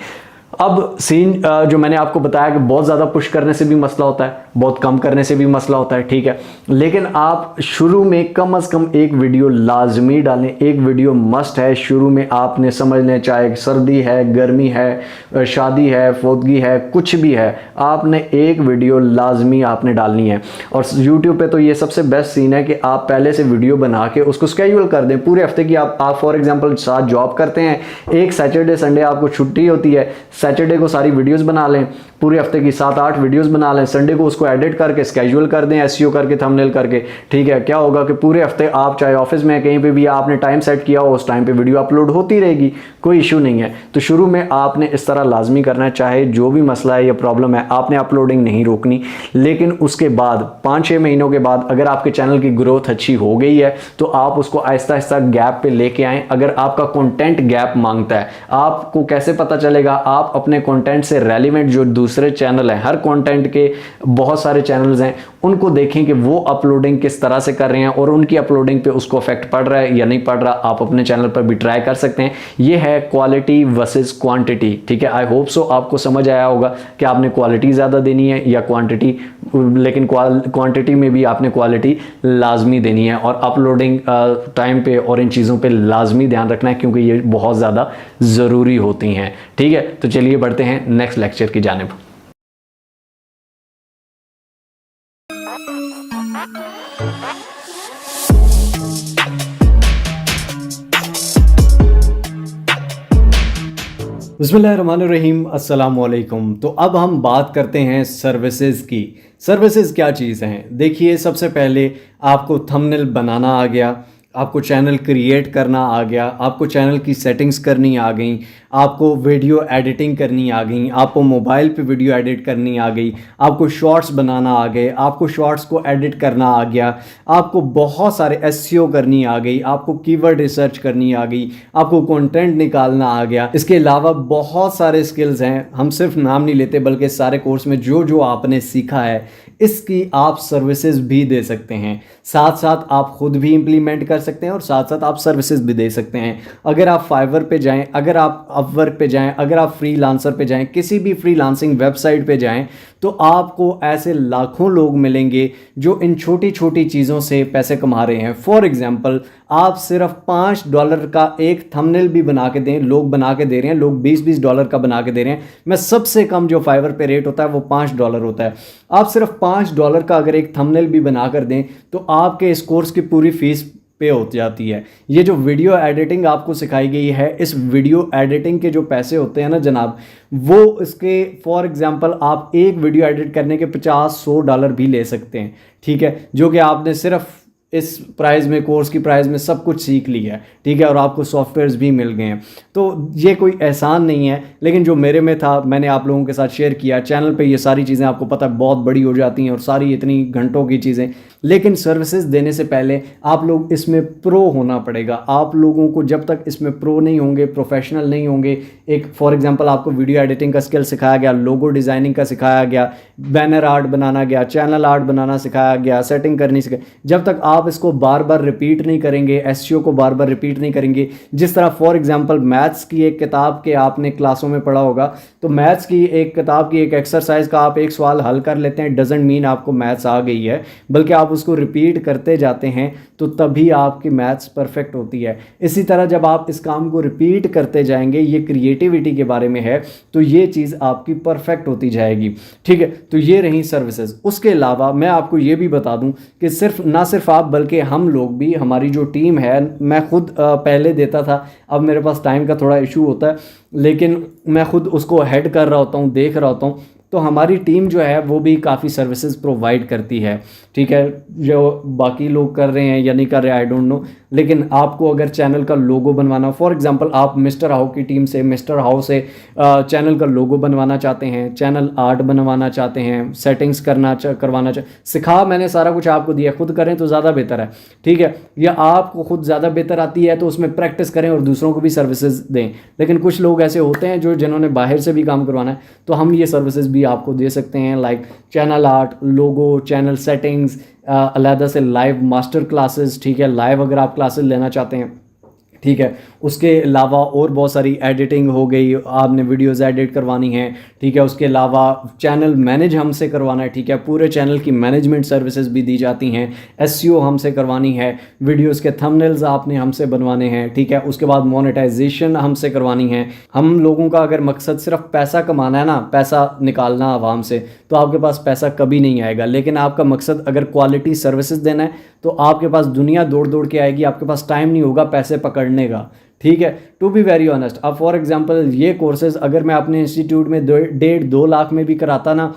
अब सीन जो मैंने आपको बताया कि बहुत ज़्यादा पुश करने से भी मसला होता है, बहुत कम करने से भी मसला होता है, ठीक है। लेकिन आप शुरू में कम से कम एक वीडियो लाजमी डालें, एक वीडियो मस्ट है शुरू में। आपने समझ लें, चाहे सर्दी है, गर्मी है, शादी है, फोदगी है, कुछ भी है, आपने एक वीडियो लाजमी आपने डालनी है। और यूट्यूब पे तो ये सबसे बेस्ट सीन है कि आप पहले से वीडियो बना के उसको स्केड्यूल कर दें पूरे हफ्ते की। आप फॉर एग्जाम्पल 7 जॉब करते हैं, एक सैटरडे संडे आपको छुट्टी होती है, सैटरडे को सारी वीडियोस बना लें, पूरे हफ्ते की 7-8 वीडियोस बना लें, संडे को उसको एडिट करके स्केड्यूल कर दें, एसईओ करके, थंबनेल करके, ठीक है। क्या होगा कि पूरे हफ्ते आप चाहे ऑफिस में कहीं पे भी आपने टाइम सेट किया हो, उस टाइम पे वीडियो अपलोड होती रहेगी, कोई इशू नहीं है। तो शुरू में आपने इस तरह लाजमी करना है, चाहे जो भी मसला है या प्रॉब्लम है, आपने अपलोडिंग नहीं रोकनी। लेकिन उसके बाद 5-6 महीनों के बाद अगर आपके चैनल की ग्रोथ अच्छी हो गई है तो आप उसको आहिस्ता आहिस्ता गैप पे लेके आएँ। अगर आपका कंटेंट गैप मांगता है, आपको कैसे पता चलेगा? आप अपने कंटेंट से रेलिवेंट जो दूसरे चैनल हैं, हर कंटेंट के बहुत सारे चैनल्स हैं, उनको देखें कि वो अपलोडिंग किस तरह से कर रहे हैं और उनकी अपलोडिंग पे उसको इफेक्ट पड़ रहा है या नहीं पड़ रहा। आप अपने चैनल पर भी ट्राई कर सकते हैं। ये है क्वालिटी वर्सेस क्वांटिटी, ठीक है। आई होप सो आपको समझ आया होगा कि आपने क्वालिटी ज़्यादा देनी है या क्वांटिटी, लेकिन क्वांटिटी में भी आपने क्वालिटी लाजमी देनी है और अपलोडिंग टाइम पे और इन चीज़ों पे लाजमी ध्यान रखना है क्योंकि ये बहुत ज़्यादा ज़रूरी होती हैं, ठीक है। तो चलिए बढ़ते हैं नेक्स्ट लेक्चर की जानिब। बिस्मिल्लाहिर्रहमानिर्रहीम, अस्सलाम वालेकुम। तो अब हम बात करते हैं सर्विसेज की। सर्विसेज क्या चीज़ हैं? देखिए, सबसे पहले आपको थंबनेल बनाना आ गया, आपको चैनल क्रिएट करना आ गया, आपको चैनल की सेटिंग्स करनी आ गई, आपको वीडियो एडिटिंग करनी आ गई, आपको मोबाइल पे वीडियो एडिट करनी आ गई, आपको शॉर्ट्स बनाना आ गए, आपको शॉर्ट्स को एडिट करना आ गया, आपको बहुत सारे एसईओ करनी आ गई, आपको कीवर्ड रिसर्च करनी आ गई, आपको कंटेंट निकालना आ गया। इसके अलावा बहुत सारे स्किल्स हैं, हम सिर्फ नाम नहीं लेते बल्कि इस सारे कोर्स में जो जो आपने सीखा है इसकी आप सर्विसेज भी दे सकते हैं। साथ साथ आप खुद भी इम्प्लीमेंट कर सकते हैं और साथ साथ आप सर्विसेज भी दे सकते हैं। अगर आप फाइवर पे जाएं, अगर आप अपवर्क पे जाएं, अगर आप फ्रीलांसर पे जाएं, किसी भी फ्रीलांसिंग वेबसाइट पे जाएं, तो आपको ऐसे लाखों लोग मिलेंगे जो इन छोटी छोटी चीज़ों से पैसे कमा रहे हैं। फॉर एग्जांपल, आप सिर्फ $5 का एक थंबनेल भी बना के दें, लोग बना के दे रहे हैं, लोग $20-20 का बना के दे रहे हैं। मैं सबसे कम जो फाइवर पे रेट होता है वो $5 होता है। आप सिर्फ $5 का अगर एक थंबनेल भी बना कर दें तो आपके इस कोर्स की पूरी फीस पे हो जाती है। ये जो वीडियो एडिटिंग आपको सिखाई गई है, इस वीडियो एडिटिंग के जो पैसे होते हैं ना जनाब, वो इसके फॉर एग्जांपल आप एक वीडियो एडिट करने के $50-100 भी ले सकते हैं, ठीक है, जो कि आपने सिर्फ इस प्राइस में, कोर्स की प्राइस में सब कुछ सीख लिया है, ठीक है, और आपको सॉफ्टवेयर्स भी मिल गए हैं। तो ये कोई एहसान नहीं है, लेकिन जो मेरे में था मैंने आप लोगों के साथ शेयर किया। चैनल पे ये सारी चीज़ें आपको पता है बहुत बड़ी हो जाती हैं और सारी इतनी घंटों की चीज़ें, लेकिन सर्विसेज देने से पहले आप लोग इसमें प्रो होना पड़ेगा। आप लोगों को जब तक इसमें प्रो नहीं होंगे, प्रोफेशनल नहीं होंगे, एक फॉर एग्जांपल आपको वीडियो एडिटिंग का स्किल सिखाया गया, लोगो डिज़ाइनिंग का सिखाया गया, बैनर आर्ट बनाना गया, चैनल आर्ट बनाना सिखाया गया, सेटिंग करनी सिखाई, जब तक आप इसको बार बार रिपीट नहीं करेंगे, एसईओ को बार बार रिपीट नहीं करेंगे। जिस तरह फॉर एग्जांपल मैथ्स की एक किताब के आपने क्लासों में पढ़ा होगा, तो मैथ्स की एक किताब की एक एक्सरसाइज का आप एक सवाल हल कर लेते हैं, डजेंट मीन आपको मैथ्स आ गई है, बल्कि आप उसको रिपीट करते जाते हैं तो तभी आपकी मैथ्स परफेक्ट होती है। इसी तरह जब आप इस काम को रिपीट करते जाएंगे, ये क्रिएटिविटी के बारे में है, तो ये चीज़ आपकी परफेक्ट होती जाएगी, ठीक है। तो ये रही सर्विसेज। उसके अलावा मैं आपको ये भी बता दूं कि ना सिर्फ आप बल्कि हम लोग भी, हमारी जो टीम है, मैं खुद पहले देता था, अब मेरे पास टाइम का थोड़ा इशू होता है, लेकिन मैं खुद उसको हेड कर रहा होता हूँ, देख रहा होता हूँ। तो हमारी टीम जो है वो भी काफ़ी सर्विसेज प्रोवाइड करती है, ठीक है। जो बाकी लोग कर रहे हैं या नहीं कर रहे आई डोंट नो, लेकिन आपको अगर चैनल का लोगो बनवाना, फॉर एग्जांपल आप मिस्टर हाउ की टीम से, मिस्टर हाउ से चैनल का लोगो बनवाना चाहते हैं, चैनल आर्ट बनवाना चाहते हैं, सेटिंग्स करवाना सिखा मैंने सारा कुछ आपको दिया, खुद करें तो ज़्यादा बेहतर है, ठीक है। या आपको खुद ज़्यादा बेहतर आती है तो उसमें प्रैक्टिस करें और दूसरों को भी सर्विसेज दें। लेकिन कुछ लोग ऐसे होते हैं जो जिन्होंने बाहर से भी काम करवाना है, तो हम ये सर्विसेज भी आपको दे सकते हैं, लाइक चैनल आर्ट, लोगो, चैनल सेटिंग्स, अलहदा से लाइव मास्टर क्लासेस, ठीक है, लाइव अगर आप क्लासेस लेना चाहते हैं, ठीक है। उसके अलावा और बहुत सारी एडिटिंग हो गई, आपने वीडियोस एडिट करवानी है, ठीक है। उसके अलावा चैनल मैनेज हमसे करवाना है, ठीक है, पूरे चैनल की मैनेजमेंट सर्विसेज भी दी जाती हैं, एसईओ हमसे करवानी है, वीडियोस के थंबनेल्स आपने हमसे बनवाने हैं, ठीक है। उसके बाद मोनेटाइजेशन हमसे करवानी है। हम लोगों का अगर मकसद सिर्फ पैसा कमाना है ना, पैसा निकालना आवाम से, तो आपके पास पैसा कभी नहीं आएगा। लेकिन आपका मकसद अगर क्वालिटी सर्विसेज देना है तो आपके पास दुनिया दौड़ दौड़ के आएगी, आपके पास टाइम नहीं होगा पैसे पकड़ने का, ठीक है। टू बी वेरी ऑनेस्ट, अब फॉर एग्जांपल ये कोर्सेज अगर मैं अपने इंस्टीट्यूट में 1.5-2 लाख में भी कराता ना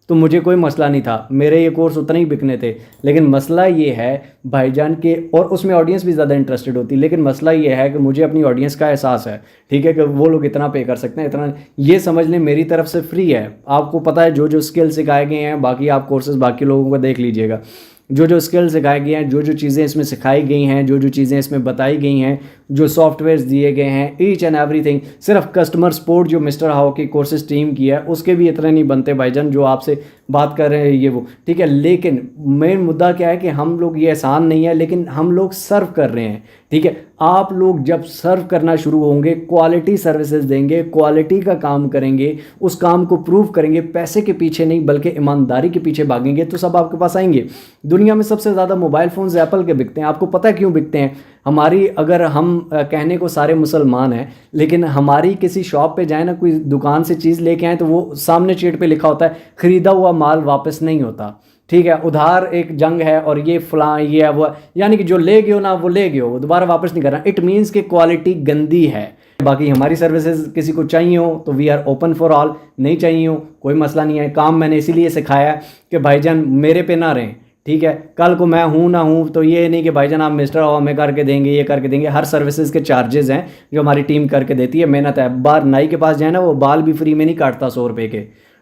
तो मुझे कोई मसला नहीं था, मेरे ये कोर्स उतने ही बिकने थे। लेकिन मसला ये है भाईजान के, और उसमें ऑडियंस भी ज़्यादा इंटरेस्टेड होती, लेकिन मसला ये है कि मुझे अपनी ऑडियंस का एहसास है, ठीक है, कि वो लोग इतना पे कर सकते हैं, इतना ये समझ लें मेरी तरफ से फ्री है। आपको पता है जो जो स्किल सिखाए गए हैं, बाकी आप कोर्सेज बाकी लोगों को देख लीजिएगा, जो जो स्किल सिखाए गए हैं, जो जो चीज़ें इसमें सिखाई गई हैं, जो जो चीज़ें इसमें बताई गई हैं, जो सॉफ्टवेयर्स दिए गए हैं, ईच एंड एवरीथिंग। सिर्फ कस्टमर सपोर्ट जो मिस्टर हाउ की कोर्सेज टीम की है उसके भी इतने नहीं बनते भाईजान जो आपसे बात कर रहे हैं ये वो, ठीक है। लेकिन मेन मुद्दा क्या है कि हम लोग, ये आसान नहीं है लेकिन हम लोग सर्व कर रहे हैं, ठीक है। आप लोग जब सर्व करना शुरू होंगे, क्वालिटी सर्विसेज देंगे, क्वालिटी का काम करेंगे, उस काम को प्रूव करेंगे, पैसे के पीछे नहीं बल्कि ईमानदारी के पीछे भागेंगे, तो सब आपके पास आएंगे। दुनिया में सबसे ज़्यादा मोबाइल फ़ोन्स एप्पल के बिकते हैं। आपको पता है क्यों बिकते हैं? हमारी, अगर हम कहने को सारे मुसलमान हैं, लेकिन हमारी किसी शॉप पे जाए ना, कोई दुकान से चीज़ लेके आए, तो वो सामने चेट पे लिखा होता है ख़रीदा हुआ माल वापस नहीं होता, ठीक है। उधार एक जंग है और ये फलां ये है वो, यानी कि जो ले गए हो ना वो ले गए हो, दोबारा वापस नहीं करना। इट मीन्स कि क्वालिटी गंदी है, बाकी हमारी सर्विसेज किसी को चाहिए हो तो we are open for all, नहीं चाहिए हो कोई मसला नहीं है। काम मैंने इसीलिए सिखाया कि भाईजान मेरे पे ना रहें, ठीक है। कल को मैं हूँ ना हूँ तो ये नहीं कि भाईजान आप मिस्टर हो हमें करके देंगे, ये करके देंगे। हर सर्विसेज के चार्जेस हैं जो हमारी टीम करके देती है, मेहनत है। बार नाई के पास जाए ना, वो बाल भी फ्री में नहीं काटता 100 रुपये के,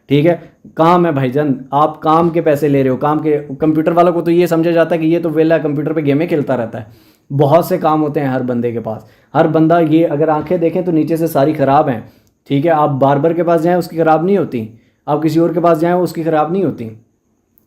ठीक है। काम है भाईजान, आप काम के पैसे ले रहे हो, काम के। कंप्यूटर वालों को तो ये समझा जाता है कि ये तो वेला कंप्यूटर पे गेमें खेलता रहता है। बहुत से काम होते हैं हर बंदे के पास। हर बंदा, ये अगर आंखें देखें तो नीचे से सारी ख़राब हैं, ठीक है। आप बार्बर के पास जाएँ उसकी ख़राब नहीं होती, आप किसी और के पास जाएँ उसकी ख़राब नहीं होती।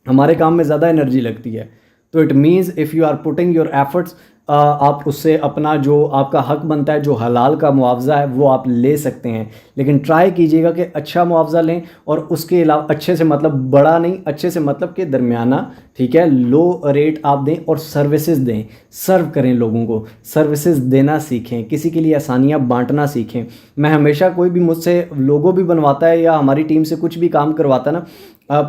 हमारे काम में ज़्यादा एनर्जी लगती है। तो it means if you are putting your efforts, आप उससे अपना जो आपका हक बनता है, जो हलाल का मुआवजा है वो आप ले सकते हैं। लेकिन ट्राई कीजिएगा कि अच्छा मुआवजा लें, और उसके अलावा अच्छे से मतलब बड़ा नहीं, अच्छे से मतलब कि दरमियाना, ठीक है। लो रेट आप दें और सर्विसेज दें, सर्व करें लोगों को, सर्विसेज देना सीखें, किसी के लिए आसानियाँ बांटना सीखें। मैं हमेशा, कोई भी मुझसे लोगो भी बनवाता है या हमारी टीम से कुछ भी काम करवाता है ना,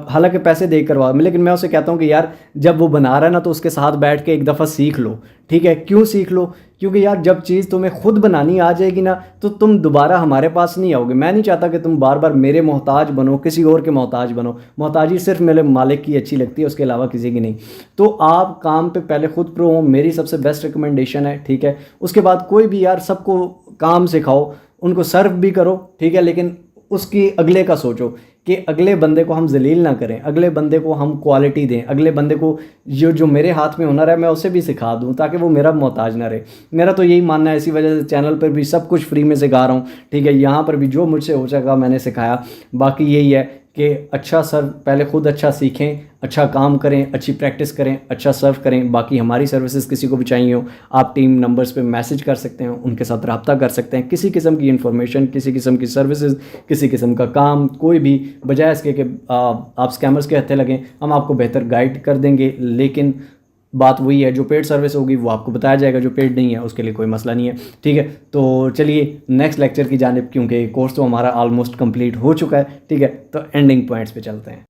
हालांकि पैसे दे करवा, लेकिन मैं उसे कहता हूँ कि यार जब वो बना रहा है ना तो उसके साथ बैठ के एक दफ़ा सीख लो, ठीक है। क्यों सीख लो? क्योंकि यार जब चीज़ तुम्हें खुद बनानी आ जाएगी ना तो तुम दोबारा हमारे पास नहीं आओगे। मैं नहीं चाहता कि तुम बार बार मेरे मोहताज बनो, किसी और के मोहताज बनो। मोहताजी सिर्फ मेरे मालिक की अच्छी लगती है, उसके अलावा किसी की नहीं। तो आप काम पे पहले खुद प्रो हो, मेरी सबसे बेस्ट रिकमेंडेशन है, ठीक है। उसके बाद कोई भी यार, सबको काम सिखाओ, उनको सर्व भी करो, ठीक है। लेकिन उसकी अगले का सोचो कि अगले बंदे को हम जलील ना करें, अगले बंदे को हम क्वालिटी दें, अगले बंदे को जो मेरे हाथ में हुनर है मैं उसे भी सिखा दूं ताकि वो मेरा मोहताज ना रहे। मेरा तो यही मानना है, इसी वजह से चैनल पर भी सब कुछ फ्री में सिखा रहा हूँ, ठीक है। यहाँ पर भी जो मुझसे हो सका मैंने सिखाया। बाकी यही है कि अच्छा सर्व, पहले खुद अच्छा सीखें, अच्छा काम करें, अच्छी प्रैक्टिस करें, अच्छा सर्व करें। बाकी हमारी सर्विसेज किसी को भी चाहिए हो, आप टीम नंबर्स पे मैसेज कर सकते हैं, उनके साथ रब्ता कर सकते हैं। किसी किस्म की इन्फॉर्मेशन, किसी किस्म की सर्विसेज, किसी किस्म का काम, कोई भी, बजाय इसके कि आप स्कैमर्स के हत्थे लगें, हम आपको बेहतर गाइड कर देंगे। लेकिन बात वही है, जो पेड सर्विस होगी वो आपको बताया जाएगा, जो पेड नहीं है उसके लिए कोई मसला नहीं है, ठीक है। तो चलिए नेक्स्ट लेक्चर की जानिब, क्योंकि कोर्स तो हमारा ऑलमोस्ट कंप्लीट हो चुका है, ठीक है। तो एंडिंग पॉइंट्स पे चलते हैं।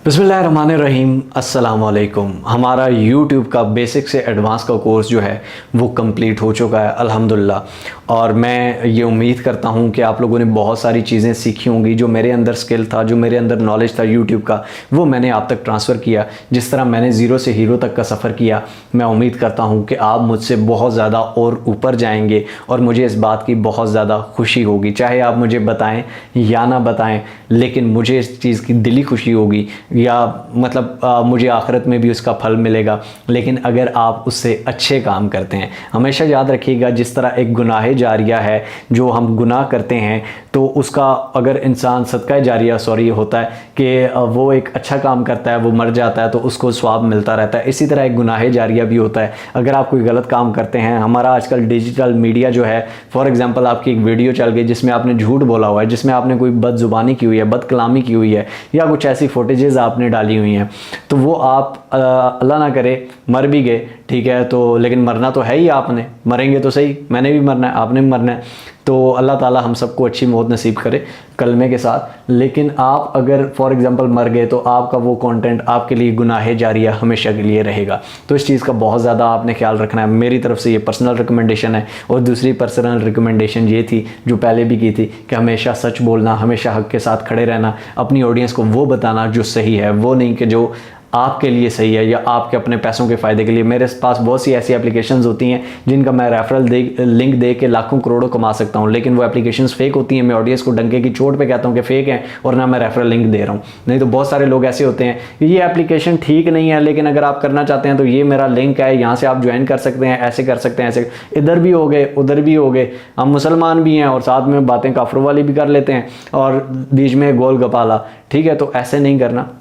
बिस्मिल्लाहिर्रहमानिर्रहीम, अस्सलाम वालेकुम। हमारा YouTube का बेसिक से एडवांस का कोर्स जो है वो कंप्लीट हो चुका है अल्हम्दुलिल्लाह। और मैं ये उम्मीद करता हूँ कि आप लोगों ने बहुत सारी चीज़ें सीखी होंगी। जो मेरे अंदर स्किल था, जो मेरे अंदर नॉलेज था YouTube का, वो मैंने आप तक ट्रांसफ़र किया। जिस तरह मैंने ज़ीरो से हीरो तक का सफ़र किया, मैं उम्मीद करता हूँ कि आप मुझसे बहुत ज़्यादा और ऊपर जाएंगे, और मुझे इस बात की बहुत ज़्यादा खुशी होगी। चाहे आप मुझे बताएँ या ना बताएँ, लेकिन मुझे इस चीज़ की दिली खुशी होगी, या मतलब मुझे आखिरत में भी उसका फल मिलेगा। लेकिन अगर आप उससे अच्छे काम करते हैं, हमेशा याद रखिएगा, जिस तरह एक गुनाह जारिया है, जो हम गुनाह करते हैं तो उसका अगर इंसान सदका जारिया होता है कि वो एक अच्छा काम करता है, वो मर जाता है तो उसको स्वाब मिलता रहता है। इसी तरह एक गुनाह जारिया भी होता है। अगर आप कोई गलत काम करते हैं, हमारा आजकल डिजिटल मीडिया जो है, फॉर एग्जांपल आपकी एक वीडियो चल गई जिसमें आपने झूठ बोला हुआ है, जिसमें आपने कोई बदजुबानी की हुई है, बदकलामी की हुई है, या कुछ ऐसी फुटेजेस आपने डाली हुई हैं, तो वो आप अल्लाह ना करे मर भी गए, ठीक है। तो लेकिन मरना तो है ही, आपने मरेंगे तो सही, मैंने भी मरना है, आपने भी मरना है। तो अल्लाह ताला हम सबको अच्छी मौत नसीब करे कलमे के साथ। लेकिन आप अगर फॉर एग्जांपल मर गए तो आपका वो कंटेंट आपके लिए गुनाह जारिया हमेशा के लिए रहेगा। तो इस चीज़ का बहुत ज़्यादा आपने ख्याल रखना है। मेरी तरफ से ये पर्सनल रिकमेंडेशन है। और दूसरी पर्सनल रिकमेंडेशन ये थी, जो पहले भी की थी, कि हमेशा सच बोलना, हमेशा हक़ के साथ खड़े रहना, अपनी ऑडियंस को वो बताना जो सही है, वो नहीं कि जो आपके लिए सही है या आपके अपने पैसों के फ़ायदे के लिए। मेरे पास बहुत सी ऐसी एप्लीकेशंस होती हैं जिनका मैं रेफरल लिंक दे के लाखों करोड़ों कमा सकता हूं, लेकिन वो एप्लीकेशंस फेक होती हैं। मैं ऑडियंस को डंके की चोट पे कहता हूं कि फेक है, और ना मैं रेफरल लिंक दे रहा हूं। नहीं तो बहुत सारे लोग ऐसे होते हैं कि ये एप्लीकेशन ठीक नहीं है, लेकिन अगर आप करना चाहते हैं तो ये मेरा लिंक है, यहाँ से आप ज्वाइन कर सकते हैं, ऐसे कर सकते हैं, ऐसे। इधर भी हो गए, उधर भी हो गए। हम मुसलमान भी हैं और साथ में बातें काफिरों वाली भी कर लेते हैं, और बीच में गोल गपाला, ठीक है। तो ऐसे नहीं करना,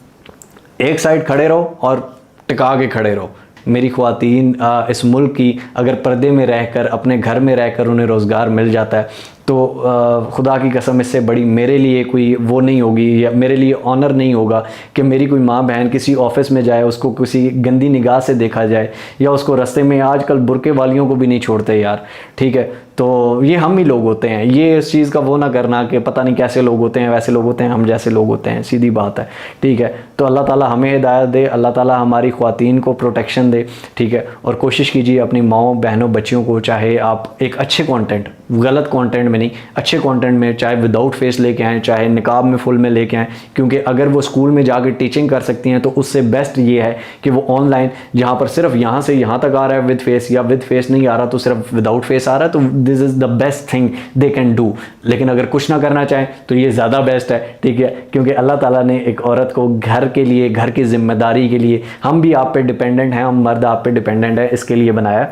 एक साइड खड़े रहो और टिका के खड़े रहो। मेरी ख्वातीन इस मुल्क की अगर पर्दे में रहकर, अपने घर में रहकर उन्हें रोज़गार मिल जाता है तो खुदा की कसम इससे बड़ी मेरे लिए कोई वो नहीं होगी, या मेरे लिए ऑनर नहीं होगा कि मेरी कोई माँ बहन किसी ऑफिस में जाए, उसको किसी गंदी निगाह से देखा जाए, या उसको रास्ते में, आजकल बुरके वालियों को भी नहीं छोड़ते यार, ठीक है। तो ये हम ही लोग होते हैं, ये इस चीज़ का वो ना करना कि पता नहीं कैसे लोग होते हैं, वैसे लोग होते हैं, हम जैसे लोग होते हैं, सीधी बात है, ठीक है। तो अल्लाह ताला हमें हिदायत दे, अल्लाह ताला हमारी ख़वातीन को प्रोटेक्शन दे, ठीक है। और कोशिश कीजिए अपनी माओ बहनों बच्चियों को, चाहे आप एक अच्छे कंटेंट, गलत कंटेंट में नहीं, अच्छे कंटेंट में, चाहे विदाउट फेस लेके आएँ, चाहे निकाब में फुल में लेके आएँ, क्योंकि अगर वो स्कूल में जाकर टीचिंग कर सकती हैं तो उससे बेस्ट ये है कि वो ऑनलाइन, जहाँ पर सिर्फ यहाँ से यहाँ तक आ रहा है विद फेस, या विद फेस नहीं आ रहा तो सिर्फ विदाउट फेस आ रहा है, तो this is the best thing they can do. लेकिन अगर कुछ ना करना चाहें तो ये ज़्यादा बेस्ट है, ठीक है, क्योंकि अल्लाह ताला ने एक औरत को घर के लिए, घर की जिम्मेदारी के लिए, हम भी आप पे डिपेंडेंट हैं, हम मर्द आप पे डिपेंडेंट है, इसके लिए बनाया।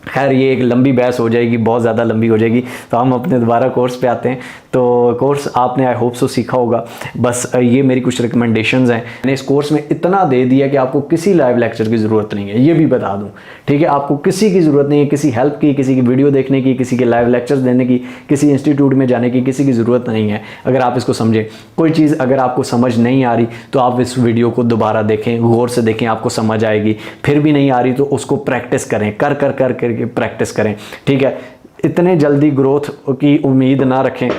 खैर ये एक लंबी बहस हो जाएगी, बहुत ज़्यादा लंबी हो जाएगी, तो हम अपने दोबारा कोर्स पे आते हैं। तो कोर्स आपने आई होप सो सीखा होगा। बस ये मेरी कुछ रिकमेंडेशंस हैं। मैंने इस कोर्स में इतना दे दिया कि आपको किसी लाइव लेक्चर की ज़रूरत नहीं है, ये भी बता दूं, ठीक है। आपको किसी की ज़रूरत नहीं है, किसी हेल्प की, किसी की वीडियो देखने की, किसी के लाइव लेक्चर्स देने की, किसी इंस्टीट्यूट में जाने की, किसी की ज़रूरत नहीं है। अगर आप इसको समझें, कोई चीज़ अगर आपको समझ नहीं आ रही तो आप इस वीडियो को दोबारा देखें, गौर से देखें, आपको समझ आएगी। फिर भी नहीं आ रही तो उसको प्रैक्टिस करें, कर कर कर करके प्रैक्टिस करें, ठीक है। इतने जल्दी ग्रोथ की उम्मीद ना रखें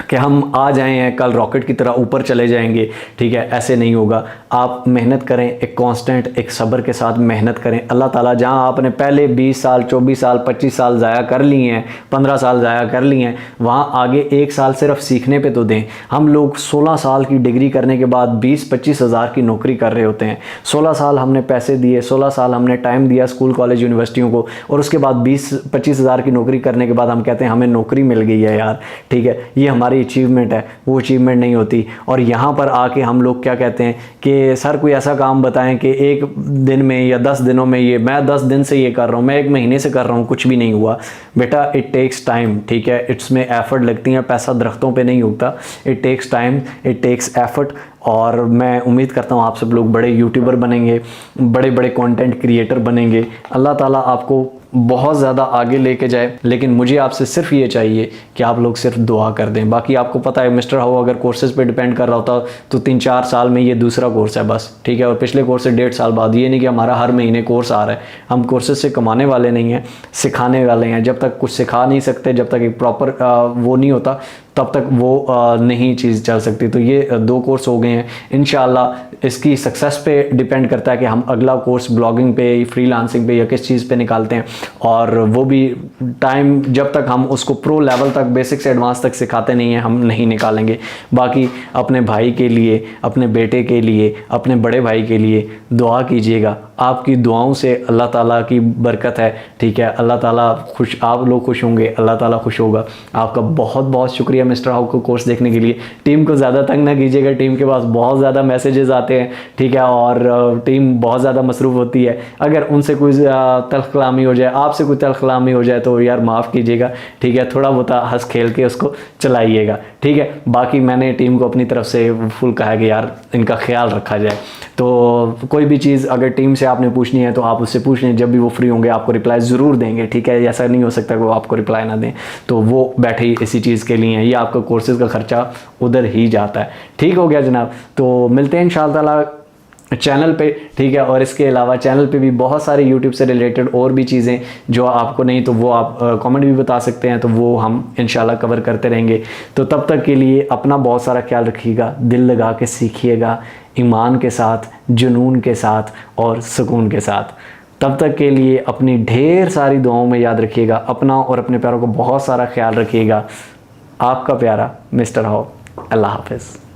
कि हम आ जाएं हैं कल रॉकेट की तरह ऊपर चले जाएंगे, ठीक है, ऐसे नहीं होगा। आप मेहनत करें, एक कांस्टेंट, एक सब्र के साथ मेहनत करें। अल्लाह ताला जहां आपने पहले 20 साल, 24 साल, 25 साल ज़ाया कर लिए हैं, 15 साल ज़ाया कर लिए हैं, वहां आगे 1 साल सिर्फ सीखने पे तो दें। हम लोग 16 साल की डिग्री करने के बाद 20-25 हज़ार की नौकरी कर रहे होते हैं। 16 साल हमने पैसे दिए, 16 साल हमने टाइम दिया स्कूल कॉलेज यूनिवर्सिटियों को, और उसके बाद 20-25 हज़ार की नौकरी करने के बाद हम कहते हैं हमें नौकरी मिल गई है यार, ठीक है। ये हमारी अचीवमेंट है, वो अचीवमेंट नहीं होती। और यहाँ पर आके हम लोग क्या कहते हैं कि सर कोई ऐसा काम बताएं कि 1 दिन में या 10 दिनों में, ये मैं 10 दिन से ये कर रहा हूँ, मैं 1 महीने से कर रहा हूँ, कुछ भी नहीं हुआ बेटा। इट टेक्स टाइम, ठीक है, इसमें एफर्ट लगती है, पैसा दरख्तों पे नहीं उगता। It takes time, it takes effort. और मैं उम्मीद करता हूँ आप सब लोग बड़े यूट्यूबर बनेंगे, बड़े बड़े कंटेंट क्रिएटर बनेंगे। अल्लाह ताला आपको बहुत ज़्यादा आगे लेके जाए, लेकिन मुझे आपसे सिर्फ ये चाहिए कि आप लोग सिर्फ दुआ कर दें। बाकी आपको पता है मिस्टर हाउ अगर कोर्सेज़ पे डिपेंड कर रहा होता तो 3-4 साल में ये दूसरा कोर्स है बस, ठीक है। और पिछले कोर्स से 1.5 साल बाद, ये नहीं कि हमारा हर महीने कोर्स आ रहा है। हम कोर्सेज से कमाने वाले नहीं हैं, सिखाने वाले हैं। जब तक कुछ सिखा नहीं सकते, जब तक एक प्रॉपर वो नहीं होता, तब तक वो नहीं चीज़ चल सकती। तो ये 2 कोर्स हो गए हैं। इंशाल्लाह इसकी सक्सेस पे डिपेंड करता है कि हम अगला कोर्स ब्लॉगिंग पे, फ्रीलांसिंग पे या किस चीज़ पे निकालते हैं। और वो भी टाइम, जब तक हम उसको प्रो लेवल तक, बेसिक से एडवांस तक सिखाते नहीं हैं, हम नहीं निकालेंगे। बाकी अपने भाई के लिए, अपने बेटे के लिए, अपने बड़े भाई के लिए दुआ कीजिएगा। आपकी दुआओं से अल्लाह ताला की बरकत है, ठीक है। अल्लाह ताला खुश, आप लोग खुश होंगे, अल्लाह ताला खुश होगा। आपका बहुत बहुत शुक्रिया मिस्टर हाउ को कोर्स देखने के लिए। टीम को ज़्यादा तंग ना कीजिएगा, टीम के पास बहुत ज़्यादा मैसेजेस आते हैं, ठीक है, और टीम बहुत ज़्यादा मसरूफ़ होती है। अगर उनसे कोई तल्ख़ कलामी हो जाए, आपसे कोई तल्ख़ कलामी हो जाए तो यार माफ़ कीजिएगा, ठीक है। थोड़ा बहुत हंस खेल के उसको चलाइएगा, ठीक है। बाकी मैंने टीम को अपनी तरफ से फुल कहा कि यार इनका ख्याल रखा जाए। तो कोई भी चीज़ अगर टीम से आपने पूछनी है तो आप उससे पूछ लें, जब भी वो फ्री होंगे आपको रिप्लाई ज़रूर देंगे, ठीक है। ऐसा नहीं हो सकता कि वो आपको रिप्लाई ना दें, तो वो बैठे ही इसी चीज़ के लिए हैं। ये आपका कोर्सेज़ का ख़र्चा उधर ही जाता है, ठीक हो गया जनाब। तो मिलते हैं इंशाअल्लाह ताला चैनल पे, ठीक है। और इसके अलावा चैनल पे भी बहुत सारे यूट्यूब से रिलेटेड और भी चीज़ें जो आपको नहीं तो वो आप कमेंट भी बता सकते हैं, तो वो हम इंशाल्लाह कवर करते रहेंगे। तो तब तक के लिए अपना बहुत सारा ख्याल रखिएगा, दिल लगा के सीखिएगा, ईमान के साथ, जुनून के साथ और सुकून के साथ। तब तक के लिए अपनी ढेर सारी दुआओं में याद रखिएगा, अपना और अपने प्यारों को बहुत सारा ख्याल रखिएगा। आपका प्यारा मिस्टर हाउ। अल्लाह हाफ़िज़।